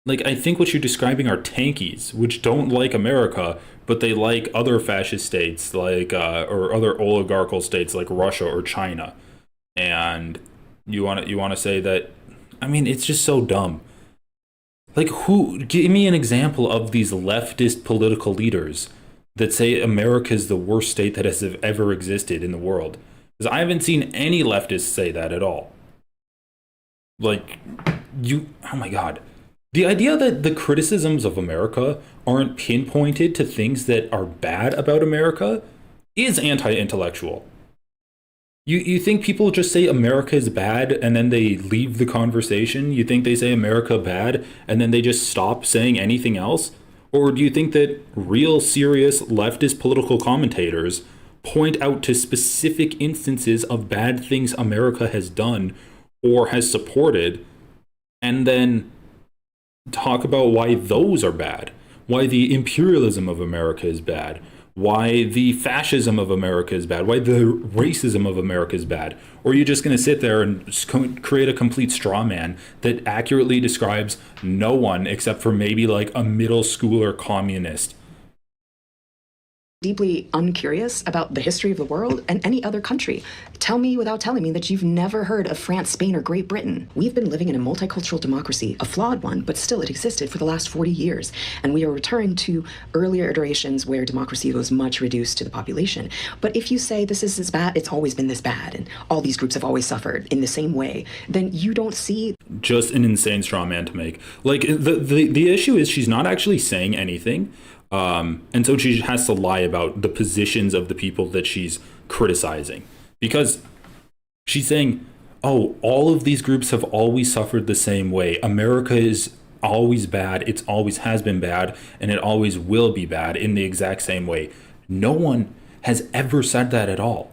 Like, I think what you're describing are tankies, which don't like America, but they like other fascist states, like or other oligarchical states like Russia or China. And you want to say that? I mean, it's just so dumb. Like, give me an example of these leftist political leaders that say America is the worst state that has ever existed in the world. Because I haven't seen any leftists say that at all. Like, oh my God. The idea that the criticisms of America aren't pinpointed to things that are bad about America is anti-intellectual. You think people just say America is bad and then they leave the conversation? You think they say America bad and then they just stop saying anything else? Or do you think that real serious leftist political commentators point out to specific instances of bad things America has done or has supported and then talk about why those are bad? Why the imperialism of America is bad? Why the fascism of America is bad? Why the racism of America is bad? Or are you just going to sit there and create a complete straw man that accurately describes no one except for maybe like a middle schooler communist? deeply uncurious about the history of the world and any other country. Tell me without telling me that you've never heard of France, Spain, or Great Britain. We've been living in a multicultural democracy, a flawed one, but still it existed for the last 40 years. And we are returning to earlier iterations where democracy was much reduced to the population. But if you say this is as bad, it's always been this bad, and all these groups have always suffered in the same way, then you don't see... Just an insane straw man to make. Like, the issue is she's not actually saying anything. And so she has to lie about the positions of the people that she's criticizing, because she's saying, oh, all of these groups have always suffered the same way. America is always bad. It's always has been bad, and it always will be bad in the exact same way. No one has ever said that at all.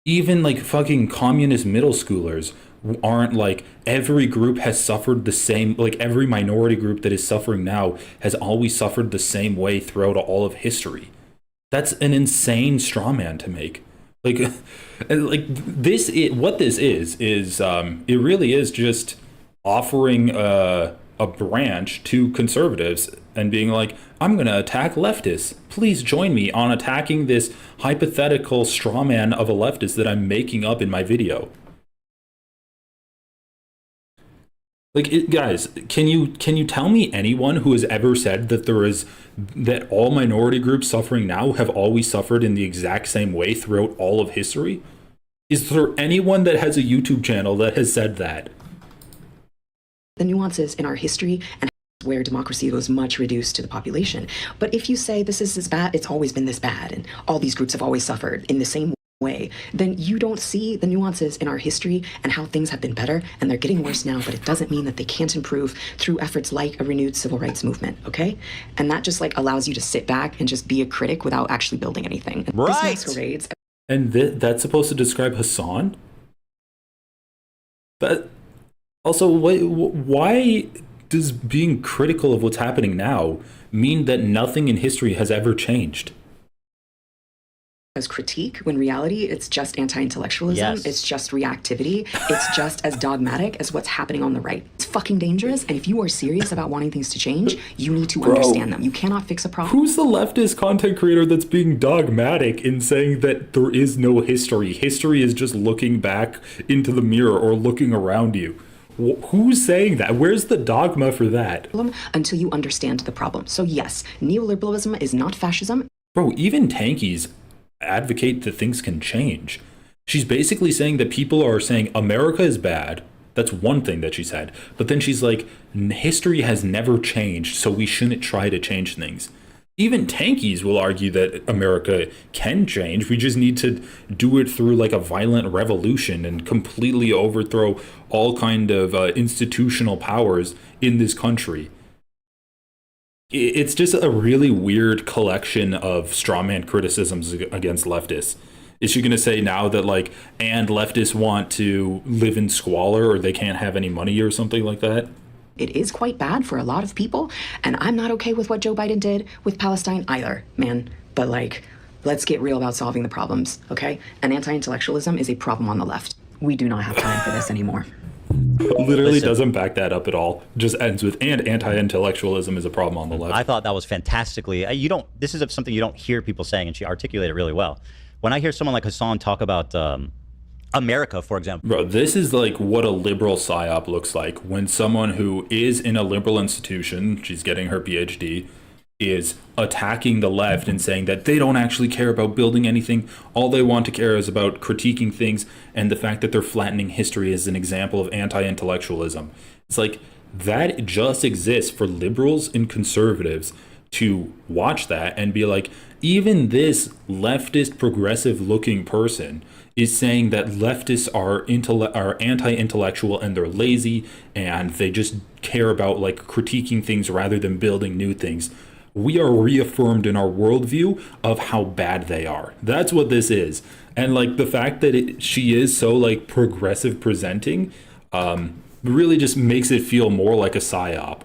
Even like fucking communist middle schoolers aren't like, every group has suffered the same, like every minority group that is suffering now has always suffered the same way throughout all of history. That's an insane straw man to make. Like this what this is it really is just offering a branch to conservatives and being like, I'm going to attack leftists. Please join me on attacking this hypothetical straw man of a leftist that I'm making up in my video. Like, guys, can you tell me anyone who has ever said that all minority groups suffering now have always suffered in the exact same way throughout all of history? Is there anyone that has a YouTube channel that has said that? The nuances in our history and where democracy was much reduced to the population. But if you say this is as bad, it's always been this bad, and all these groups have always suffered in the same way, then you don't see the nuances in our history and how things have been better, and they're getting worse now, but it doesn't mean that they can't improve through efforts like a renewed civil rights movement, okay? And that just like allows you to sit back and just be a critic without actually building anything. Right. This masquerades. And that's supposed to describe Hassan? But also, why does being critical of what's happening now mean that nothing in history has ever changed? As critique, when reality it's just anti-intellectualism, Yes. It's just reactivity, it's just as dogmatic as what's happening on the right. It's fucking dangerous, and if you are serious about wanting things to change, you need to understand them. You cannot fix a problem. Who's the leftist content creator that's being dogmatic in saying that there is no history? History is just looking back into the mirror or looking around you. Who's saying that? Where's the dogma for that? Until you understand the problem. So yes, neoliberalism is not fascism. Bro, even tankies advocate that things can change. She's basically saying that people are saying America is bad. That's one thing that she said. But then she's like, history has never changed, so we shouldn't try to change things. Even tankies will argue that America can change. We just need to do it through like a violent revolution and completely overthrow all kind of institutional powers in this country. It's just a really weird collection of strawman criticisms against leftists. Is she going to say now that like, and leftists want to live in squalor or they can't have any money or something like that? It is quite bad for a lot of people, and I'm not okay with what Joe Biden did with Palestine either, man. But like, let's get real about solving the problems, okay? And anti-intellectualism is a problem on the left. We do not have time for this anymore. Literally doesn't back that up at all. Just ends with, and anti-intellectualism is a problem on the left. I thought that was fantastically. This is something you don't hear people saying, and she articulated it really well. When I hear someone like Hassan talk about America, for example. Bro, this is like what a liberal psyop looks like when someone who is in a liberal institution, she's getting her PhD, is attacking the left and saying that they don't actually care about building anything. All they want to care is about critiquing things, and the fact that they're flattening history is an example of anti-intellectualism. It's like that just exists for liberals and conservatives to watch that and be like, even this leftist progressive looking person is saying that leftists are anti-intellectual and they're lazy and they just care about like critiquing things rather than building new things. We are reaffirmed in our worldview of how bad they are. That's what this is. And like the fact that she is so like progressive presenting really just makes it feel more like a psyop.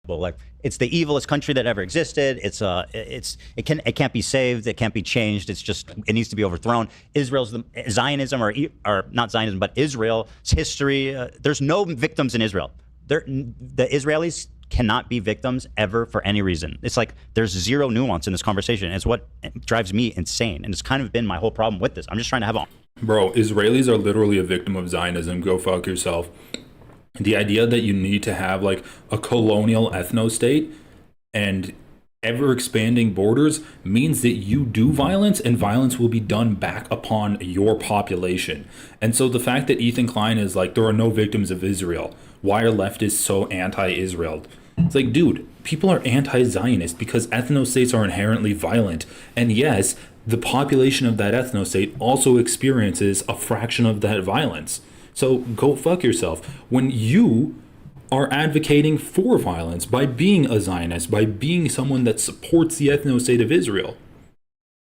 Well, like it's the evilest country that ever existed. It can't be saved. It can't be changed. It needs to be overthrown. Israel's Zionism or not Zionism, but Israel's history. There's no victims in Israel. The Israelis cannot be victims ever for any reason. It's like there's zero nuance in this conversation. It's what drives me insane. And it's kind of been my whole problem with this. I'm just trying to have Bro, Israelis are literally a victim of Zionism. Go fuck yourself. The idea that you need to have like a colonial ethno-state and ever expanding borders means that you do violence, and violence will be done back upon your population. And so the fact that Ethan Klein is like, there are no victims of Israel, why are leftists so anti-Israel? It's like, dude, people are anti-Zionist because ethno-states are inherently violent. And yes, the population of that ethno-state also experiences a fraction of that violence. So go fuck yourself. When you are advocating for violence by being a Zionist, by being someone that supports the ethno-state of Israel,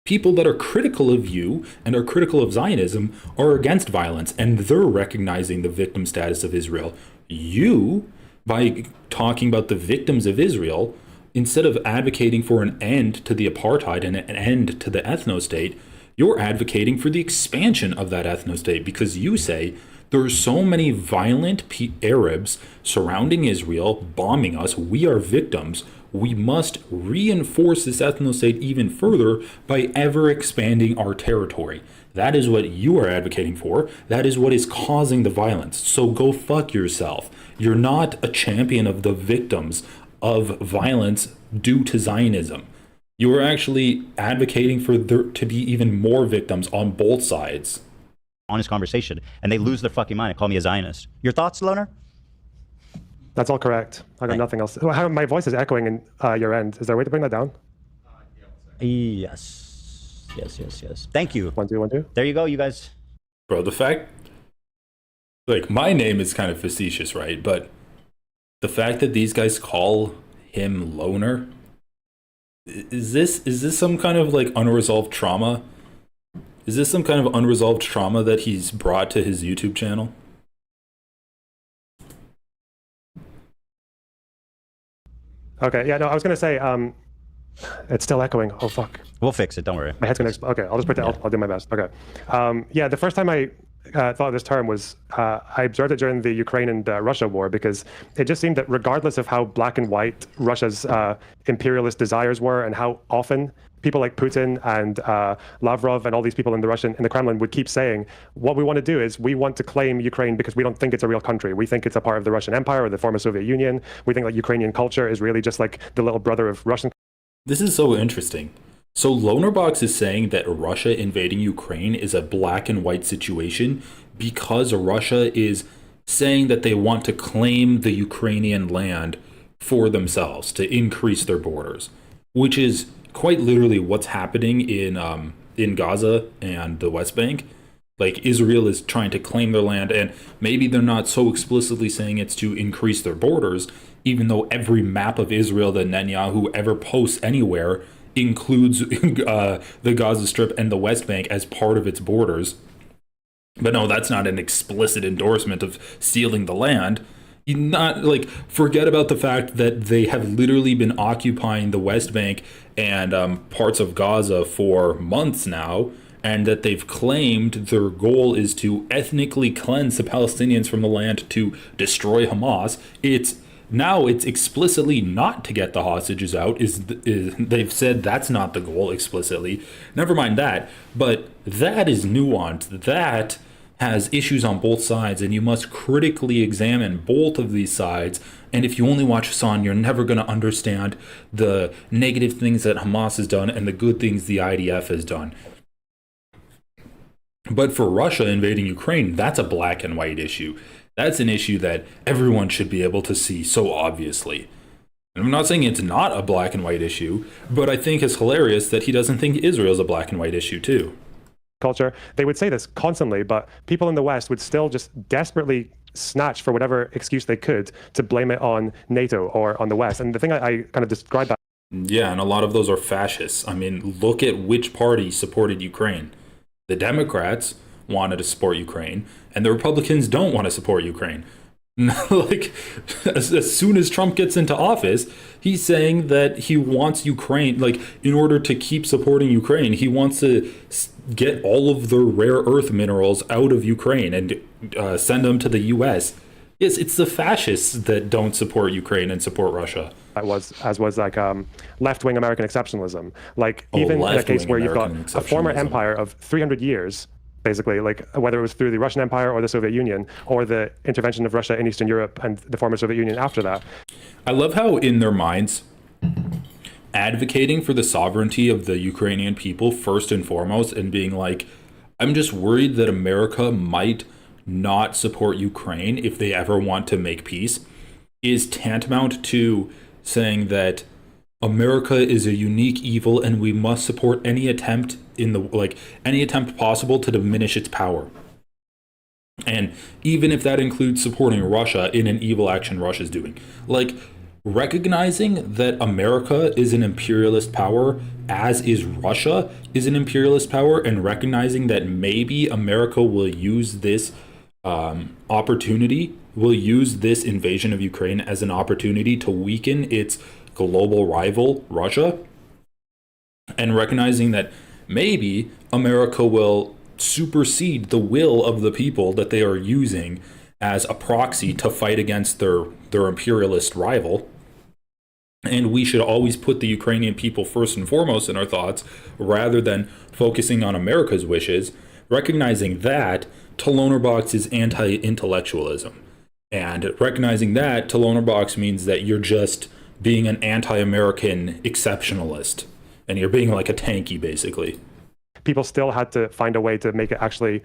people that are critical of you and are critical of Zionism are against violence, and they're recognizing the victim status of Israel. You, by talking about the victims of Israel, instead of advocating for an end to the apartheid and an end to the ethno-state, you're advocating for the expansion of that ethno-state, because you say there are so many violent Arabs surrounding Israel, bombing us. We are victims. We must reinforce this ethno-state even further by ever expanding our territory. That is what you are advocating for. That is what is causing the violence. So go fuck yourself. You're not a champion of the victims of violence due to Zionism. You are actually advocating for there to be even more victims on both sides. Honest conversation, and they lose their fucking mind and call me a Zionist. Your thoughts, Loner? That's all correct. I got nothing else. My voice is echoing in your end. Is there a way to bring that down? Yes. Thank you. 1 2 1 2. There you go, you guys. Bro, the fact, like, my name is kind of facetious, right? But the fact that these guys call him Loner, is this some kind of like unresolved trauma? Is this some kind of unresolved trauma that he's brought to his YouTube channel? Okay, yeah, no, I was going to say, it's still echoing. Oh, fuck. We'll fix it, don't worry. My head's going to explode. Okay, I'll just pretend. I'll do my best. Okay. Yeah, the first time I thought of this term was I observed it during the Ukraine and Russia war, because it just seemed that regardless of how black and white Russia's imperialist desires were and how often people like Putin and Lavrov and all these people in the Kremlin would keep saying, what we want to do is we want to claim Ukraine because we don't think it's a real country. We think it's a part of the Russian Empire or the former Soviet Union. We think that Ukrainian culture is really just like the little brother of Russian. This is so interesting. So Lonerbox is saying that Russia invading Ukraine is a black and white situation because Russia is saying that they want to claim the Ukrainian land for themselves to increase their borders, which is quite literally what's happening in Gaza and the West Bank. Like, Israel is trying to claim their land, and maybe they're not so explicitly saying it's to increase their borders, even though every map of Israel that Netanyahu ever posts anywhere includes the Gaza Strip and the West Bank as part of its borders. But no, that's not an explicit endorsement of stealing the land. You not like forget about the fact that they have literally been occupying the West Bank and parts of Gaza for months now, and that they've claimed their goal is to ethnically cleanse the Palestinians from the land to destroy Hamas. It's explicitly not to get the hostages out. They've said that's not the goal explicitly. Never mind that, but that is nuanced. That has issues on both sides, and you must critically examine both of these sides. And if you only watch Hassan, you're never going to understand the negative things that Hamas has done and the good things the IDF has done. But for Russia invading Ukraine, that's a black and white issue. That's an issue that everyone should be able to see so obviously. And I'm not saying it's not a black and white issue, but I think it's hilarious that he doesn't think Israel's a black and white issue too. Culture. They would say this constantly, but people in the West would still just desperately snatch for whatever excuse they could to blame it on NATO or on the West. And the thing I kind of described that. Yeah, and a lot of those are fascists. I mean, look at which party supported Ukraine. The Democrats wanted to support Ukraine, and the Republicans don't want to support Ukraine. Like, as soon as Trump gets into office, he's saying that he wants Ukraine, like, in order to keep supporting Ukraine, he wants to get all of the rare earth minerals out of Ukraine and send them to the U.S. Yes, it's the fascists that don't support Ukraine and support Russia. That was like left-wing American exceptionalism. Like even in a case where you've got a former empire of 300 years, basically, like whether it was through the Russian Empire or the Soviet Union or the intervention of Russia in Eastern Europe and the former Soviet Union after that. I love how in their minds, advocating for the sovereignty of the Ukrainian people first and foremost, and being like, I'm just worried that America might not support Ukraine if they ever want to make peace, is tantamount to saying that America is a unique evil and we must support any attempt any attempt possible to diminish its power. And even if that includes supporting Russia in an evil action Russia's doing. Like, recognizing that America is an imperialist power, as is Russia is an imperialist power, and recognizing that maybe America will use this will use this invasion of Ukraine as an opportunity to weaken its global rival, Russia, and recognizing that maybe America will supersede the will of the people that they are using as a proxy to fight against their imperialist rival. And we should always put the Ukrainian people first and foremost in our thoughts, rather than focusing on America's wishes, recognizing that Talonerbox is anti-intellectualism. And recognizing that Talonerbox means that you're just being an anti-American exceptionalist. And you're being like a tanky, basically. People still had to find a way to make it actually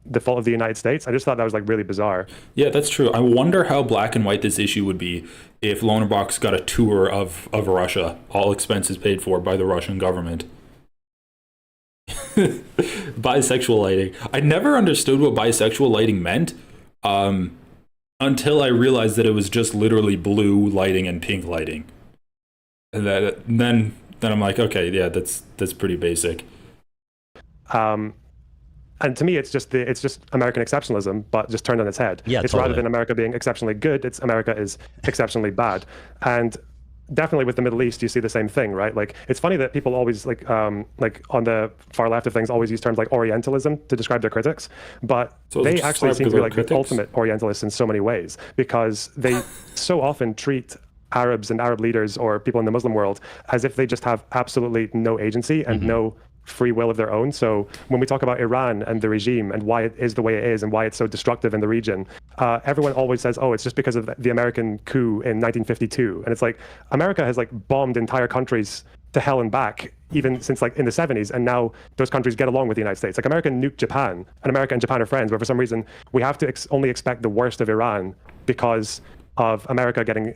the fault of the United States. I just thought that was like really bizarre. Yeah, that's true. I wonder how black and white this issue would be if Lonerbox got a tour of Russia, all expenses paid for by the Russian government. Bisexual lighting. I never understood what bisexual lighting meant until I realized that it was just literally blue lighting and pink lighting. And then I'm like, okay, yeah, that's pretty basic. And to me, it's just American exceptionalism, but just turned on its head. Yeah, it's totally. Rather than America being exceptionally good, it's America is exceptionally bad. And definitely with the Middle East, you see the same thing, right? Like, it's funny that people always like on the far left of things always use terms like Orientalism to describe their critics, but So they it's actually seem to be described like critics? the ultimate Orientalists in so many ways, because they so often treat Arabs and Arab leaders or people in the Muslim world as if they just have absolutely no agency and no free will of their own. So when we talk about Iran and the regime and why it is the way it is and why it's so destructive in the region, everyone always says, oh, it's just because of the American coup in 1952. And it's like, America has like bombed entire countries to hell and back, even since like in the 70s. And now those countries get along with the United States. Like America nuked Japan, and America and Japan are friends, but for some reason we have to only expect the worst of Iran because of America getting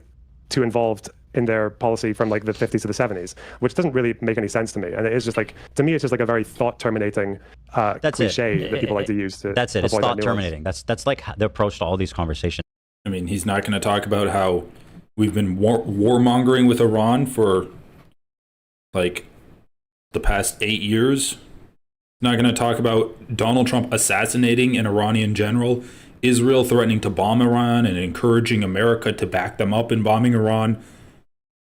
too involved in their policy from like the 50s to the 70s, which doesn't really make any sense to me. And it is just like, to me, it's just like a very thought-terminating cliche that people like to use to That's it. It's avoid that thought-terminating. That's like the approach to all these conversations. I mean, he's not going to talk about how we've been warmongering with Iran for like the past 8 years. Not going to talk about Donald Trump assassinating an Iranian general, Israel threatening to bomb Iran and encouraging America to back them up in bombing Iran.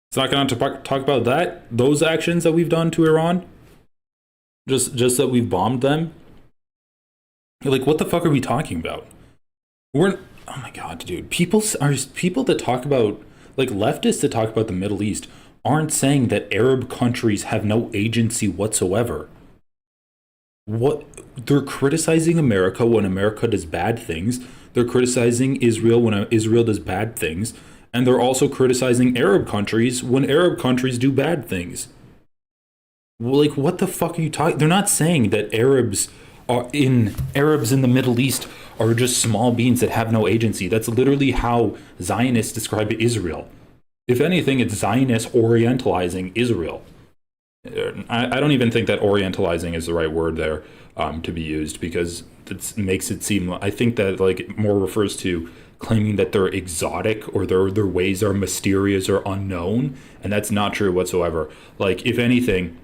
It's not going to talk about those actions that we've done to Iran. Just that we've bombed them. Like, what the fuck are we talking about? Oh my god, dude. People that talk about, like, leftists that talk about the Middle East aren't saying that Arab countries have no agency whatsoever. They're criticizing America when America does bad things. They're criticizing Israel when Israel does bad things. And they're also criticizing Arab countries when Arab countries do bad things. Like, what the fuck are you talking? They're not saying that Arabs in the Middle East are just small beings that have no agency. That's literally how Zionists describe Israel. If anything, it's Zionists orientalizing Israel. I don't even think that orientalizing is the right word there to be used, because it makes it seem, I think that like it more refers to claiming that they're exotic or their ways are mysterious or unknown, and that's not true whatsoever. Like, if anything,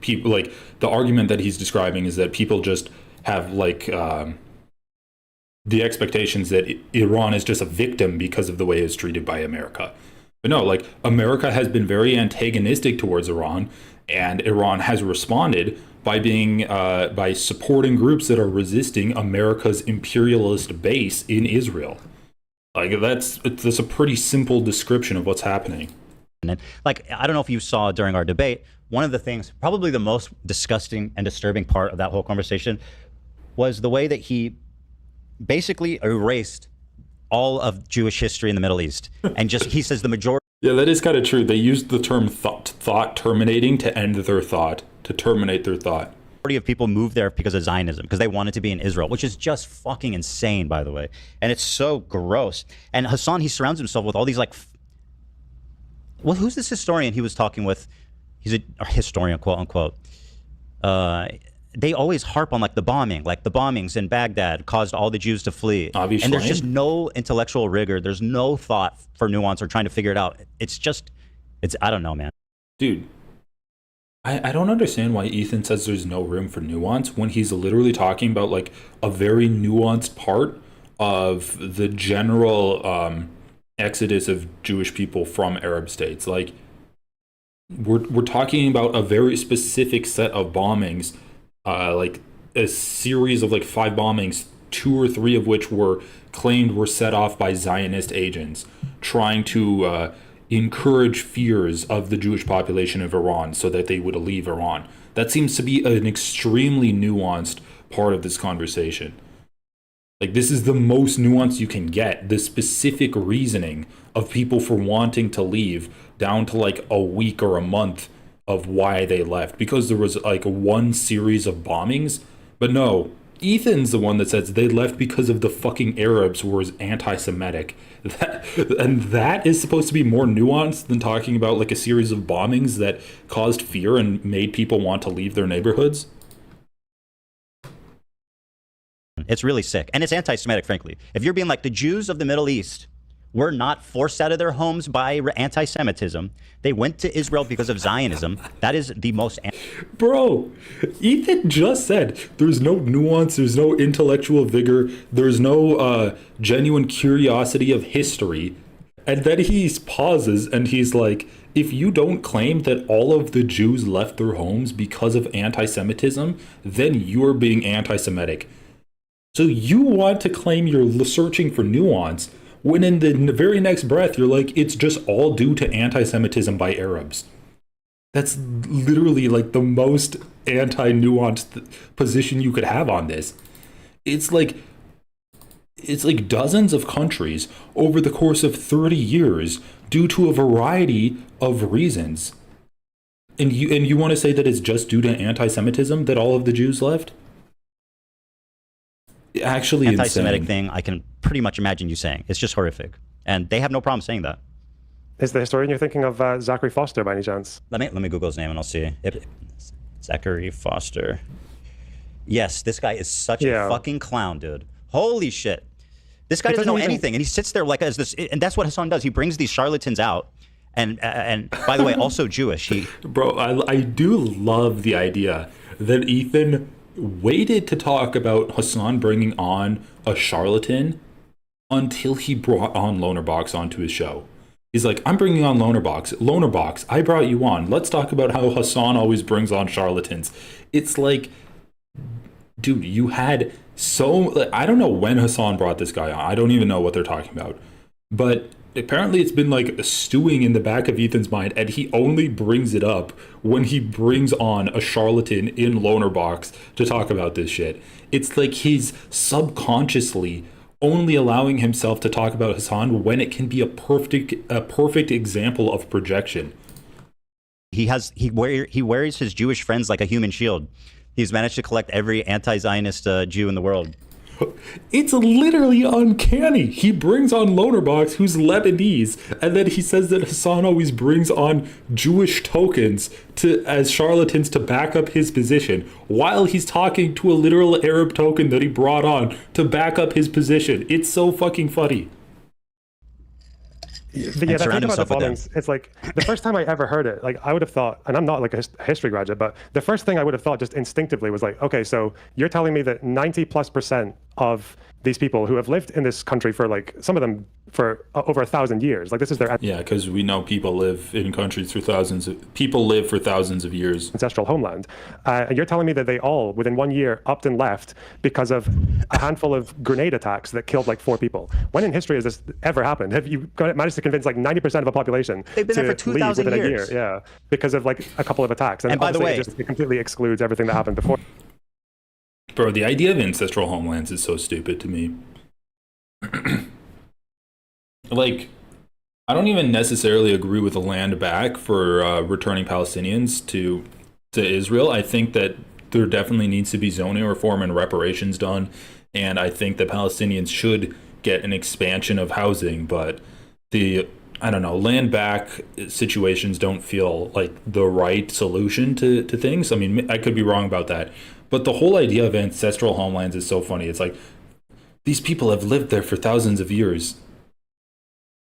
people, like, the argument that he's describing is that people just have like the expectations that Iran is just a victim because of the way it's treated by America. But no, like, America has been very antagonistic towards Iran, And Iran has responded by by supporting groups that are resisting America's imperialist base in Israel. Like that's a pretty simple description of what's happening. And like, I don't know if you saw during our debate, one of the things, probably the most disgusting and disturbing part of that whole conversation was the way that he basically erased all of Jewish history in the Middle East. And just, he says the majority. Yeah, that is kind of true. They used the term thought terminating to end their thought, to terminate their thought. Of people moved there because of Zionism, because they wanted to be in Israel, which is just fucking insane, by the way. And it's so gross. And Hassan, he surrounds himself with all these like, well, who's this historian he was talking with? He's a historian, quote unquote. They always harp on like the bombings in Baghdad caused all the Jews to flee. Avi And there's Schlein? just no intellectual rigor. There's no thought for nuance or trying to figure it out. It's just, I don't know, man. Dude, I don't understand why Ethan says there's no room for nuance when he's literally talking about like a very nuanced part of the general exodus of Jewish people from Arab states. Like we're talking about a very specific set of bombings, like a series of like 5 bombings, 2 or 3 of which were claimed were set off by Zionist agents trying to encourage fears of the Jewish population of Iran so that they would leave Iran. That seems to be an extremely nuanced part of this conversation. Like this is the most nuanced you can get, the specific reasoning of people for wanting to leave down to like a week or a month of why they left, because there was like one series of bombings. But no, Ethan's the one that says they left because of the fucking Arabs who were anti-Semitic. That is supposed to be more nuanced than talking about like a series of bombings that caused fear and made people want to leave their neighborhoods. It's really sick. And it's anti-Semitic, frankly. If you're being like, the Jews of the Middle East were not forced out of their homes by anti-Semitism. They went to Israel because of Zionism. That is the most... Bro, Ethan just said there's no nuance, there's no intellectual vigor, there's no genuine curiosity of history. And then he pauses and he's like, if you don't claim that all of the Jews left their homes because of anti-Semitism, then you're being anti-Semitic. So you want to claim you're searching for nuance when in the very next breath you're like, it's just all due to anti-Semitism by Arabs. That's literally like the most anti-nuanced position you could have on this. It's like dozens of countries over the course of 30 years due to a variety of reasons. And you want to say that it's just due to anti-Semitism that all of the Jews left? Actually, anti-Semitic insane. thing I can pretty much imagine you saying. It's just horrific. And they have no problem saying that. Is the historian you're thinking of Zachary Foster by any chance? Let me Google his name and I'll see. Zachary Foster. Yes, this guy is such a fucking clown, dude. Holy shit. This guy doesn't know anything, and he sits there like as this, and that's what Hassan does. He brings these charlatans out, and by the way, also Jewish. Bro, I do love the idea that Ethan waited to talk about Hassan bringing on a charlatan until he brought on Lonerbox onto his show. He's like, I'm bringing on Lonerbox. Lonerbox, I brought you on. Let's talk about how Hassan always brings on charlatans. It's like, dude, you had I don't know when Hassan brought this guy on. I don't even know what they're talking about. But apparently it's been like stewing in the back of Ethan's mind, and he only brings it up when he brings on a charlatan in Lonerbox to talk about this shit. It's like he's subconsciously only allowing himself to talk about Hassan when it can be a perfect example of projection. He wears his Jewish friends like a human shield. He's managed to collect every anti-Zionist Jew in the world. It's literally uncanny. He brings on Lonerbox, who's Lebanese, and then he says that Hassan always brings on Jewish tokens as charlatans to back up his position, while he's talking to a literal Arab token that he brought on to back up his position. It's so fucking funny. Yeah, that thing about the bombings, it's like the first time I ever heard it, like I would have thought, and I'm not like a history graduate, but the first thing I would have thought just instinctively was like, okay, so you're telling me that 90+% of these people who have lived in this country for like, some of them for over 1,000 years. Like this is their Yeah, because we know people live in countries for people live for thousands of years. Ancestral homeland. And you're telling me that they all, within 1 year, upped and left because of a handful of grenade attacks that killed like 4 people. When in history has this ever happened? Have you managed to convince like 90% of a population They've been to there for leave 2,000 within years. a year? Yeah, because of like a couple of attacks. And by the way, it completely excludes everything that happened before. Bro, the idea of ancestral homelands is so stupid to me. Like, I don't even necessarily agree with the land back for returning Palestinians to Israel. I think that there definitely needs to be zoning reform and reparations done, and I think that Palestinians should get an expansion of housing, but I don't know, land back situations don't feel like the right solution to things. I mean, I could be wrong about that, but the whole idea of ancestral homelands is so funny. It's like, these people have lived there for thousands of years.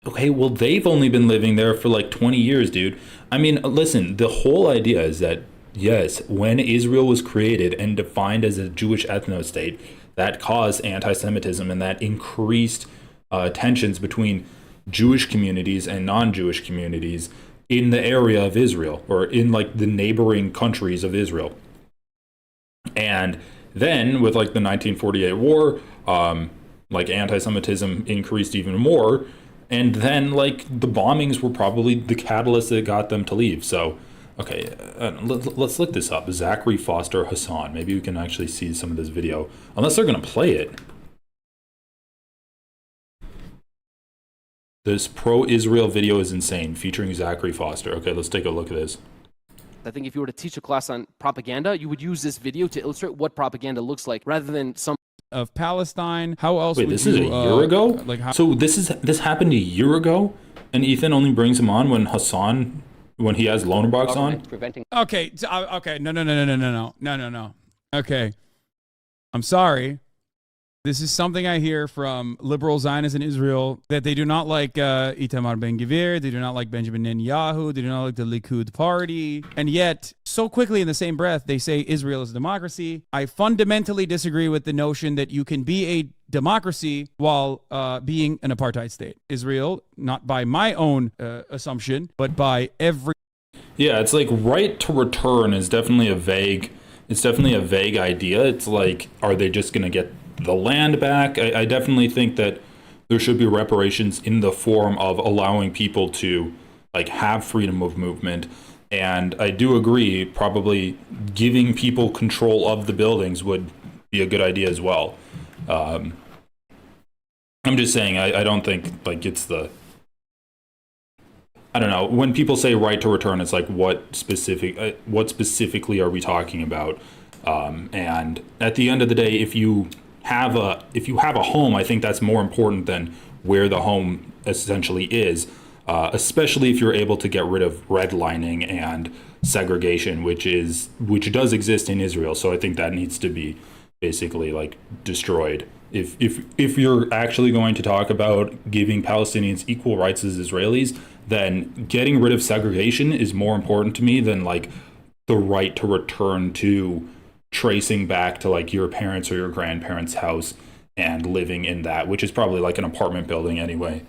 Okay, well, they've only been living there for like 20 years, dude. I mean, listen, the whole idea is that, yes, when Israel was created and defined as a Jewish ethno-state, that caused anti-Semitism and that increased tensions between Jewish communities and non-Jewish communities in the area of Israel, or in like the neighboring countries of Israel. And then with like the 1948 war, like anti-Semitism increased even more. And then like the bombings were probably the catalyst that got them to leave. So, okay, let's look this up. Zachary Foster Hassan. Maybe we can actually see some of this video, unless they're going to play it. This pro-Israel video is insane, featuring Zachary Foster. Okay, let's take a look at this. I think if you were to teach a class on propaganda, you would use this video to illustrate what propaganda looks like, rather than some of Palestine. How else? Wait, would this you, is a year ago. Like how? So this happened a year ago, and Ethan only brings him on when he has Lonerbox on. Okay, okay, no. Okay, I'm sorry. This is something I hear from liberal Zionists in Israel, that they do not like Itamar Ben-Gvir, they do not like Benjamin Netanyahu, they do not like the Likud party, and yet, so quickly in the same breath, they say Israel is a democracy. I fundamentally disagree with the notion that you can be a democracy while being an apartheid state. Israel, not by my own assumption, but by every... Yeah, it's like right to return is definitely a vague idea. It's like, are they just going to get the land back? I definitely think that there should be reparations in the form of allowing people to like have freedom of movement. And I do agree, probably giving people control of the buildings would be a good idea as well. I'm just saying, I don't think like it's the, I don't know, when people say right to return, it's like what specifically are we talking about? And at the end of the day, if you have a home, I think that's more important than where the home essentially is, especially if you're able to get rid of redlining and segregation, which does exist in Israel. So I think that needs to be basically like destroyed. If you're actually going to talk about giving Palestinians equal rights as Israelis, then getting rid of segregation is more important to me than like the right to return to tracing back to like your parents or your grandparents' house and living in that, which is probably like an apartment building anyway.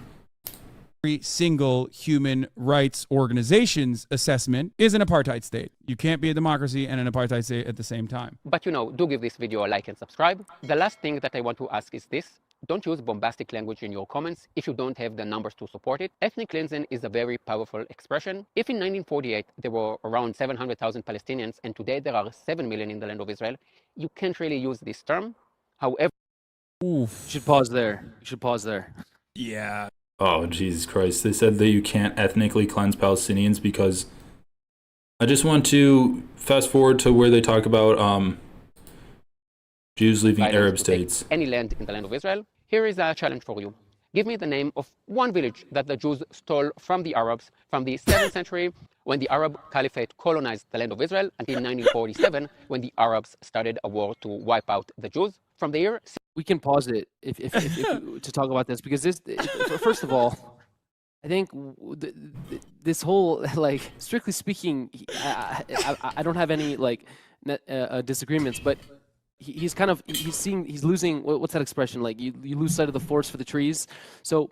Every single human rights organization's assessment is an apartheid state. You can't be a democracy and an apartheid state at the same time. But do give this video a like and subscribe. The last thing that I want to ask is this. Don't use bombastic language in your comments if you don't have the numbers to support it. Ethnic cleansing is a very powerful expression. If in 1948 there were around 700,000 Palestinians and today there are 7 million in the land of Israel, you can't really use this term. However... You should pause there. Yeah. Oh, Jesus Christ. They said that you can't ethnically cleanse Palestinians because... I just want to fast forward to where they talk about Jews leaving Arab states. Any land in the land of Israel. Here is a challenge for you. Give me the name of one village that the Jews stole from the Arabs from the 7th century when the Arab Caliphate colonized the land of Israel until 1947 when the Arabs started a war to wipe out the Jews. From the year... We can pause it if to talk about this, because first of all, I think this whole, like, strictly speaking, I don't have any like disagreements, but he's losing, what's that expression? Like you lose sight of the forest for the trees. So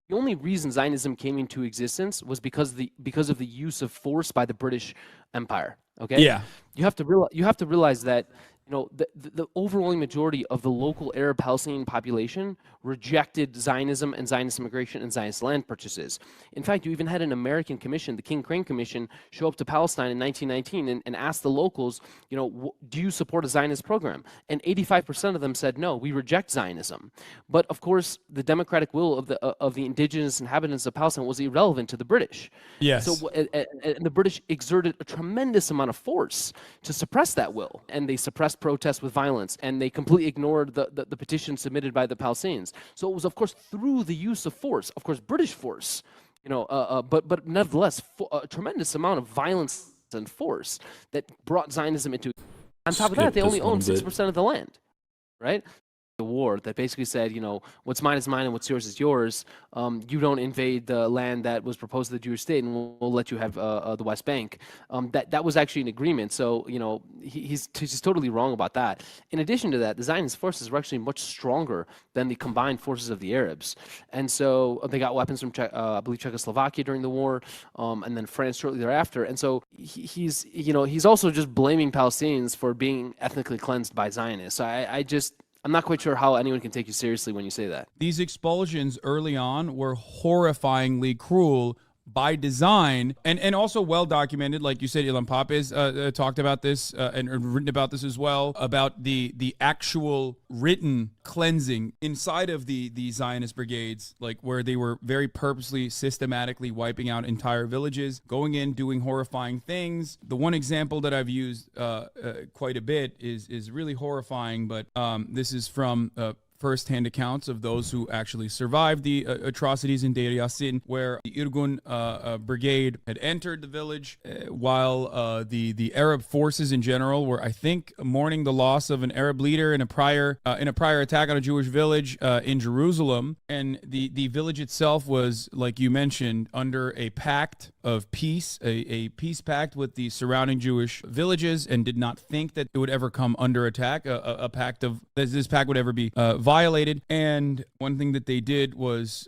The only reason Zionism came into existence was because of the use of force by the British Empire. Okay. Yeah. You have to realize that the overwhelming majority of the local Arab Palestinian population rejected Zionism and Zionist immigration and Zionist land purchases. In fact, you even had an American commission, the King Crane Commission, show up to Palestine in 1919 and ask the locals, do you support a Zionist program? And 85% of them said, no, we reject Zionism. But of course, the democratic will of the indigenous inhabitants of Palestine was irrelevant to the British. Yes. So and the British exerted a tremendous amount of force to suppress that will, and they suppressed protests with violence, and they completely ignored the petition submitted by the Palestinians. So it was, of course, through the use of force, of course, British force, but nevertheless, a tremendous amount of violence and force that brought Zionism into. On top of that, they only own 6% of the land, right? The war that basically said, what's mine is mine and what's yours is yours. You don't invade the land that was proposed to the Jewish state, and we'll let you have the West Bank. That was actually an agreement. So he's totally wrong about that. In addition to that, the Zionist forces were actually much stronger than the combined forces of the Arabs, and so they got weapons from I believe Czechoslovakia during the war, and then France shortly thereafter. And so he's also just blaming Palestinians for being ethnically cleansed by Zionists. So I'm not quite sure how anyone can take you seriously when you say that. These expulsions early on were horrifyingly cruel by design, and also well documented. Like you said, Ilan Papez talked about this and written about this as well, about the actual written cleansing inside of the Zionist brigades, like where they were very purposely, systematically wiping out entire villages, going in, doing horrifying things. The one example that I've used quite a bit is really horrifying, but this is from first-hand accounts of those who actually survived the atrocities in Deir Yassin, where the Irgun brigade had entered the village while the Arab forces in general were, I think, mourning the loss of an Arab leader in a prior attack on a Jewish village in Jerusalem. And the village itself was, like you mentioned, under a pact of peace, a peace pact with the surrounding Jewish villages, and did not think that it would ever come under attack, a pact of this pact would ever be violated. And one thing that they did was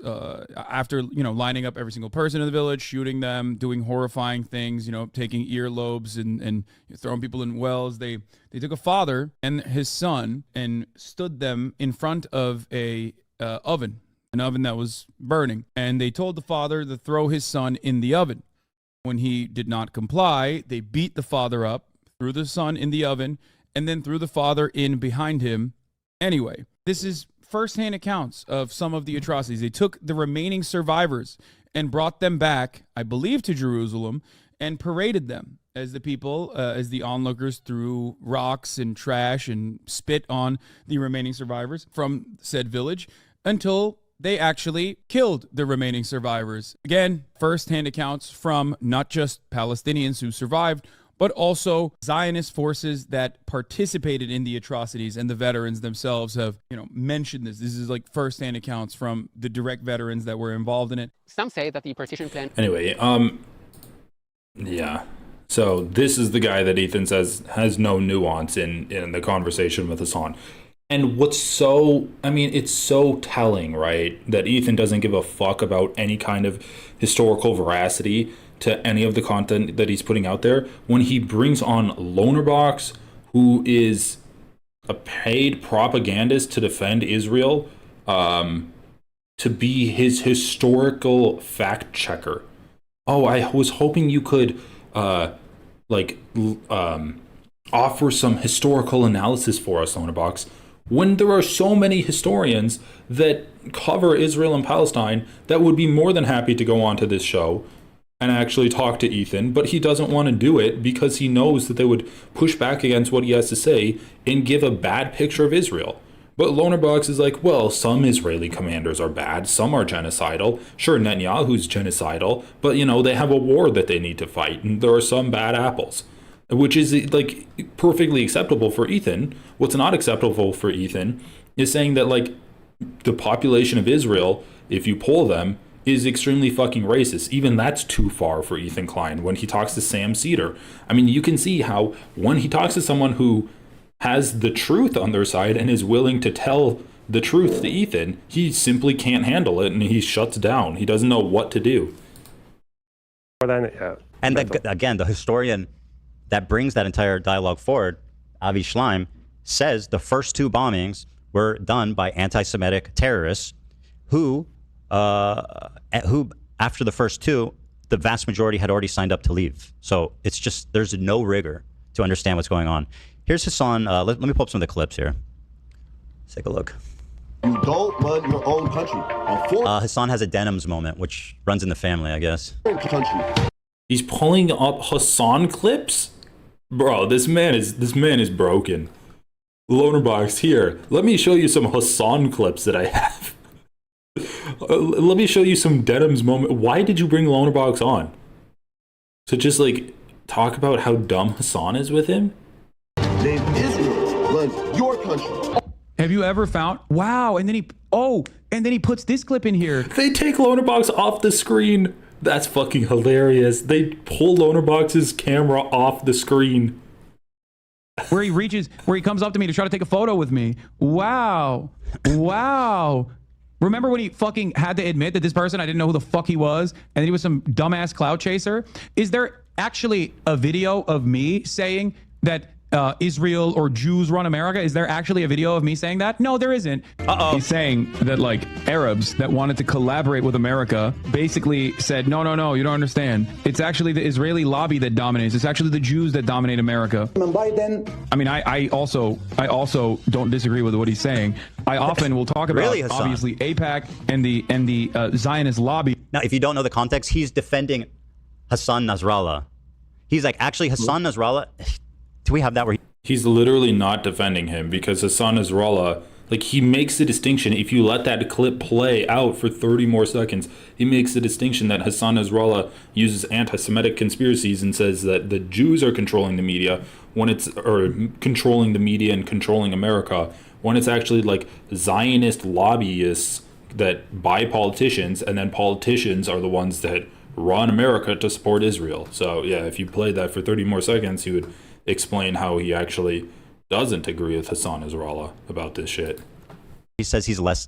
after lining up every single person in the village, shooting them, doing horrifying things, taking earlobes and throwing people in wells, they took a father and his son and stood them in front of an oven that was burning, and they told the father to throw his son in the oven. When he did not comply, they beat the father up, threw the son in the oven, and then threw the father in behind him anyway. This is firsthand accounts of some of the atrocities. They took the remaining survivors and brought them back, I believe, to Jerusalem, and paraded them as the people, as the onlookers threw rocks and trash and spit on the remaining survivors from said village until they actually killed the remaining survivors. Again, firsthand accounts from not just Palestinians who survived, but also Zionist forces that participated in the atrocities, and the veterans themselves have, mentioned this. This is like firsthand accounts from the direct veterans that were involved in it. Some say that the partition plan... Anyway, yeah. So this is the guy that Ethan says has no nuance in the conversation with Hassan. And what's it's so telling, right, that Ethan doesn't give a fuck about any kind of historical veracity to any of the content that he's putting out there when he brings on Lonerbox, who is a paid propagandist to defend Israel, to be his historical fact checker. Oh, I was hoping you could offer some historical analysis for us, Lonerbox, when there are so many historians that cover Israel and Palestine that would be more than happy to go onto this show and actually talk to Ethan, but he doesn't want to do it because he knows that they would push back against what he has to say and give a bad picture of Israel. But Lonerbox is like, well, some Israeli commanders are bad, some are genocidal. Sure, Netanyahu's genocidal, but they have a war that they need to fight, and there are some bad apples, which is like perfectly acceptable for Ethan. What's not acceptable for Ethan is saying that the population of Israel, if you poll them, is extremely fucking racist. Even that's too far for Ethan Klein when he talks to Sam Cedar. I mean, you can see how when he talks to someone who has the truth on their side and is willing to tell the truth to Ethan, he simply can't handle it and he shuts down. He doesn't know what to do. And again, the historian that brings that entire dialogue forward, Avi Schleim, says the first 2 bombings were done by anti-Semitic terrorists who after the first 2, the vast majority had already signed up to leave. So it's just, there's no rigor to understand what's going on. Here's Hassan. Let me pull up some of the clips here. Let's take a look. You don't run your own country. Hassan has a denims moment, which runs in the family, I guess. He's pulling up Hassan clips? Bro, this man is broken. Loanerbox, here. Let me show you some Hassan clips that I have. Let me show you some denims moment. Why did you bring Loanerbox on? To just like talk about how dumb Hassan is with him? Name Israel run your country. Have you ever found? Wow, and then he puts this clip in here. They take Loanerbox off the screen. That's fucking hilarious. They pull Loanerbox's camera off the screen. Where he comes up to me to try to take a photo with me. Wow. Wow. Remember when he fucking had to admit that this person, I didn't know who the fuck he was, and he was some dumbass cloud chaser? Is there actually a video of me saying that Israel or Jews run America? Is there actually a video of me saying that? No, there isn't. He's saying that like Arabs that wanted to collaborate with America basically said, no, you don't understand. It's actually the Israeli lobby that dominates. It's actually the Jews that dominate America. I mean, I also don't disagree with what he's saying. I often will talk about Really, Hassan? obviously AIPAC and the Zionist lobby. Now, if you don't know the context, he's defending Hassan Nasrallah. He's like, actually, Hassan Nasrallah... Do we have that where he's literally not defending him, because Hassan Nasrallah, like, he makes the distinction. If you let that clip play out for 30 more seconds, he makes the distinction that Hassan Nasrallah uses anti-Semitic conspiracies and says that the Jews are controlling the media controlling the media and controlling America, when it's actually like Zionist lobbyists that buy politicians, and then politicians are the ones that run America to support Israel. So yeah, if you played that for 30 more seconds, he would explain how he actually doesn't agree with Hassan Nasrallah about this shit. He says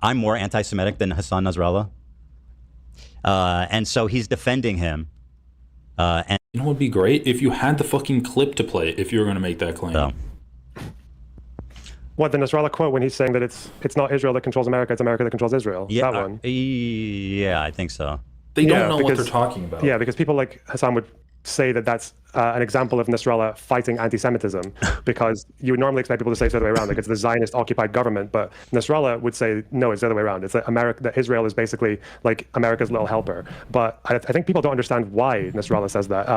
I'm more anti-Semitic than Hassan Nasrallah. And so he's defending him. And you know what would be great? If you had the fucking clip to play, if you were going to make that claim. Oh. What, the Nasrallah quote when he's saying that it's not Israel that controls America, it's America that controls Israel? Yeah, that one. Yeah, I think so. They don't know what they're talking about. Yeah, because people like Hassan would say that that's an example of Nasrallah fighting anti-Semitism, because you would normally expect people to say it's the other way around, like it's the Zionist-occupied government, but Nasrallah would say, no, it's the other way around. It's that Israel is basically like America's little helper. But I think people don't understand why Nasrallah says that.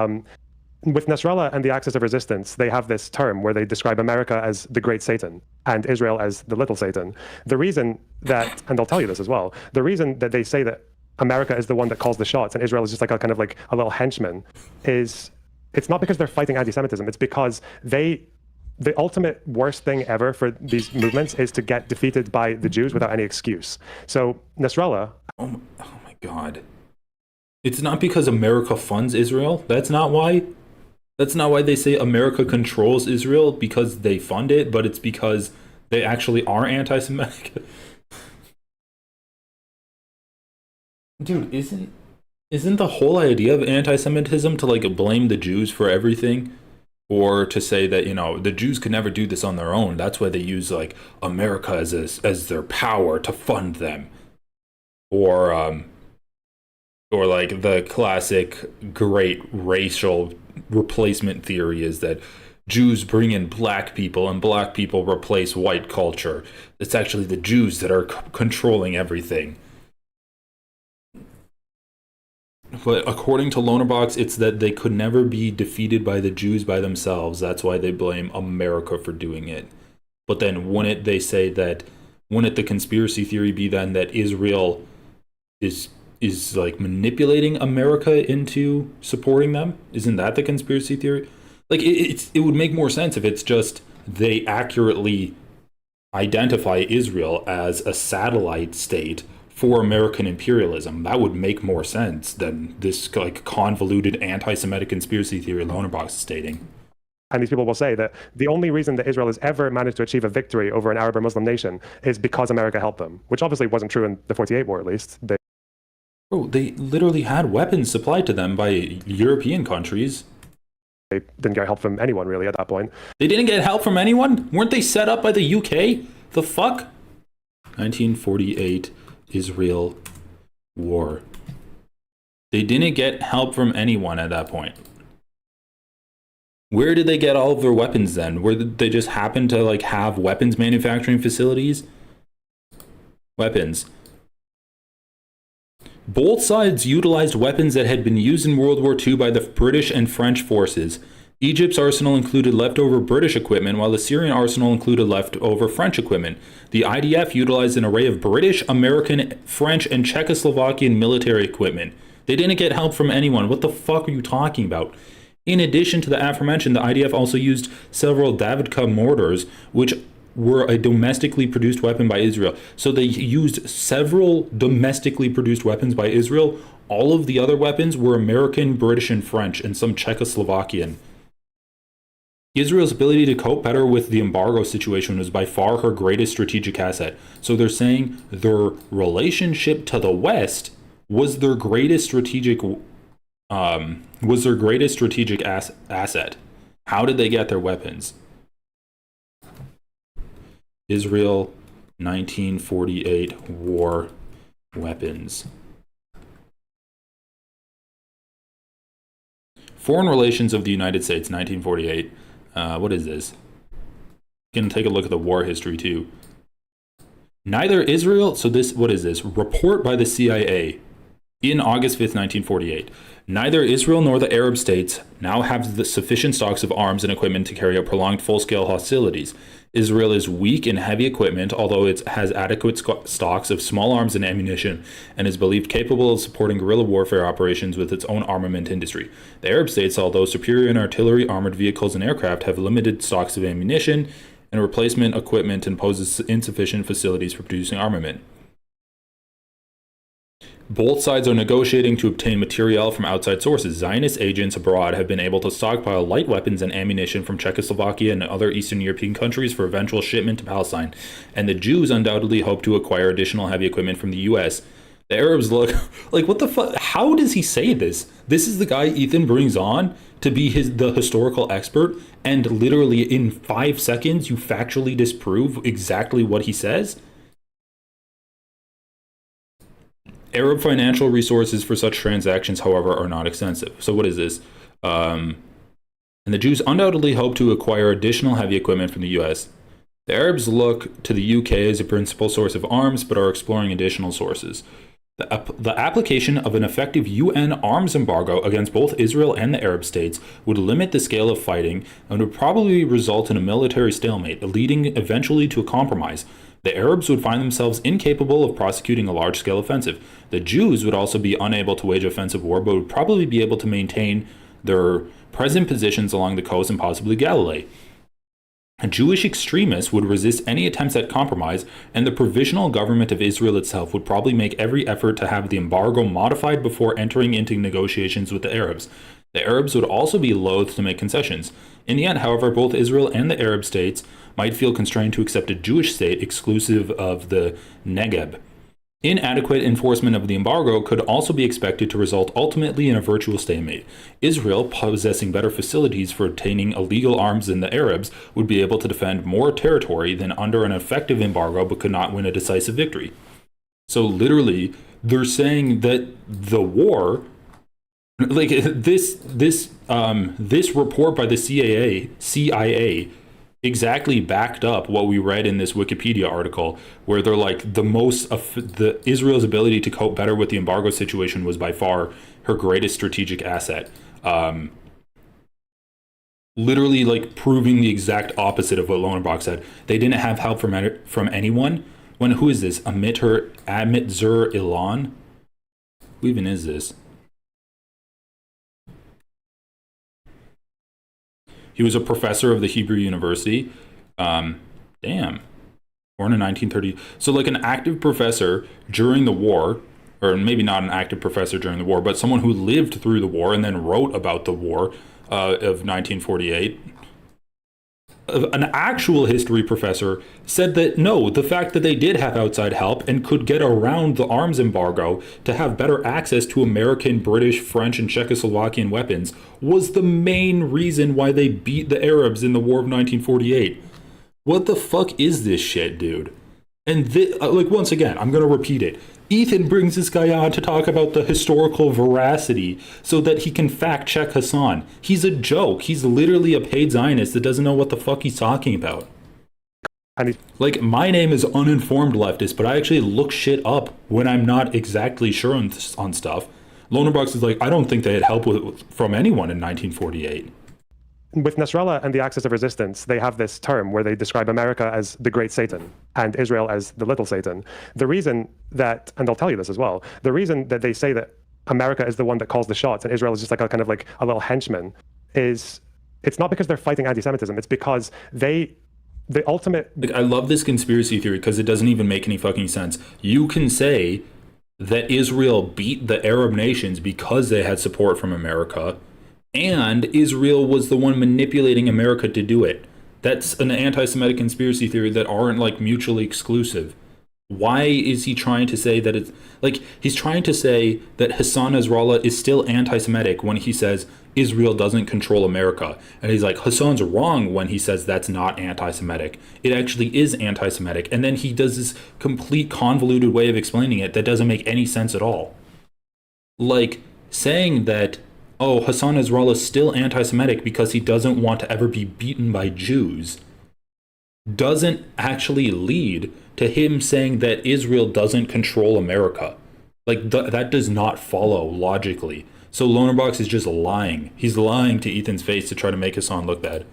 With Nasrallah and the Axis of Resistance, they have this term where they describe America as the great Satan and Israel as the little Satan. The reason that, and they'll tell you this as well, the reason that they say that America is the one that calls the shots and Israel is just like a kind of like a little henchman is, it's not because they're fighting anti-Semitism. It's because the ultimate worst thing ever for these movements is to get defeated by the Jews without any excuse. So Nasrallah... Oh my God. It's not because America funds Israel. That's not why. That's not why they say America controls Israel, because they fund it, but it's because they actually are anti-Semitic. Dude, isn't the whole idea of anti-Semitism to like blame the Jews for everything, or to say that, you know, the Jews could never do this on their own? That's why they use like America as their power to fund them, or like the classic great racial replacement theory is that Jews bring in black people and black people replace white culture. It's actually the Jews that are controlling everything. But according to Loanerbox, it's that they could never be defeated by the Jews by themselves. That's why they blame America for doing it. But then wouldn't the conspiracy theory be then that Israel is like manipulating America into supporting them? Isn't that the conspiracy theory? Like it would make more sense if it's just they accurately identify Israel as a satellite state for American imperialism. That would make more sense than this like convoluted anti-Semitic conspiracy theory Loanerbox is stating. And these people will say that the only reason that Israel has ever managed to achieve a victory over an Arab or Muslim nation is because America helped them, which obviously wasn't true in the 48 war, at least. Bro, they literally had weapons supplied to them by European countries. They didn't get help from anyone, really, at that point. They didn't get help from anyone? Weren't they set up by the UK? The fuck? 1948 Israel War. They didn't get help from anyone at that point. Where did they get all of their weapons then? Where did they just happen to like have weapons manufacturing facilities? Weapons. Both sides utilized weapons that had been used in World War II by the British and French forces. Egypt's arsenal included leftover British equipment, while the Syrian arsenal included leftover French equipment. The IDF utilized an array of British, American, French, and Czechoslovakian military equipment. They didn't get help from anyone. What the fuck are you talking about? In addition to the aforementioned, the IDF also used several Davidka mortars, which were a domestically produced weapon by Israel. So they used several domestically produced weapons by Israel. All of the other weapons were American, British, and French, and some Czechoslovakian. Israel's ability to cope better with the embargo situation was by far her greatest strategic asset. So they're saying their relationship to the West was their greatest strategic asset. How did they get their weapons? Israel 1948 war weapons. Foreign relations of the United States 1948. What is this? You can take a look at the war history too. Neither Israel, so this, what is this? Report by the CIA in August 5th, 1948. Neither Israel nor the Arab states now have the sufficient stocks of arms and equipment to carry out prolonged full-scale hostilities. Israel is weak in heavy equipment, although it has adequate stocks of small arms and ammunition, and is believed capable of supporting guerrilla warfare operations with its own armament industry. The Arab states, although superior in artillery, armored vehicles, and aircraft, have limited stocks of ammunition and replacement equipment and poses insufficient facilities for producing armament. Both sides are negotiating to obtain materiel from outside sources. Zionist agents abroad have been able to stockpile light weapons and ammunition from Czechoslovakia and other Eastern European countries for eventual shipment to Palestine, and the Jews undoubtedly hope to acquire additional heavy equipment from the US. The Arabs look like, what the fuck? How does he say this? This is the guy Ethan brings on to be the historical expert, and literally in 5 seconds you factually disprove exactly what he says? Arab financial resources for such transactions, however, are not extensive. So what is this? And the Jews undoubtedly hope to acquire additional heavy equipment from the US. The Arabs look to the UK as a principal source of arms, but are exploring additional sources. The application of an effective UN arms embargo against both Israel and the Arab states would limit the scale of fighting and would probably result in a military stalemate, leading eventually to a compromise. The Arabs would find themselves incapable of prosecuting a large-scale offensive. The Jews would also be unable to wage offensive war, but would probably be able to maintain their present positions along the coast and possibly Galilee. Jewish extremists would resist any attempts at compromise, and the provisional government of Israel itself would probably make every effort to have the embargo modified before entering into negotiations with the Arabs. The Arabs would also be loath to make concessions. In the end, however, both Israel and the Arab states might feel constrained to accept a Jewish state exclusive of the Negev. Inadequate enforcement of the embargo could also be expected to result ultimately in a virtual stalemate. Israel, possessing better facilities for obtaining illegal arms than the Arabs, would be able to defend more territory than under an effective embargo, but could not win a decisive victory. So literally, they're saying that the war, like this report by the CIA exactly backed up what we read in this Wikipedia article, where they're like the Israel's ability to cope better with the embargo situation was by far her greatest strategic asset. Literally, like proving the exact opposite of what Lowenbach said. They didn't have help from anyone. Who is this? Amit Zur Ilan? Who even is this? He was a professor of the Hebrew University. Born in 1930. So like an active professor during the war, or maybe not an active professor during the war, but someone who lived through the war and then wrote about the war of 1948. an actual history professor said that no, the fact that they did have outside help and could get around the arms embargo to have better access to American, British, French, and Czechoslovakian weapons was the main reason why they beat the Arabs in the War of 1948. What the fuck is this shit, dude? And like, once again, I'm gonna repeat it. Ethan brings this guy on to talk about the historical veracity so that he can fact check Hassan. He's a joke. He's literally a paid Zionist that doesn't know what the fuck he's talking about. Like, my name is Uninformed Leftist, but I actually look shit up when I'm not exactly sure on stuff. Lonerbox is like, I don't think they had help from anyone in 1948. With Nasrallah and the Axis of Resistance, they have this term where they describe America as the Great Satan and Israel as the Little Satan. The reason that, and they'll tell you this as well, the reason that they say that America is the one that calls the shots and Israel is just like a kind of like a little henchman is, it's not because they're fighting anti-Semitism, it's because the ultimate... Like, I love this conspiracy theory because it doesn't even make any fucking sense. You can say that Israel beat the Arab nations because they had support from America, and Israel was the one manipulating America to do it. That's an anti-Semitic conspiracy theory that aren't like mutually exclusive. Why is he trying to say that it's like he's trying to say that Hassan Nasrallah is still anti-Semitic when he says Israel doesn't control America? And he's like, Hassan's wrong when he says that's not anti-Semitic. It actually is anti-Semitic. And then he does this complete convoluted way of explaining it that doesn't make any sense at all. Like saying that, oh, Hassan Nasrallah is still anti-Semitic because he doesn't want to ever be beaten by Jews doesn't actually lead to him saying that Israel doesn't control America. Like, that does not follow logically. So Lonerbox is just lying. He's lying to Ethan's face to try to make Hassan look bad.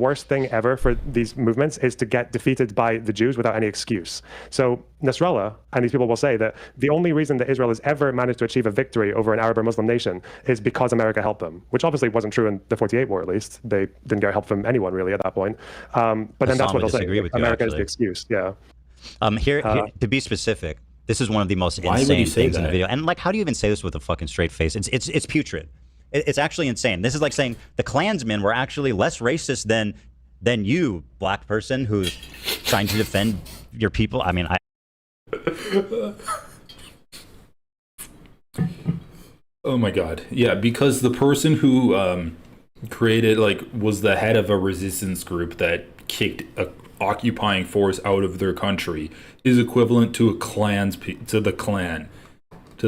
Worst thing ever for these movements is to get defeated by the Jews without any excuse. So Nasrallah and these people will say that the only reason that Israel has ever managed to achieve a victory over an Arab or Muslim nation is because America helped them, which obviously wasn't true in the 48 war, at least. They didn't get help from anyone really at that point. But then that's what they'll say. America is the excuse. Yeah. Here, to be specific, this is one of the most insane things in the video. And like, how do you even say this with a fucking straight face? It's putrid. It's actually insane. This is like saying the Klansmen were actually less racist than you, black person who's trying to defend your people. I mean, oh my God. Yeah, because the person who created, like, was the head of a resistance group that kicked a occupying force out of their country is equivalent to to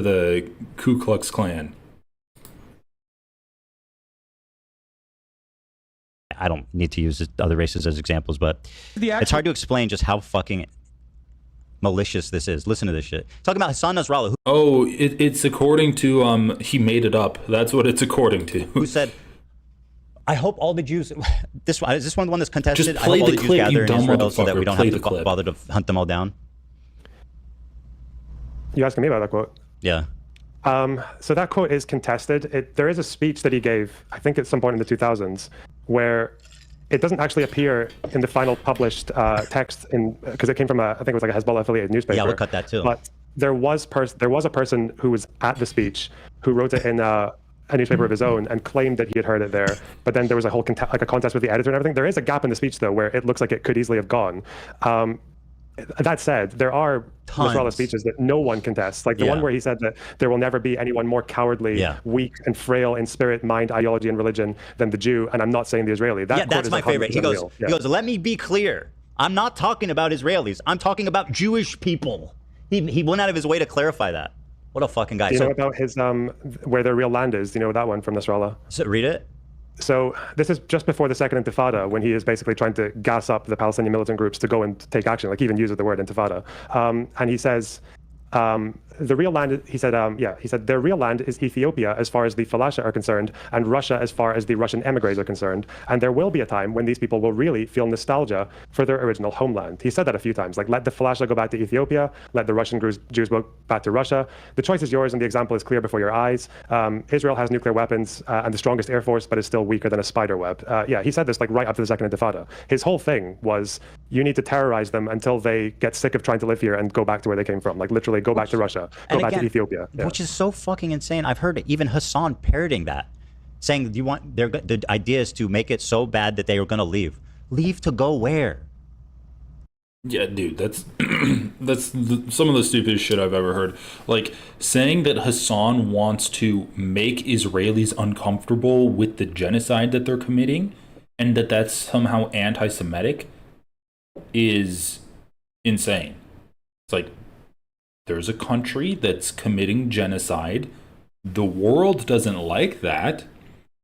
the Ku Klux Klan. I don't need to use other races as examples, but it's hard to explain just how fucking malicious this is. Listen to this shit. Talking about Hassan Nasrallah. It's according to, he made it up. That's what it's according to. Who said, I hope all the Jews, is this one the one that's contested? Just play I hope all the the Jews clip, gather you in dumb Israel so that we motherfucker. don't Play have the to clip. bother to hunt them all down. You asking me about that quote? Yeah. So that quote is contested. There is a speech that he gave, I think at some point in the 2000s, where it doesn't actually appear in the final published text because it came from I think it was like a Hezbollah affiliated newspaper. Yeah, we'll cut that too. But there was a person who was at the speech who wrote it in a newspaper of his own and claimed that he had heard it there. But then there was a whole like a contest with the editor and everything. There is a gap in the speech though where it looks like it could easily have gone. That said, there are Nasrallah speeches that no one contests. Like the one where he said that there will never be anyone more cowardly, weak, and frail in spirit, mind, ideology, and religion than the Jew. And I'm not saying the Israeli. That that's my favorite. He goes, let me be clear. I'm not talking about Israelis. I'm talking about Jewish people. He went out of his way to clarify that. What a fucking guy. Do you know about his where their real land is? Do you know that one from Nasrallah? So read it. So this is just before the Second Intifada, when he is basically trying to gas up the Palestinian militant groups to go and take action, like he even uses the word Intifada. And he says, the real land, he said, their real land is Ethiopia as far as the Falasha are concerned, and Russia as far as the Russian emigres are concerned. And there will be a time when these people will really feel nostalgia for their original homeland. He said that a few times, like let the Falasha go back to Ethiopia, let the Russian Jews go back to Russia. The choice is yours and the example is clear before your eyes. Israel has nuclear weapons and the strongest air force, but is still weaker than a spider web. He said this like right up to the Second Intifada. His whole thing was you need to terrorize them until they get sick of trying to live here and go back to where they came from. Like literally go back to Russia. Go back to Ethiopia. Which is so fucking insane. I've heard even Hassan parroting that, saying the idea is to make it so bad that they are going to leave. Leave to go where? Yeah, dude, that's some of the stupidest shit I've ever heard. Like, saying that Hassan wants to make Israelis uncomfortable with the genocide that they're committing and that that's somehow anti-Semitic is insane. It's like, there's a country that's committing genocide. The world doesn't like that.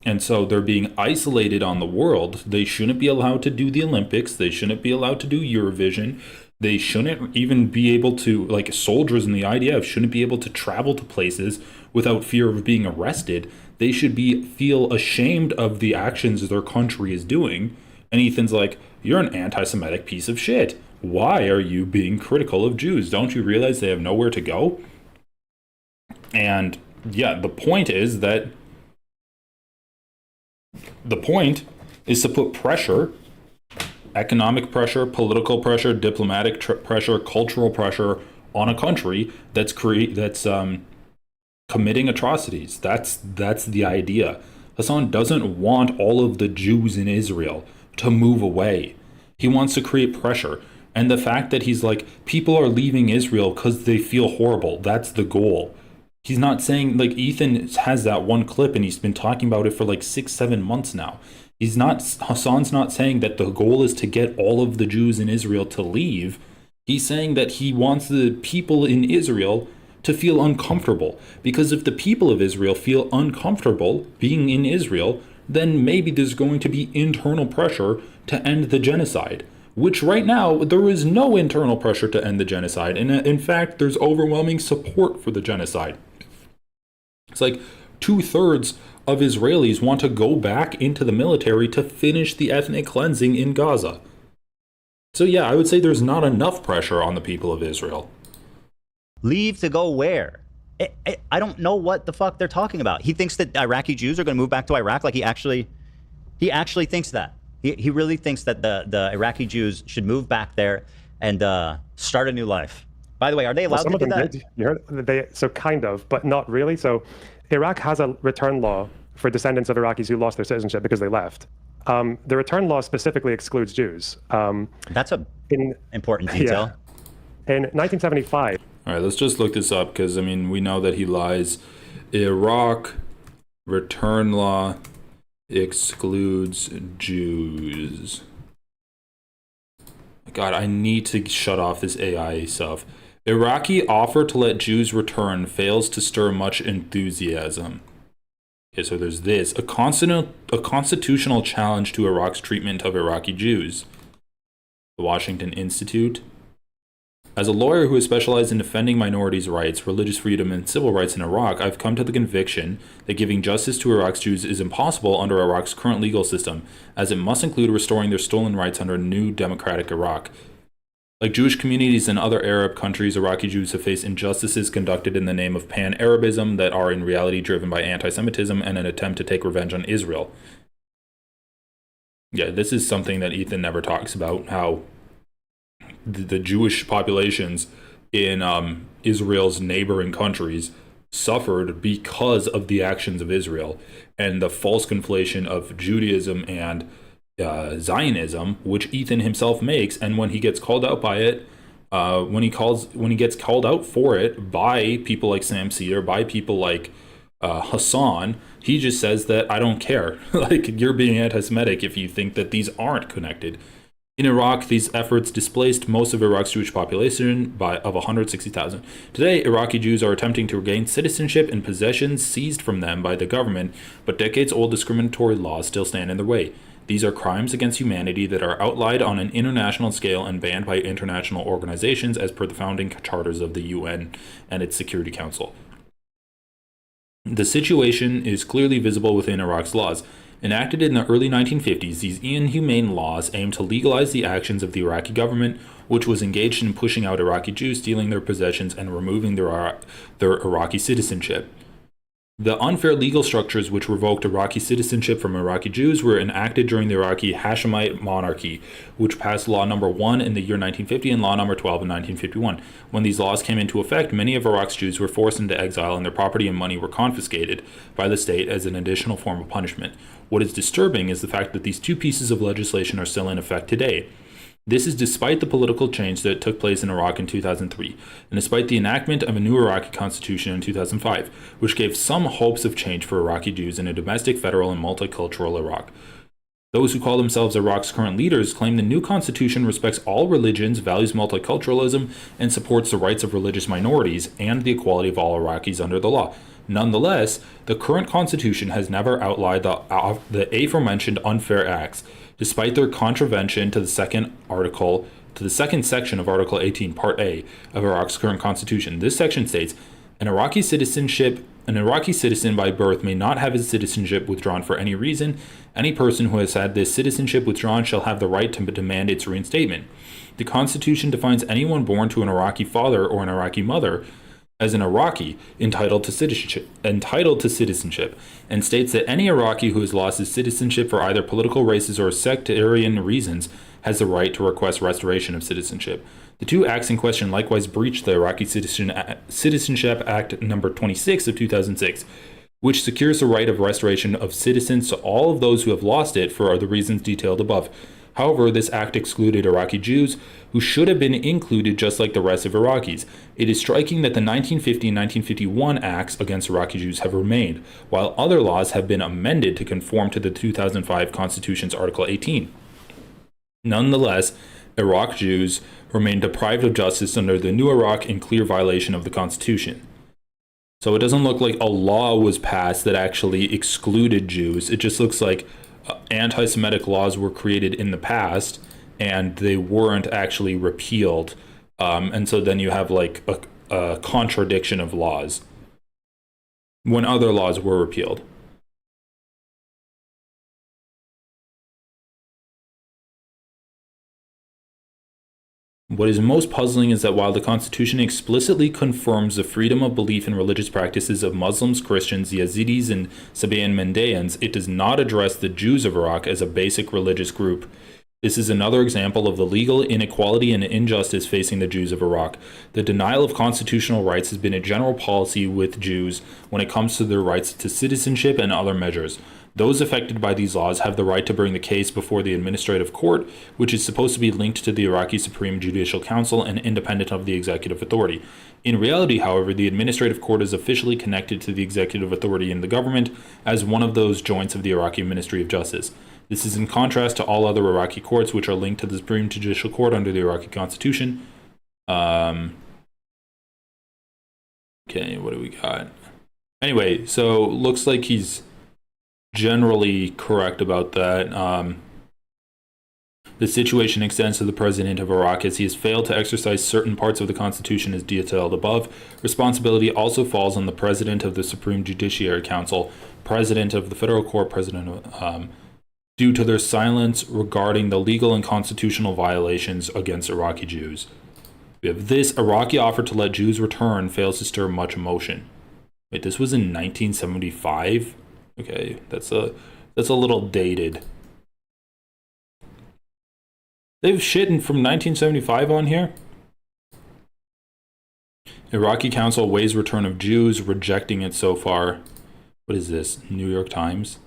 And so they're being isolated on the world. They shouldn't be allowed to do the Olympics. They shouldn't be allowed to do Eurovision. They shouldn't even be able to, like, soldiers in the IDF shouldn't be able to travel to places without fear of being arrested. They should feel ashamed of the actions their country is doing. And Ethan's like, you're an anti-Semitic piece of shit. Why are you being critical of Jews? Don't you realize they have nowhere to go? And yeah, the point is to put pressure, economic pressure, political pressure, diplomatic pressure, cultural pressure on a country that's committing atrocities. That's the idea. Hassan doesn't want all of the Jews in Israel to move away. He wants to create pressure. And the fact that he's like, people are leaving Israel because they feel horrible. That's the goal. He's not saying, like, Ethan has that one clip and he's been talking about it for like 6-7 months now. Hassan's not saying that the goal is to get all of the Jews in Israel to leave. He's saying that he wants the people in Israel to feel uncomfortable. Because if the people of Israel feel uncomfortable being in Israel, then maybe there's going to be internal pressure to end the genocide. Which right now, there is no internal pressure to end the genocide. And in fact, there's overwhelming support for the genocide. It's like 2/3 of Israelis want to go back into the military to finish the ethnic cleansing in Gaza. So yeah, I would say there's not enough pressure on the people of Israel. Leave to go where? I don't know what the fuck they're talking about. He thinks that Iraqi Jews are going to move back to Iraq. Like he actually thinks that. He really thinks that the Iraqi Jews should move back there and start a new life. By the way, are they allowed to do that? You heard, so kind of, but not really. So Iraq has a return law for descendants of Iraqis who lost their citizenship because they left. The return law specifically excludes Jews. That's an important detail. Yeah. In 1975. All right, let's just look this up because, I mean, we know that he lies. Iraq return law excludes Jews. God, I need to shut off this AI stuff. Iraqi offer to let Jews return fails to stir much enthusiasm. Okay, so there's this. A constitutional challenge to Iraq's treatment of Iraqi Jews. The Washington Institute. As a lawyer who has specialized in defending minorities' rights, religious freedom, and civil rights in Iraq, I've come to the conviction that giving justice to Iraq's Jews is impossible under Iraq's current legal system, as it must include restoring their stolen rights under a new democratic Iraq. Like Jewish communities in other Arab countries, Iraqi Jews have faced injustices conducted in the name of pan-Arabism that are in reality driven by anti-Semitism and an attempt to take revenge on Israel. Yeah, this is something that Ethan never talks about, how the Jewish populations in Israel's neighboring countries suffered because of the actions of Israel and the false conflation of Judaism and Zionism, which Ethan himself makes. And when he gets called out by it, when he gets called out for it by people like Sam Cedar, by people like Hassan, he just says that I don't care. Like, you're being anti-Semitic if you think that these aren't connected. In Iraq, these efforts displaced most of Iraq's Jewish population of 160,000. Today, Iraqi Jews are attempting to regain citizenship and possessions seized from them by the government, but decades-old discriminatory laws still stand in their way. These are crimes against humanity that are outlined on an international scale and banned by international organizations as per the founding charters of the UN and its Security Council. The situation is clearly visible within Iraq's laws. Enacted in the early 1950s, these inhumane laws aimed to legalize the actions of the Iraqi government, which was engaged in pushing out Iraqi Jews, stealing their possessions, and removing their Iraqi citizenship. The unfair legal structures which revoked Iraqi citizenship from Iraqi Jews were enacted during the Iraqi Hashemite monarchy, which passed Law Number 1 in the year 1950 and Law Number 12 in 1951. When these laws came into effect, many of Iraq's Jews were forced into exile and their property and money were confiscated by the state as an additional form of punishment. What is disturbing is the fact that these two pieces of legislation are still in effect today. This is despite the political change that took place in Iraq in 2003, and despite the enactment of a new Iraqi constitution in 2005, which gave some hopes of change for Iraqi Jews in a domestic, federal, and multicultural Iraq. Those who call themselves Iraq's current leaders claim the new constitution respects all religions, values multiculturalism, and supports the rights of religious minorities and the equality of all Iraqis under the law. Nonetheless, the current constitution has never outlawed the aforementioned unfair acts, despite their contravention to the second section of Article 18, Part A of Iraq's current constitution. This section states, an Iraqi citizen by birth may not have his citizenship withdrawn for any reason. Any person who has had this citizenship withdrawn shall have the right to demand its reinstatement. The Constitution defines anyone born to an Iraqi father or an Iraqi mother as an Iraqi entitled to citizenship, and states that any Iraqi who has lost his citizenship for either political, racist, or sectarian reasons has the right to request restoration of citizenship. The two acts in question likewise breach the Iraqi Citizenship Act number 26 of 2006, which secures the right of restoration of citizens to all of those who have lost it for the reasons detailed above. However, this act excluded Iraqi Jews, who should have been included just like the rest of Iraqis. It is striking that the 1950 and 1951 acts against Iraqi Jews have remained, while other laws have been amended to conform to the 2005 Constitution's Article 18. Nonetheless, Iraq Jews remain deprived of justice under the new Iraq in clear violation of the Constitution. So it doesn't look like a law was passed that actually excluded Jews. It just looks like anti-Semitic laws were created in the past and they weren't actually repealed. And so then you have like a contradiction of laws when other laws were repealed. What is most puzzling is that while the Constitution explicitly confirms the freedom of belief in religious practices of Muslims, Christians, Yazidis, and Sabaean Mandaeans, it does not address the Jews of Iraq as a basic religious group. This is another example of the legal inequality and injustice facing the Jews of Iraq. The denial of constitutional rights has been a general policy with Jews when it comes to their rights to citizenship and other measures. Those affected by these laws have the right to bring the case before the administrative court, which is supposed to be linked to the Iraqi Supreme Judicial Council and independent of the executive authority. In reality, however, the administrative court is officially connected to the executive authority in the government as one of those joints of the Iraqi Ministry of Justice. This is in contrast to all other Iraqi courts, which are linked to the Supreme Judicial Court under the Iraqi Constitution. Okay, what do we got? Anyway, so looks like he's generally correct about that. The situation extends to the president of Iraq as he has failed to exercise certain parts of the Constitution as detailed above. Responsibility also falls on the president of the Supreme Judiciary Council, president of the federal court, due to their silence regarding the legal and constitutional violations against Iraqi Jews. We have this Iraqi offer to let Jews return fails to stir much emotion. Wait, this was in 1975? Okay, that's a little dated. They've shit from 1975 on here? Iraqi Council weighs return of Jews, rejecting it so far. What is this? New York Times?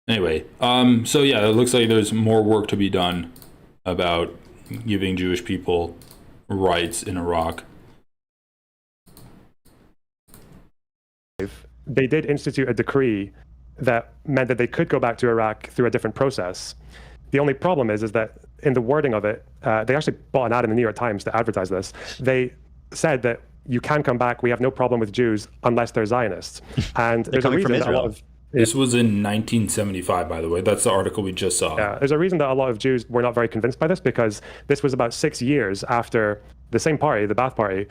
Anyway, so yeah, it looks like there's more work to be done about giving Jewish people rights in Iraq. They did institute a decree that meant that they could go back to Iraq through a different process. The only problem is that in the wording of it, they actually bought an ad in the New York Times to advertise this. They said that you can come back, we have no problem with Jews unless they're Zionists. And there's a reason that a lot of... This was in 1975, by the way. That's the article we just saw. Yeah, there's a reason that a lot of Jews were not very convinced by this, because this was about 6 years after the same party, the Ba'ath Party,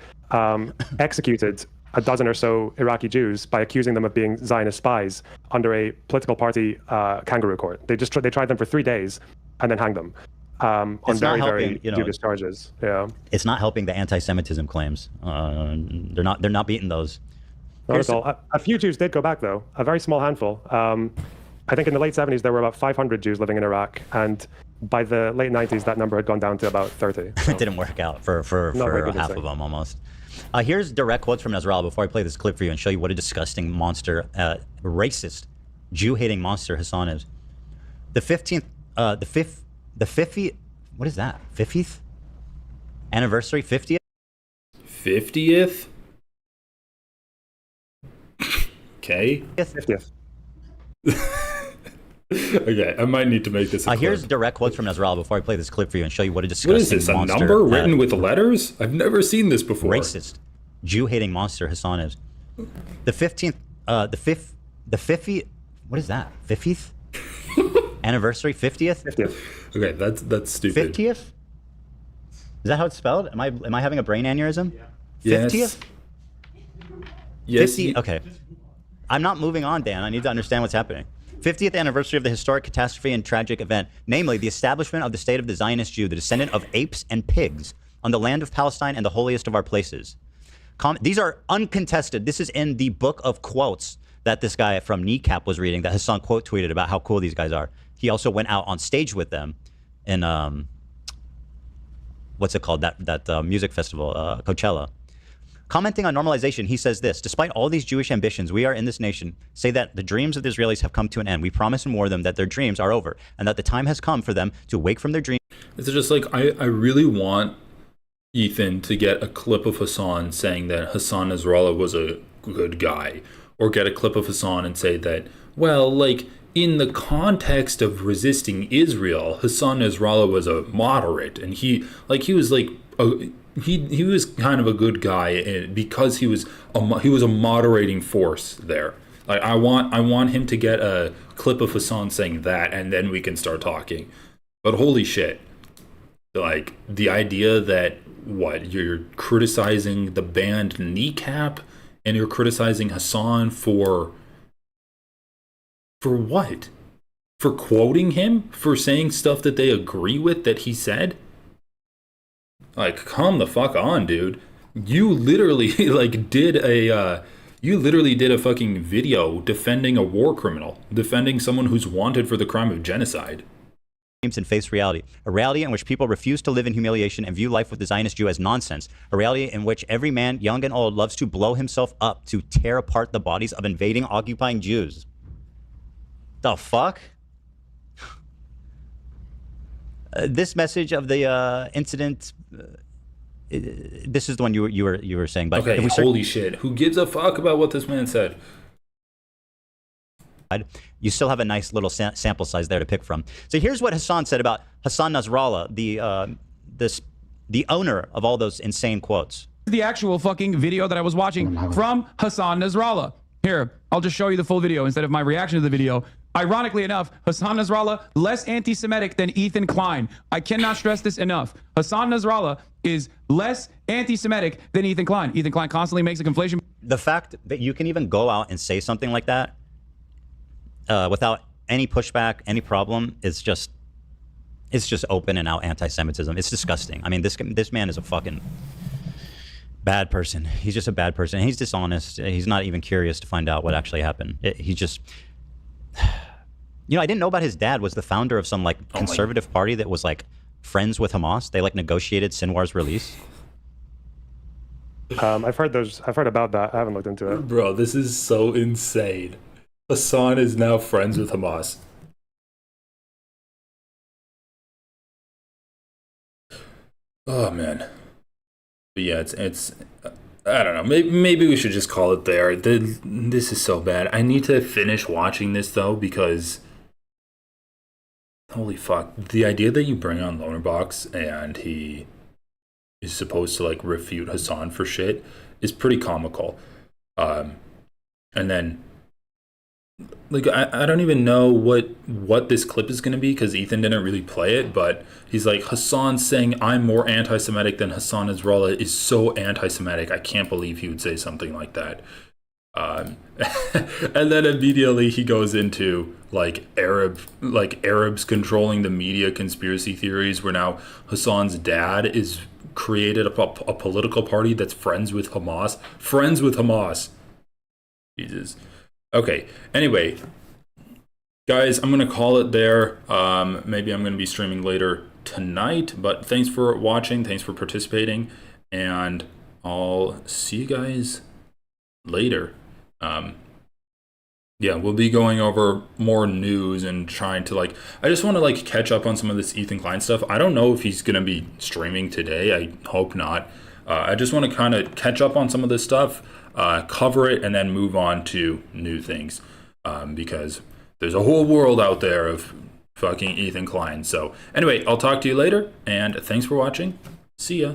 executed a dozen or so Iraqi Jews by accusing them of being Zionist spies under a political party kangaroo court. They tried them for 3 days and then hanged them. on It's not very, helping, very you know, dubious charges. Yeah. It's not helping the anti-Semitism claims. They're not beating those. A few Jews did go back, though. A very small handful. I think in the late 70s, there were about 500 Jews living in Iraq. And by the late 90s, that number had gone down to about 30. So. It didn't work out for half of them almost. Here's direct quotes from Nasrallah before I play this clip for you and show you what a disgusting monster, racist, Jew-hating monster Hassan is. The 50th, what is that? 50th anniversary? 50th? 50th? Okay. 50th. Okay, I might need to make this a clip. Here's direct quotes from Nasrallah before I play this clip for you and show you what a disgusting monster. What is this, a number written with letters? I've never seen this before. Racist, Jew-hating monster Hassan is. The 15th, the 50th, what is that? 50th anniversary? 50th? 50th. Okay, that's stupid. 50th? Is that how it's spelled? Am I having a brain aneurysm? Yeah. 50th? Yes. 50? Okay. I'm not moving on, Dan. I need to understand what's happening. 50th anniversary of the historic catastrophe and tragic event, namely the establishment of the state of the Zionist Jew, the descendant of apes and pigs, on the land of Palestine and the holiest of our places. These are uncontested. This is in the book of quotes that this guy from Kneecap was reading, that Hassan quote tweeted about how cool these guys are. He also went out on stage with them in, what's it called, that music festival, Coachella. Commenting on normalization, he says this: despite all these Jewish ambitions, we are in this nation say that the dreams of the Israelis have come to an end. We promise and warn them that their dreams are over and that the time has come for them to wake from their dreams. It's just like, I really want Ethan to get a clip of Hassan saying that Hassan Nasrallah was a good guy, or get a clip of Hassan and say that, well, like, in the context of resisting Israel, Hassan Nasrallah was a moderate, and he was kind of a good guy because he was a moderating force there. Like, I want him to get a clip of Hassan saying that, and then we can start talking. But holy shit, like, the idea that you're criticizing the band Kneecap and you're criticizing Hassan for what? For quoting him? For saying stuff that they agree with that he said? Like, come the fuck on, dude. You literally did a fucking video defending a war criminal, defending someone who's wanted for the crime of genocide. And face reality, a reality in which people refuse to live in humiliation and view life with the Zionist Jew as nonsense, a reality in which every man, young and old, loves to blow himself up to tear apart the bodies of invading, occupying Jews. The fuck? This message of the incident, this is the one you were saying. But okay, holy shit! Who gives a fuck about what this man said? You still have a nice little sample size there to pick from. So here's what Hassan said about Hassan Nasrallah, the owner of all those insane quotes. The actual fucking video that I was watching from Hassan Nasrallah. Here, I'll just show you the full video instead of my reaction to the video. Ironically enough, Hassan Nasrallah, less anti-Semitic than Ethan Klein. I cannot stress this enough. Hassan Nasrallah is less anti-Semitic than Ethan Klein. Ethan Klein constantly makes a conflation. The fact that you can even go out and say something like that without any pushback, any problem, it's just open and out anti-Semitism. It's disgusting. I mean, this man is a fucking bad person. He's just a bad person. He's dishonest. He's not even curious to find out what actually happened. He just... You know, I didn't know about his dad was the founder of some conservative party that was friends with Hamas. They negotiated Sinwar's release. I've heard about that. I haven't looked into it. Bro, this is so insane. Hassan is now friends with Hamas. Oh man. But yeah, it's I don't know. Maybe we should just call it there. This is so bad. I need to finish watching this though, because holy fuck, the idea that you bring on Lonerbox and he is supposed to refute Hassan for shit is pretty comical. And then I don't even know what this clip is going to be because Ethan didn't really play it, but he's like, Hassan saying I'm more anti-Semitic than Hassan Nasrallah is so anti-Semitic. I can't believe he would say something like that. And then immediately he goes into like Arabs controlling the media conspiracy theories, where now Hassan's dad is created a political party that's friends with Hamas. Jesus. Okay. Anyway, guys, I'm gonna call it there. Maybe I'm gonna be streaming later tonight, but thanks for watching, thanks for participating, and I'll see you guys later. Yeah, we'll be going over more news and trying to I just want to catch up on some of this Ethan Klein stuff. I don't know if he's gonna be streaming today. I hope not. I just want to kind of catch up on some of this stuff, cover it, and then move on to new things, because there's a whole world out there of fucking Ethan Klein. So anyway, I'll talk to you later, and thanks for watching. See ya.